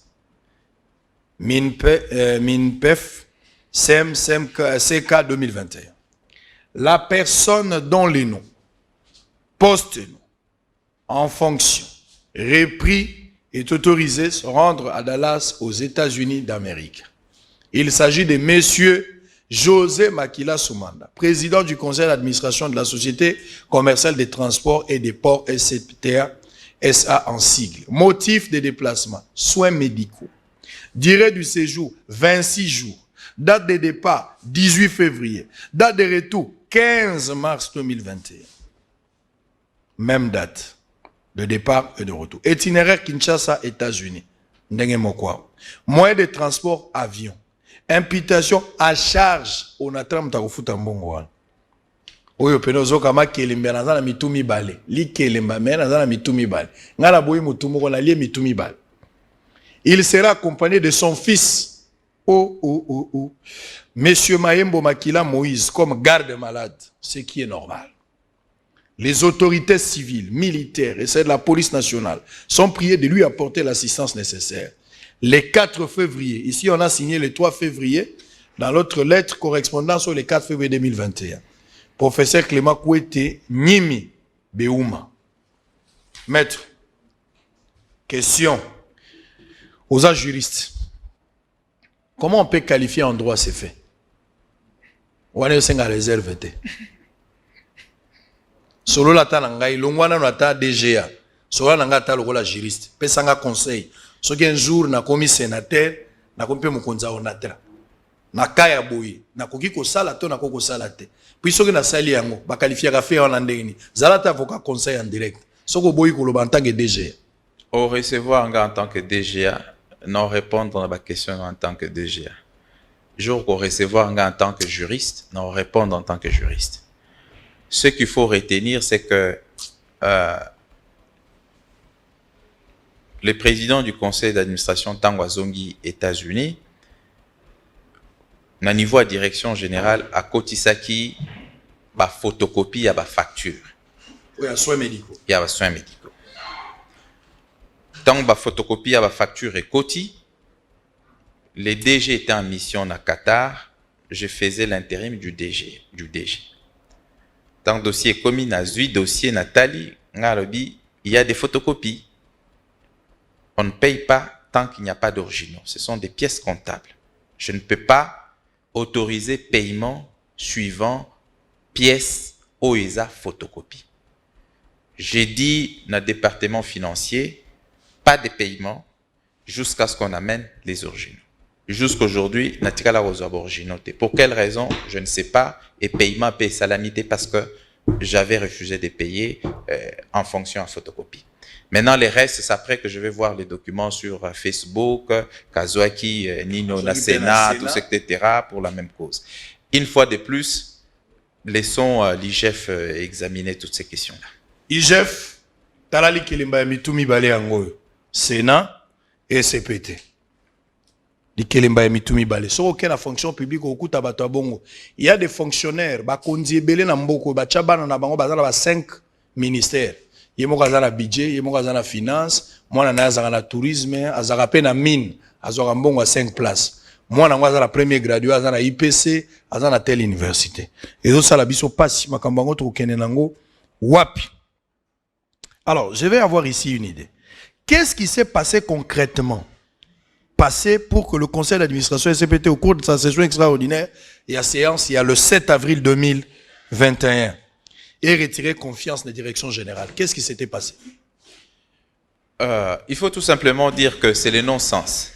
MINPEF, CK 2021. La personne dont les noms, poste nom, en fonction, repris est autorisé à se rendre à Dallas aux États-Unis d'Amérique. Il s'agit de Monsieur José Makila Soumanda, président du conseil d'administration de la Société commerciale des transports et des ports SCTA SA en sigle. Motif de déplacement, soins médicaux. Durée du séjour, 26 jours. Date de départ, 18 février. Date de retour, 15 mars 2021. Même date de départ et de retour. Itinéraire Kinshasa, États-Unis. Ndenge mokwa. Moyen de transport, avion. Imputation à charge. On a tram takufuta mbongo wana. Oyo penozo kama kelemba na mitumi bale. Li kelemba mena na mitumi bale. Ngala boyi mutumu ko na li mitumi bale. Il sera accompagné de son fils. Monsieur Mayembo Makila Moïse comme garde-malade, ce qui est normal. Les autorités civiles, militaires et celles de la police nationale sont priées de lui apporter l'assistance nécessaire. Le 4 février, ici on a signé le 3 février, dans l'autre lettre correspondant sur le 4 février 2021. Professeur Clément Kouete Nimi Beouma. Maître, question aux juristes. Comment on peut qualifier en droit ces faits? On est au réserve. Solo la ta nangai, longwana na ta DGA. Solo nanga ta lokola juriste. Pesanga conseil. So un jour na komi sénateur, na kompe mukonza onatra. Na kaya boyi, na koki ko sala to na koko sala te. Puis soki na sali yango, ba qualifier ka fait en ndeni. Zalata avocat conseil en direct. Soko boyi ko lo en tant que DGA. Au recevoir en tant que DGA, non répondre à ma question en tant que DGA. Jour qu'on recevoir en tant que juriste, non répondre en tant que juriste. Ce qu'il faut retenir, c'est que le président du conseil d'administration Tangwazongi États-Unis, na niveau à direction générale, à Kotisaki, ba photocopie à ba facture. Oui, à soins médicaux. Il y a soins médicaux. Tant ba photocopie à ba facture et Koti, les DG étaient en mission à Qatar, je faisais l'intérim du DG. Tant dossier commis na zui dossier Nathalie, il y a des photocopies. On ne paye pas tant qu'il n'y a pas d'originaux. Ce sont des pièces comptables. Je ne peux pas autoriser paiement suivant pièces OESA photocopie. J'ai dit dans le département financier, pas de paiement jusqu'à ce qu'on amène les originaux. Jusqu'aujourd'hui, natikala originaux. Pour quelle raison? Je ne sais pas. Et paiement paye salamité parce que j'avais refusé de payer en fonction à photocopie. Maintenant, les restes, c'est après que je vais voir les documents sur Facebook, Kazuaki, Nino Nasena, tout ça, etc. pour la même cause. Une fois de plus, laissons l'IGF examiner toutes ces questions-là. IGF, Talali Kelimba Mitumi Bale Angoyo, Sénat et CPT. Likelemba Mitumi Bale. So aucun la fonction publique au kuta bato bongo. Il y a des fonctionnaires, ba konzi ebele na mboko, ba chabana na bango bazala ba 5 ministère. Ye moko aza na budget, ye moko aza na finance, mwana na azaka na tourisme, azaka pe na mine, azaka mbongo à 5 places. Mwana ngo aza na premier gradué, aza na IPC, aza na telle université. Ezo sala biso pasi makambo ngo to kene nango wapi. Alors, je vais avoir ici une idée. Qu'est-ce qui s'est passé concrètement? Passé pour que le conseil d'administration SCPT au cours de sa session extraordinaire et à séance, il y a le 7 avril 2021, ait retiré confiance des directions générales. Qu'est-ce qui s'était passé? Il faut tout simplement dire que c'est le non-sens.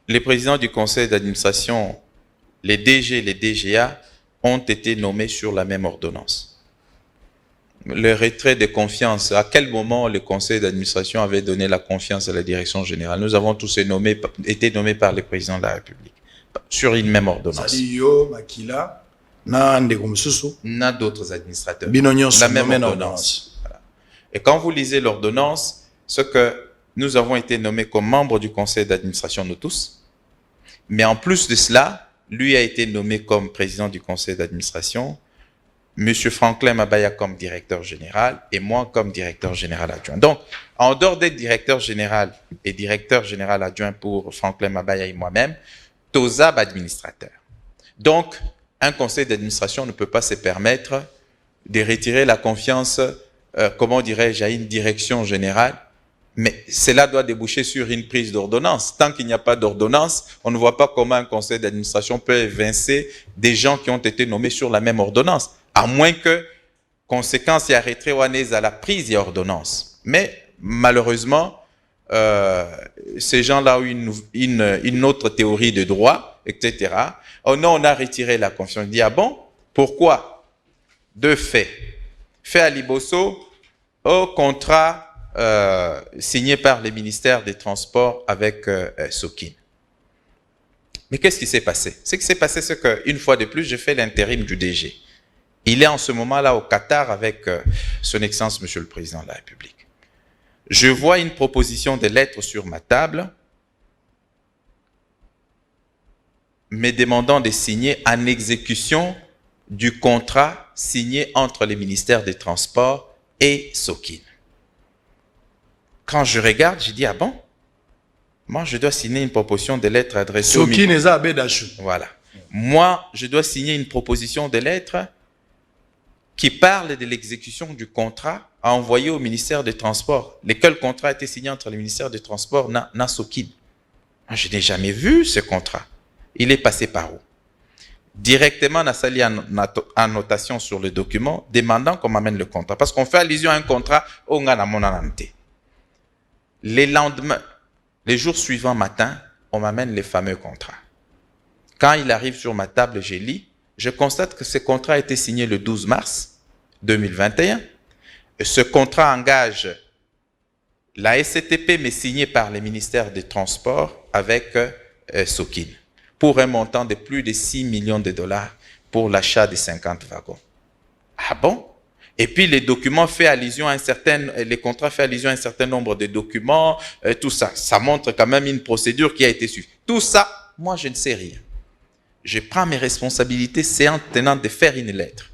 Les présidents du conseil d'administration, les DG et les DGA ont été nommés sur la même ordonnance. Le retrait de confiance, à quel moment le conseil d'administration avait donné la confiance à la direction générale? Nous avons tous été nommés par les présidents de la République sur une même ordonnance. Na d'autres administrateurs. La même ordonnance. Voilà. Et quand vous lisez l'ordonnance, ce que nous avons été nommés comme membres du conseil d'administration, nous tous, mais en plus de cela, lui a été nommé comme président du conseil d'administration, M. Franklin Mabaya comme directeur général et moi comme directeur général adjoint. Donc, en dehors d'être directeur général et directeur général adjoint pour Franklin Mabaya et moi-même, Tozab administrateur. Donc, un conseil d'administration ne peut pas se permettre de retirer la confiance, comment dirais-je, à une direction générale, mais cela doit déboucher sur une prise d'ordonnance. Tant qu'il n'y a pas d'ordonnance, on ne voit pas comment un conseil d'administration peut évincer des gens qui ont été nommés sur la même ordonnance, à moins que, conséquence, il y a retrait à la prise et ordonnance. Mais malheureusement, ces gens-là ont une autre théorie de droit, etc. Oh non, on a retiré la confiance. On dit, ah bon? Pourquoi? Deux faits. Fait à Liboso, au contrat signé par le ministère des Transports avec Sokin. Mais qu'est-ce qui s'est passé? Ce qui s'est passé, c'est qu'une fois de plus, j'ai fait l'intérim du DG. Il est en ce moment-là au Qatar avec son Excellence, Monsieur le Président de la République. Je vois une proposition de lettre sur ma table me demandant de signer en exécution du contrat signé entre les ministères des Transports et Sokin. Quand je regarde, je dis, ah bon? Moi, je dois signer une proposition de lettre adressée au ministère. Voilà. Moi, je dois signer une proposition de lettre qui parle de l'exécution du contrat à envoyer au ministère des Transports. Lequel contrat a été signé entre le ministère des Transports et Sokin? Je n'ai jamais vu ce contrat. Il est passé par où? Directement, on a sali annotation sur le document demandant qu'on m'amène le contrat. Parce qu'on fait allusion à un contrat au Nganamonanante. Les lendemains, les jours suivants matin, on m'amène les fameux contrats. Quand il arrive sur ma table, je lis, je constate que ce contrat a été signé le 12 mars 2021. Ce contrat engage la SCTP, mais signé par le ministère des Transports avec Sokin, pour un montant de plus de 6 millions de dollars pour l'achat de 50 wagons. Ah bon? Et puis les documents fait allusion à les contrats fait allusion à un certain nombre de documents, tout ça. Ça montre quand même une procédure qui a été suivie. Tout ça, moi je ne sais rien. Je prends mes responsabilités, c'est en tenant de faire une lettre.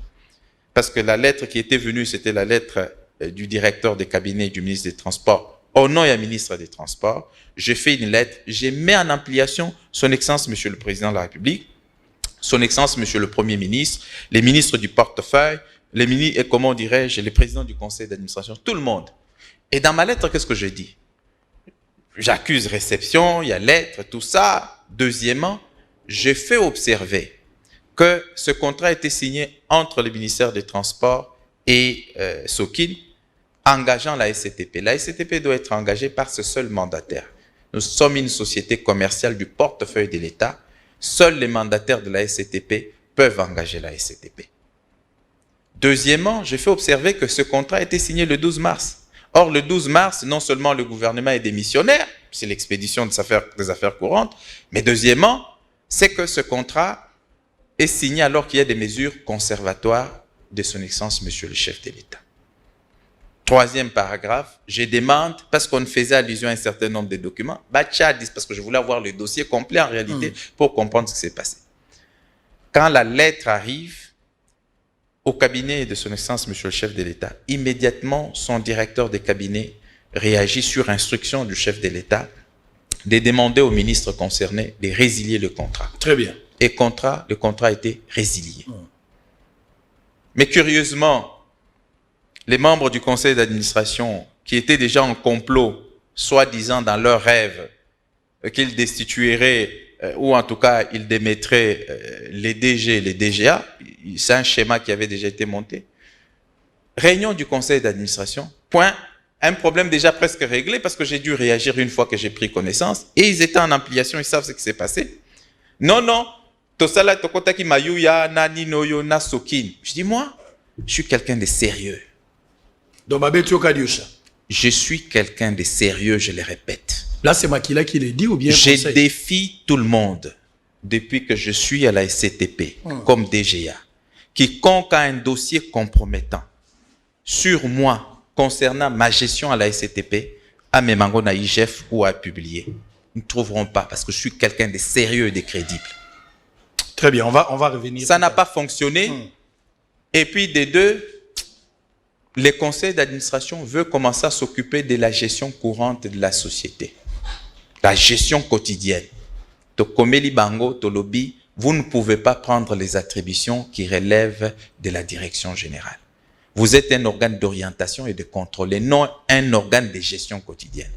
Parce que la lettre qui était venue, c'était la lettre du directeur des cabinets du ministre des Transports au nom du ministre des Transports. J'ai fait une lettre, j'ai mis en ampliation son Excellence Monsieur le Président de la République, son Excellence Monsieur le Premier ministre, les ministres du portefeuille, les ministres, et comment dirais-je, les présidents du conseil d'administration, tout le monde. Et dans ma lettre, qu'est-ce que je dis? J'accuse réception, il y a lettre, tout ça. Deuxièmement, j'ai fait observer que ce contrat a été signé entre le ministère des Transports et Sokin, engageant la SCTP. La SCTP doit être engagée par ce seul mandataire. Nous sommes une société commerciale du portefeuille de l'État. Seuls les mandataires de la SCTP peuvent engager la SCTP. Deuxièmement, j'ai fait observer que ce contrat a été signé le 12 mars. Or, le 12 mars, non seulement le gouvernement est démissionnaire, c'est l'expédition des affaires courantes, mais deuxièmement, c'est que ce contrat est signé alors qu'il y a des mesures conservatoires de son Excellence, Monsieur le chef de l'État. Troisième paragraphe, je demande, parce qu'on faisait allusion à un certain nombre de documents, parce que je voulais avoir le dossier complet en réalité pour comprendre ce qui s'est passé. Quand la lettre arrive, au cabinet de son Excellence, Monsieur le chef de l'État. Immédiatement, son directeur de cabinet réagit sur instruction du chef de l'État de demander au ministre concerné de résilier le contrat. Très bien. Et le contrat a été résilié. Mais curieusement, les membres du conseil d'administration qui étaient déjà en complot, soi-disant dans leur rêve, qu'ils destitueraient, ou en tout cas ils démettraient les DG, les DGA, c'est un schéma qui avait déjà été monté. Réunion du conseil d'administration, point, un problème déjà presque réglé parce que j'ai dû réagir une fois que j'ai pris connaissance et ils étaient en ampliation, ils savent ce qui s'est passé. Non, tosala tokotaki mayuya na ninoyo na sokin. Je dis moi, je suis quelqu'un de sérieux. Je suis quelqu'un de sérieux, je le répète. Là, c'est Makila qui le dit ou bien je défie tout le monde depuis que je suis à la SCTP comme DGA. Quiconque a un dossier compromettant sur moi concernant ma gestion à la SCTP, à Memango na IGF ou à publier, nous ne trouverons pas parce que je suis quelqu'un de sérieux et de crédible. Très bien, on va revenir. Ça n'a pas fonctionné. Et puis des deux, le conseil d'administration veut commencer à s'occuper de la gestion courante de la société. La gestion quotidienne. Tokomeli Bango, Tolobi, vous ne pouvez pas prendre les attributions qui relèvent de la direction générale. Vous êtes un organe d'orientation et de contrôle, et non un organe de gestion quotidienne.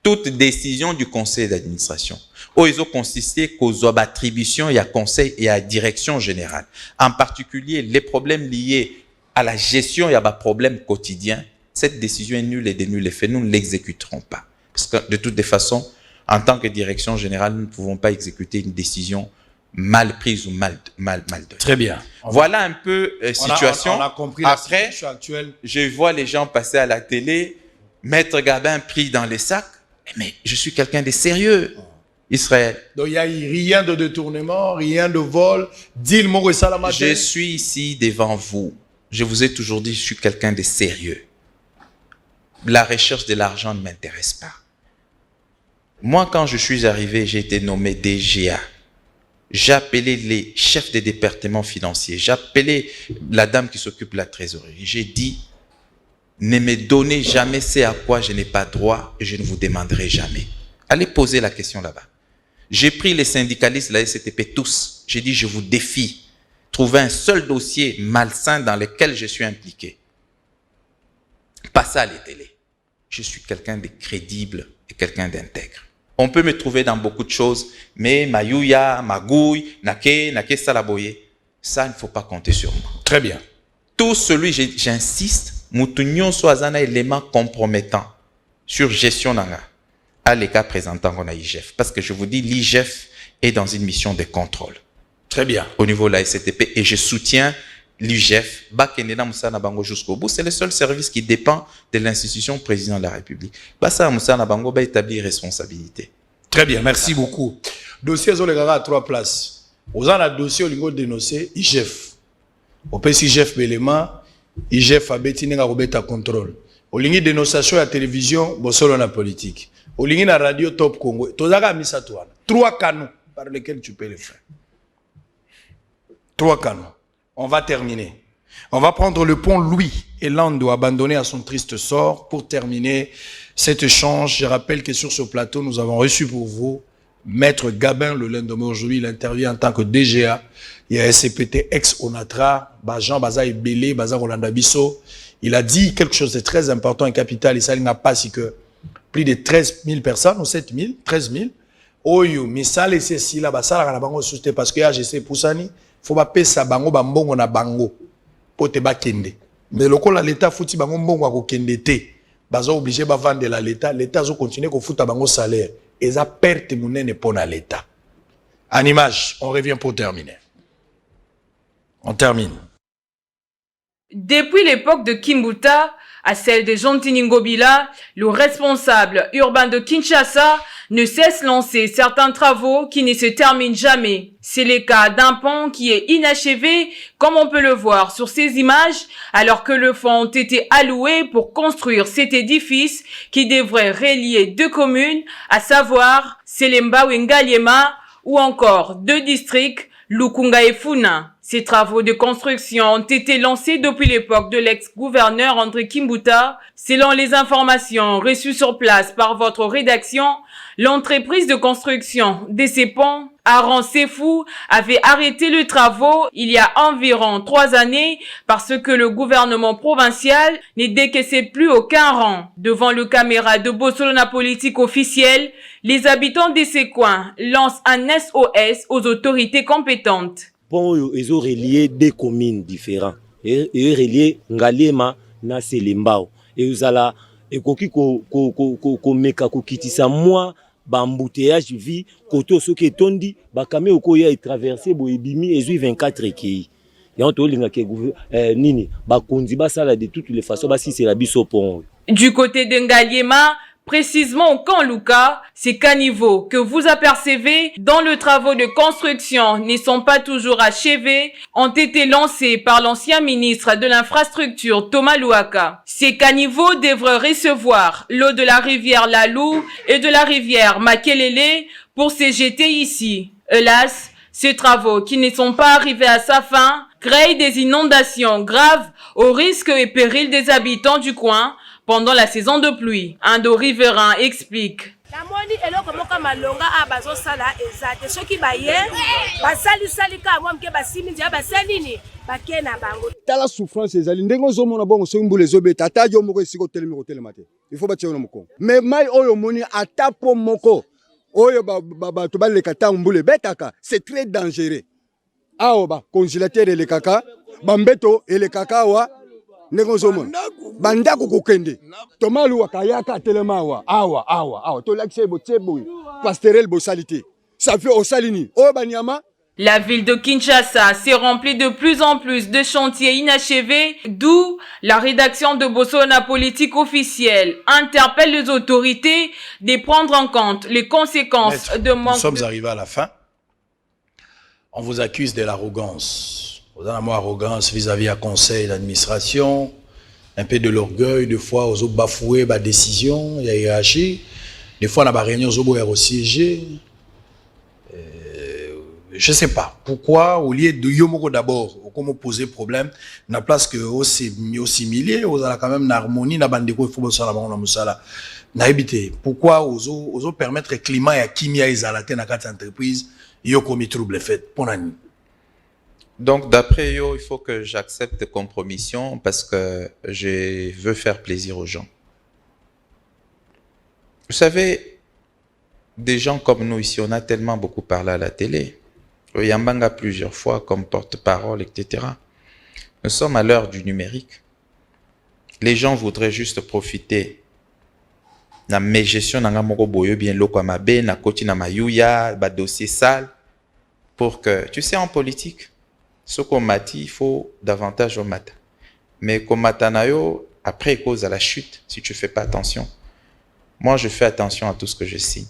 Toute décision du conseil d'administration, où ils ont consisté qu'aux attributions et à conseil et à direction générale, en particulier les problèmes liés à la gestion et à des problèmes quotidiens, cette décision est nulle et de nul effet. Nous ne l'exécuterons pas. Parce que de toutes les façons, en tant que direction générale, nous ne pouvons pas exécuter une décision mal prise ou mal donnée. Très bien. Voilà un peu situation. On a compris la Après, situation actuelle. Je vois les gens passer à la télé, Maître Gabin pris dans les sacs. Mais je suis quelqu'un de sérieux, Israël. Donc il n'y a rien de détournement, rien de vol. Je suis ici devant vous. Je vous ai toujours dit, je suis quelqu'un de sérieux. La recherche de l'argent ne m'intéresse pas. Moi, quand je suis arrivé, j'ai été nommé DGA. J'ai appelé les chefs des départements financiers. J'ai appelé la dame qui s'occupe de la trésorerie. J'ai dit, ne me donnez jamais ce à quoi je n'ai pas droit et je ne vous demanderai jamais. Allez poser la question là-bas. J'ai pris les syndicalistes de la SCTP tous. J'ai dit, je vous défie. Trouver un seul dossier malsain dans lequel je suis impliqué. Pas ça à la télé. Je suis quelqu'un de crédible et quelqu'un d'intègre. On peut me trouver dans beaucoup de choses, mais Mayuya, Magouille, Nake Salaboye, ça, il ne faut pas compter sur moi. Très bien. Tout celui, j'insiste, Moutounion soit un élément compromettant sur gestion nanga, à les cas présentants qu'on a IGF. Parce que je vous dis, l'IGF est dans une mission de contrôle. Très bien. Au niveau de la SCTP, et je soutiens l'IGF, jusqu'au bout. C'est le seul service qui dépend de l'institution président de la République. Bassa Moussana Bango va établir responsabilité. Très bien, merci beaucoup. Dossier Zolegara à 3 places. Vous avez un dossier au niveau dénoncé IGF. Au PC IGF Belema, IGF a bétiné à Robeta contrôle. Au ligne de dénonciation à la télévision, Bossolo na politique. Au ligne à radio Top Congo. Tozaga Misatouane. 3 canaux par lesquels tu peux le faire. 3 canaux. On va terminer. On va prendre le pont Louis et Lando abandonné à son triste sort pour terminer cet échange. Je rappelle que sur ce plateau, nous avons reçu pour vous Maître Gabin le lendemain. Aujourd'hui, il intervient en tant que DGA. Il y a SCPT ex-ONATRA, Jean Baza Ebele, Baza Rolanda Bisso. Il a dit quelque chose de très important en capital. Et ça, il n'a pas si que plus de 13 000 personnes, ou 7 000, 13 000. Oyo, mais ça, c'est si là, ça, la bango susté parce que AGC Poussani, faut pas payer ça bango, bambongo na bango, pour te bakende. Mais le coup, l'État fouti bango mbongo à kende te. Baza obligé de vendre l'État. L'État va continuer à foutre bango salaire. Et ça perte mounene pour l'État. En image, on revient pour terminer. On termine. Depuis l'époque de Kimbuta à celle de Jean-Tini Ngobila, le responsable urbain de Kinshasa ne cesse lancer certains travaux qui ne se terminent jamais. C'est le cas d'un pont qui est inachevé, comme on peut le voir sur ces images, alors que le fonds ont été alloués pour construire cet édifice qui devrait relier 2 communes, à savoir Selemba ou Ngaliema, ou encore 2 districts, Lukunga et Funa. Ces travaux de construction ont été lancés depuis l'époque de l'ex-gouverneur André Kimbuta. Selon les informations reçues sur place par votre rédaction, l'entreprise de construction de ces ponts, Aron Sefou, avait arrêté les travaux il y a environ 3 années parce que le gouvernement provincial ne décaissait plus aucun rang. Devant le caméra de Bossolona politique officielle, les habitants de ces coins lancent un SOS aux autorités compétentes. Bon, ils ont relié deux communes différentes. Ils ont relié Ngalema na Selembao. Et ils ont et ko meka ko kitisa moi bambouteillage vie koto soki tondi bakame okoya et traverser bo ebimi ezui 24 ekei. Ya on to linga ke nini bakonzi basala de toutes les façons basi c'est la biso pont. Du côté de Ngaliema, précisément au camp Luka, ces caniveaux que vous apercevez dans le travaux de construction ne sont pas toujours achevés, ont été lancés par l'ancien ministre de l'infrastructure Thomas Louaka. Ces caniveaux devraient recevoir l'eau de la rivière Lalou et de la rivière Makelele pour se jeter ici. Hélas, ces travaux qui ne sont pas arrivés à sa fin créent des inondations graves au risque et péril des habitants du coin pendant la saison de pluie. Un dos riverain explique. Tala souffrance ezali ndengo zomona bongo so mbule zobeta ata yo moko isiko telemi ko telemate il faut batia na moko mais mai oyo moni ata po moko oyo ba to baleka ta mbule betaka c'est très dangereux aoba congélateur le kaka bambeto ele kaka wa ndengo zomona bandako kokende tomalu wakayaka telema awa to l'accès botsebo pastorel bosalite ça fait au salini o banyama. La ville de Kinshasa s'est remplie de plus en plus de chantiers inachevés, d'où la rédaction de Bossolona politique officielle interpelle les autorités de prendre en compte les conséquences de manque. Nous sommes arrivés à la fin. On vous accuse de l'arrogance. Vous avez arrogance vis-à-vis à conseil d'administration, un peu de l'orgueil, des fois aux autres bafoués, bah décision, il y a hiérarchie. Des fois on a des réunions aux autres siégés. Je ne sais pas pourquoi, au lieu de Yomoko d'abord, comment poser problème, na place que aussi milliers, on a quand même une harmonie, na bandeko, il faut que ça na éviter. Pourquoi oso permettre le climat et kimia izalate na quatre entreprises, yo commis trouble fait pour l'année. Donc d'après yo, il faut que j'accepte compromission parce que je veux faire plaisir aux gens. Vous savez, des gens comme nous ici, on a tellement beaucoup parlé à la télé. Yambanga plusieurs fois comme porte-parole, etc. Nous sommes à l'heure du numérique. Les gens voudraient juste profiter na gestion na ngamoko boyo bien loko mabe na koti na mayuya ba dossier sale pour que tu sais en politique ce qu'on m'a dit il faut davantage au matin mais comme matanayo après cause à la chute si tu fais pas attention. Moi je fais attention à tout ce que je signe.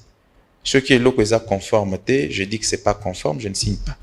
Ce qui est là que conformité, je dis que c'est pas conforme, je ne signe pas.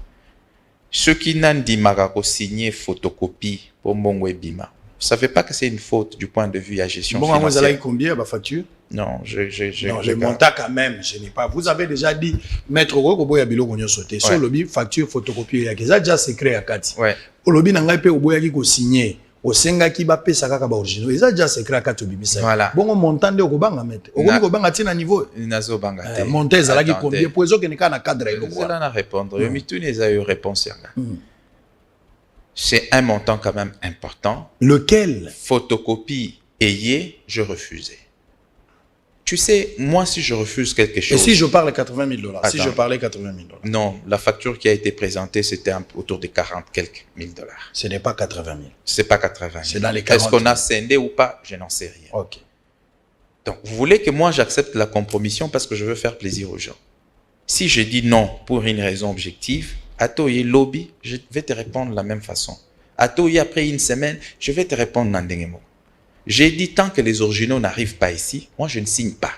Ce qui n'a dit marako signer photocopie pour mon webima. Vous savez pas que c'est une faute du point de vue à gestion financière. Vous avez combien ma facture? Non, le montant quand même, je n'ai pas. Vous avez déjà dit maître Rogo ya bilo gonyo sauté. Sur lobby facture photocopie ya ça déjà secret à Kati. Ouais. Au lobby na ngai pe oboya ki ko signer. Au senga ki ba pesa kaka ba original. Ça déjà secret à Kati bimisa. Voilà. Bon montant de okobanga maître. Okobanga tina niveau. Nazo banga te. Monter za la ki combien pour ezo ke ne kana cadre elo. Cela na répondre. Mitu les a eu réponse yanga. C'est un montant quand même important. Lequel? Photocopie ayée, je refusais. Tu sais, moi, si je refuse quelque chose... Et si je parle 80 000 $? Si je parlais 80 000 $? Non, la facture qui a été présentée, c'était autour de 40 quelques mille $. Ce n'est pas 80 000. C'est pas 80 000. C'est dans les 40 000. Est-ce qu'on a scindé ou pas? Je n'en sais rien. Ok. Donc, vous voulez que moi, j'accepte la compromission parce que je veux faire plaisir aux gens. Si je dis non pour une raison objective, à Toye Lobby, je vais te répondre de la même façon. À Toye, après une semaine, je vais te répondre Nandengemo. J'ai dit, tant que les originaux n'arrivent pas ici, moi, je ne signe pas.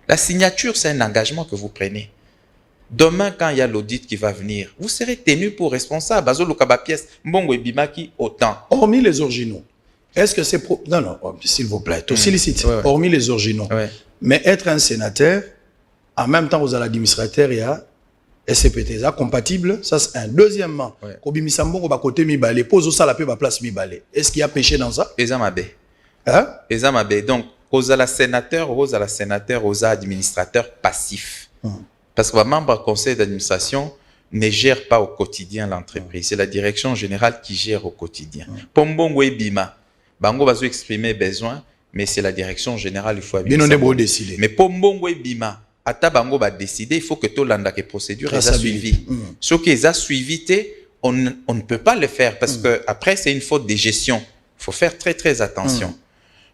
La signature, c'est un engagement que vous prenez. Demain, quand il y a l'audit qui va venir, vous serez tenu pour responsable. Bazo Lukaba pièce, Mbongo et Bimaki, autant. Hormis les originaux, est-ce que c'est... Non, s'il vous plaît, tout sollicite. Hormis les originaux. Mais être un sénateur, en même temps, vous avez l'administrateur, il y a SCPT ça compatible, ça c'est un. Deuxièmement, kobimisa mbongo ba côté mibale, pose ça la pe ba place mibale. Est-ce qu'il y a péché dans ça? Ezamabe. Hein? Ezamabe. Donc aux la sénateur, aux administrateurs passifs. Parce que les membres du conseil d'administration ne gèrent pas au quotidien l'entreprise. C'est la direction générale qui gère au quotidien. Pombongo et Bima, Bango va exprimer besoin, mais c'est la direction générale, il faut décider. Mais Pombongo et Bima, Ata Bango va décider, il faut que tout l'anda que procédure est suivi. Ce qu'ils ont suivi, on ne peut pas le faire parce que après c'est une faute de gestion. Il faut faire très très attention.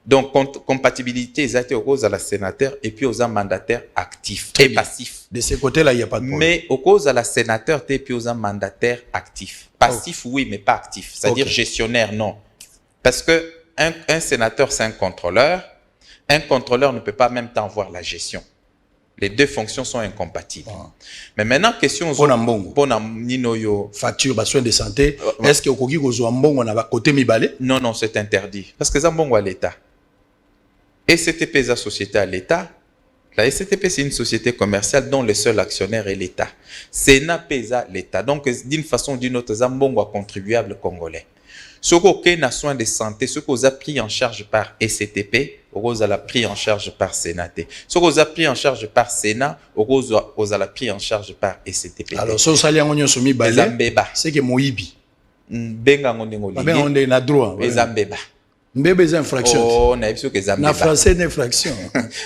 Donc, compatibilité, ils étaient aux à la sénateur et puis aux mandataires actifs et passifs. De ce côté-là, il n'y a pas de problème. Mais aux causes à la sénateur et puis aux mandataires actifs. Passifs, oui, mais pas actifs. C'est-à-dire gestionnaire, non. Parce que un sénateur, c'est un contrôleur. Un contrôleur ne peut pas en même temps voir la gestion. Les deux fonctions sont incompatibles. Mais maintenant, question aux facture, soins de santé, est-ce que Okogi Gozouambongo on a côté Mibale? Non, non, c'est interdit. Parce que Zambongo à l'État. SCTP est la société à l'État. La SCTP, c'est une société commerciale dont le seul actionnaire est l'État. Sénat pesa l'État. Donc, d'une façon ou d'une autre, Zambongo a contribuable congolais. Ce qu'on a soins de santé, ce qu'on a pris en charge par SCTP, on a pris en charge par Sénat. Ce qu'on a pris en charge par Sénat, on a pris en charge par SCTP. Alors, ce que on a soumis c'est que Moïbi. Benga ngondengoli. On est na droit. Ezambeba. Mbebe est infraction. Oh, na ipso que Zambeba. Na français une infraction.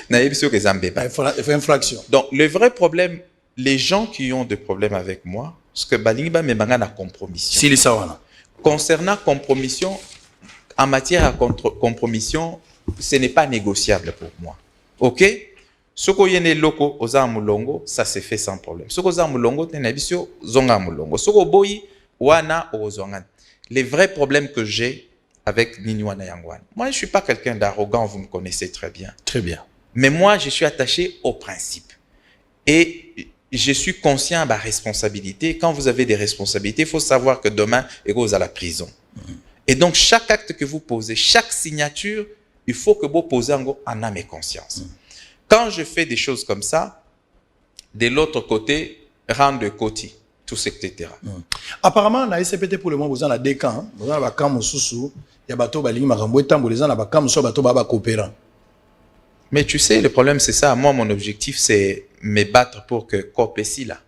Na ipso que Zambeba. Infraction. Donc, le vrai problème, les gens qui ont des problèmes avec moi, parce que Balingiba me banga na compromission. Si les sawana. Concernant compromission, en matière de compromission, ce n'est pas négociable pour moi. Ok? Ce qu'on y a loko aux amulongo, ça se fait sans problème. Ce qu'on a amulongo, tenabisio zonga amulongo. Ce qu'on boyi wana ozongan. Les vrais problèmes que j'ai avec Niniwana Yangwan. Moi, je ne suis pas quelqu'un d'arrogant, vous me connaissez très bien. Très bien. Mais moi, je suis attaché au principe. Et je suis conscient de ma responsabilité. Quand vous avez des responsabilités, il faut savoir que demain, vous à la prison. Et donc, chaque acte que vous posez, chaque signature, il faut que vous posez en âme et conscience. Quand je fais des choses comme ça, de l'autre côté, rendre de côté, tout ce, etc. Apparemment, la SCPT pour le moment, vous en avez des camps. Vous en avez des camps sous il y a bateau balingi makambo etambo les gens na camps sur bateau baba coopérant. Mais tu sais, le problème c'est ça. Moi, mon objectif c'est me battre pour que COP est là.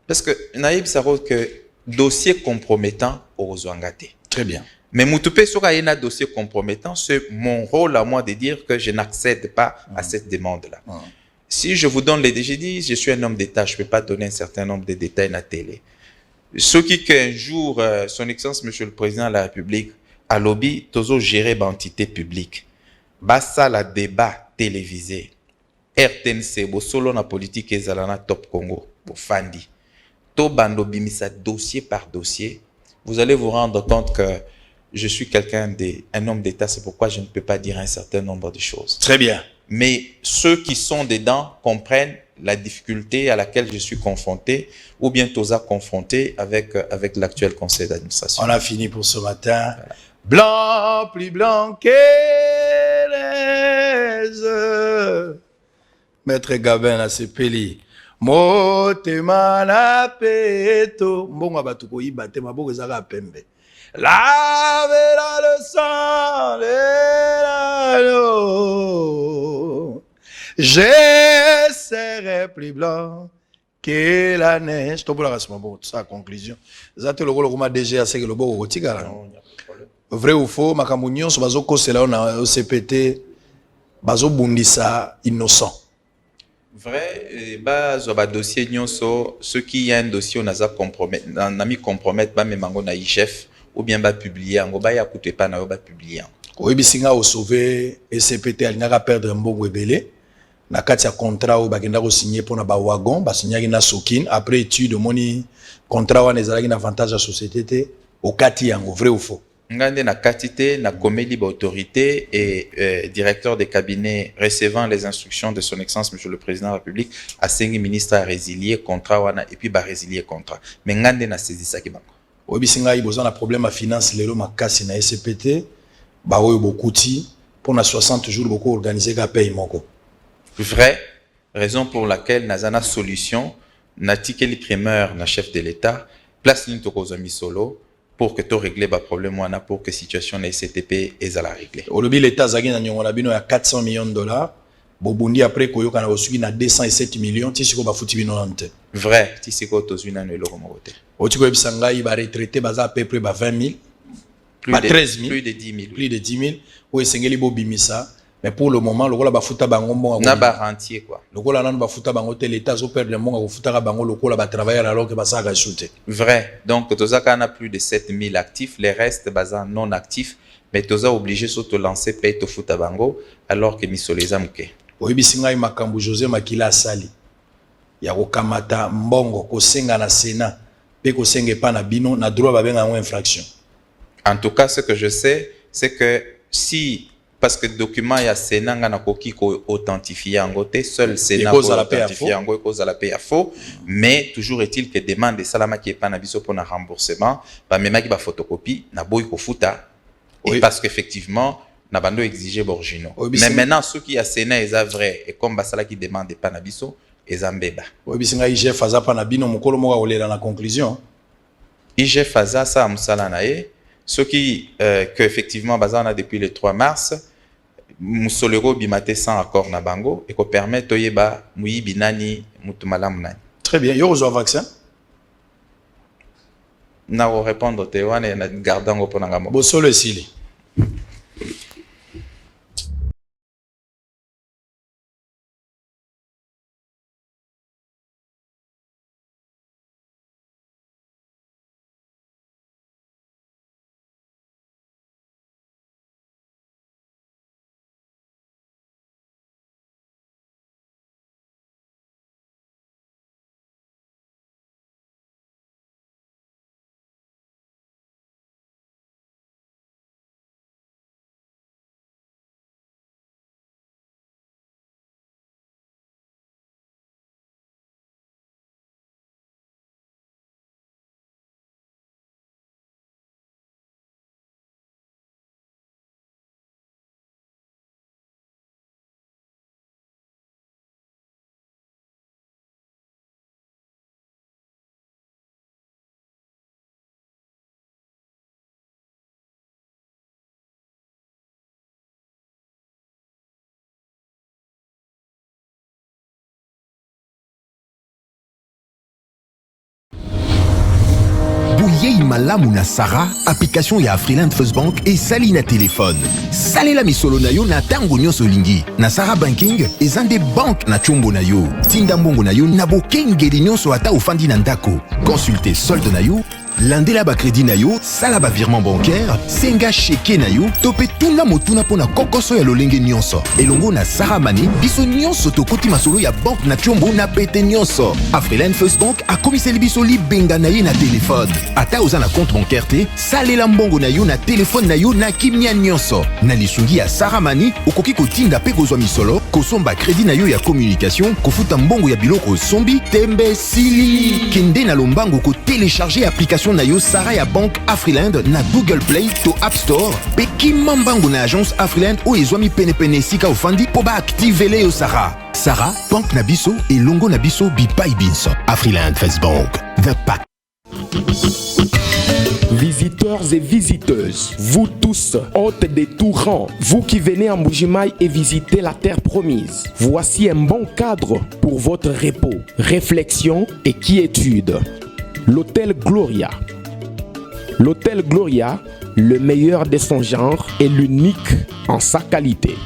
Parce que Naïb Saro que dossier compromettant au Zouangate. Très bien. Mais Moutoupé sur un dossier compromettant, c'est mon rôle à moi de dire que je n'accède pas à cette demande-là. Si je vous donne les j'ai dit, je suis un homme d'État, je ne peux pas donner un certain nombre de détails à la télé. Ce qui qu'un jour, son Excellence, Monsieur le Président de la République, a lobby, toujours géré l'entité publique. Bassa la débat télévisé. RTNC, bo solo na politique ezalana Top Congo, bo Fandi. To bando bimisa dossier par dossier. Vous allez vous rendre compte que je suis un homme d'État, c'est pourquoi je ne peux pas dire un certain nombre de choses. Très bien. Mais ceux qui sont dedans comprennent la difficulté à laquelle je suis confronté ou bien Toza confronté avec l'actuel conseil d'administration. On a fini pour ce matin. Voilà. Blanc, plus blanc que les Maître Gabin a sepeli. Motema na peto. Mbonga batuko yibate maboko ezaka pembe. Lavera le sang de l'agneau. Je serai plus blanc que la neige. Tout pour la race, sa conclusion. Zate le rôle DG c'est que le beau rotika. Vrai ou faux, makamunyon so bazo kosela na OCPT bazo bundisa innocent. Vrai, ba dossier nyonso, ceux qui y a un dossier on a compromettre, on a mis compromettre ba memango na IGF ou bien ba publier ngo ba ya coûter pas na ba publier. Oui, bisinga au sauver ECPT alingaka perdre mbongo ebele na kati ya contrat ou bakenda ko signer pour na ba wagon ba signer na Sokin après étude moni contrat wana ezalaki na avantage à société te au kati yango vrai ou faux. Ngande na katité na comédie autorité et directeur des cabinets recevant les instructions de son Excellence Monsieur le Président de la République a signé ministre à résilier contrat wana et puis ba résilier contrat. Mais ngande na saisi ça ki bango. Oui, bisinga il besoin na problème à finance lelo makasi na SCPT ba oyo bokuti pour na 60 jours beaucoup organiser ka paye moko. Vrai, raison pour laquelle nazana solution natikeli primeur na chef de l'État place nini tokozwa solo pour que to régler ba problème wana pour que situation na STP ezala régler. Olobi l'État zagi na nyongo na bino ya 400 millions de dollars. Bobundi après koyoka na osuki na 207 millions tisiko bafuti bino nante. Vrai, tisiko tozwina no eloko moko te. Otiko ebisangai ba retraité baza à peu près ba 20 000. Plus ba de 13 000. Plus de 10 000. Plus de 10 000. Ou esengeli bo bimisa. Mais pour le moment, lokola bafuta bango mbonga. Na ba rentier quoi. Lokola nanu bafuta bango te l'État zo perdre mbonga kofuta bango lokola ba travailler alors que basa ga shooter. Vrai. Donc tozaka na plus de 7 000 actifs, les restes baza non actifs, mais toza obligé so to lancer paye to futa bango alors que misoleza muke. Oyebisingai makambu José Makila asali. Ya kokamata mbongo kosenga na Sénat pe kosenga pa na bino na droit ba benga infraction. En tout cas, ce que je sais, c'est que si parce que le document il y a Sénat na koki ko authentifier en côté seul Sénat pour authentifier en cause à la paye à faux, mais toujours est-il que demande de salama qui est pas na biso pour un remboursement ba même qui ba photocopie na boy ko futa et parce qu'effectivement na bando exiger borgino. Mais maintenant ceux qui a Sénat est vrai et comme basala qui demande pas na biso ezambeba. Oui bisinga IGF faza pa na bino mokolo moka olela na conclusion. IGF faza ça musala na e ceux qui que effectivement bazana depuis le 3 mars musolero bimate sans accord na bango et ko permet toyeba muyibi nani mutu malamu nani. Très bien, yo reçoit vaccin. Na ko répondre te wana na gardango pona ngamo. Bo solo esili. Yei malamu na Sarah, application ya Freeland First Bank et sali na téléphone. Salela misolo na yo na tango nyonso lingi. Na Sarah Banking, ezande bank na chombo na yo. Tinda mbongo na yo na bokengeli nyonso ata ofandi na ndako. Consultez solde na yo, landela ba crédit na yo, sala ba virement bancaire, senga cheke na yo, tope tuna motuna pona kokoso ya lolenge nyonso. Elongo na Sarah Money, biso nyonso tokoti masolo ya bank na chombo na pete nyonso. A Freeland First Bank akomiseli biso libenga na ye na téléphone. Ata oza na compte bancaire te, salela mbongo na yo na téléphone na yo na kimia nyonso. Na lisungi ya Sarah Money, okoki kotinda pe kozwa misolo, kosomba crédit na yo ya communication, kofuta mbongo ya biloko sombi, tembe sili. Kende na lombango ko télécharger application na yo Sarah ya Bank Afriland na Google Play to App Store. Pe kimambango na agence Afriland o ezwami pene sika ofandi po ba activele yo Sarah. Sarah, Bank na biso et longo na biso bipai binso. Afriland First Bank, the pack. Visiteurs et visiteuses, vous tous, hôtes de tout rang, vous qui venez à Mbujimaï et visiter la terre promise, voici un bon cadre pour votre repos, réflexion et quiétude. L'hôtel Gloria. L'hôtel Gloria, le meilleur de son genre et l'unique en sa qualité.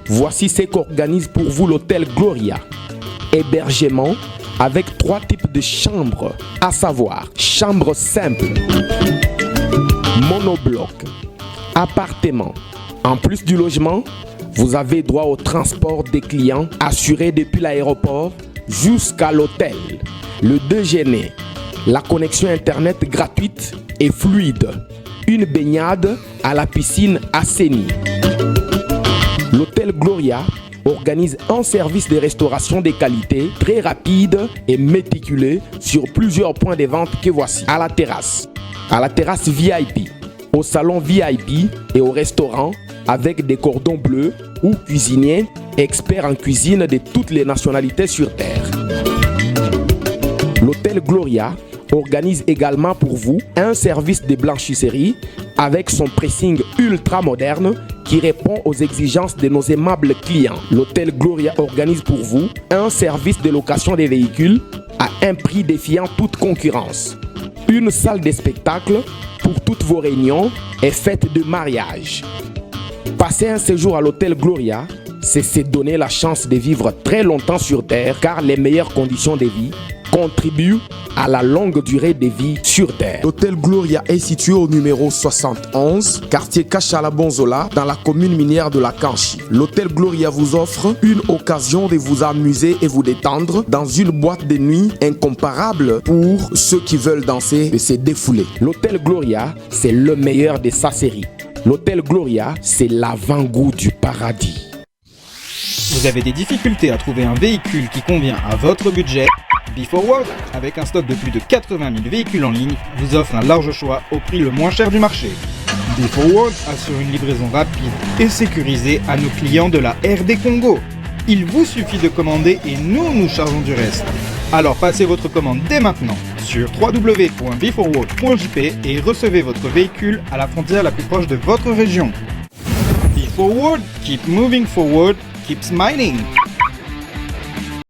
Voici ce qu'organise pour vous l'hôtel Gloria. Hébergement avec 3 types de chambres, à savoir chambre simple, monobloc, appartement. En plus du logement, vous avez droit au transport des clients assuré depuis l'aéroport jusqu'à l'hôtel. Le déjeuner, la connexion internet gratuite et fluide, une baignade à la piscine assainie. L'hôtel Gloria organise un service de restauration de qualité très rapide et méticuleux sur plusieurs points de vente que voici. À la terrasse VIP, au salon VIP et au restaurant avec des cordons bleus ou cuisiniers experts en cuisine de toutes les nationalités sur terre. l'hôtel Gloria organise également pour vous un service de blanchisserie avec son pressing ultra moderne qui répond aux exigences de nos aimables clients. L'hôtel Gloria organise pour vous un service de location des véhicules à un prix défiant toute concurrence. Une salle de spectacle pour toutes vos réunions et fêtes de mariage. Passer un séjour à l'hôtel Gloria, c'est se donner la chance de vivre très longtemps sur Terre car les meilleures conditions de vie contribuent à la longue durée de vie sur Terre. L'hôtel Gloria est situé au numéro 71, quartier Kachala-Bonzola, dans la commune minière de la Kanchi. L'hôtel Gloria vous offre une occasion de vous amuser et vous détendre dans une boîte de nuit incomparable pour ceux qui veulent danser et se défouler. L'hôtel Gloria, c'est le meilleur de sa série. L'hôtel Gloria, c'est l'avant-goût du paradis. Vous avez des difficultés à trouver un véhicule qui convient à votre budget? B4World, avec un stock de plus de 80 000 véhicules en ligne, vous offre un large choix au prix le moins cher du marché. B4World assure une livraison rapide et sécurisée à nos clients de la RD Congo. Il vous suffit de commander et nous chargeons du reste. Alors passez votre commande dès maintenant sur www.b4world.jp et recevez votre véhicule à la frontière la plus proche de votre région. B4World, keep moving forward, keep smiling.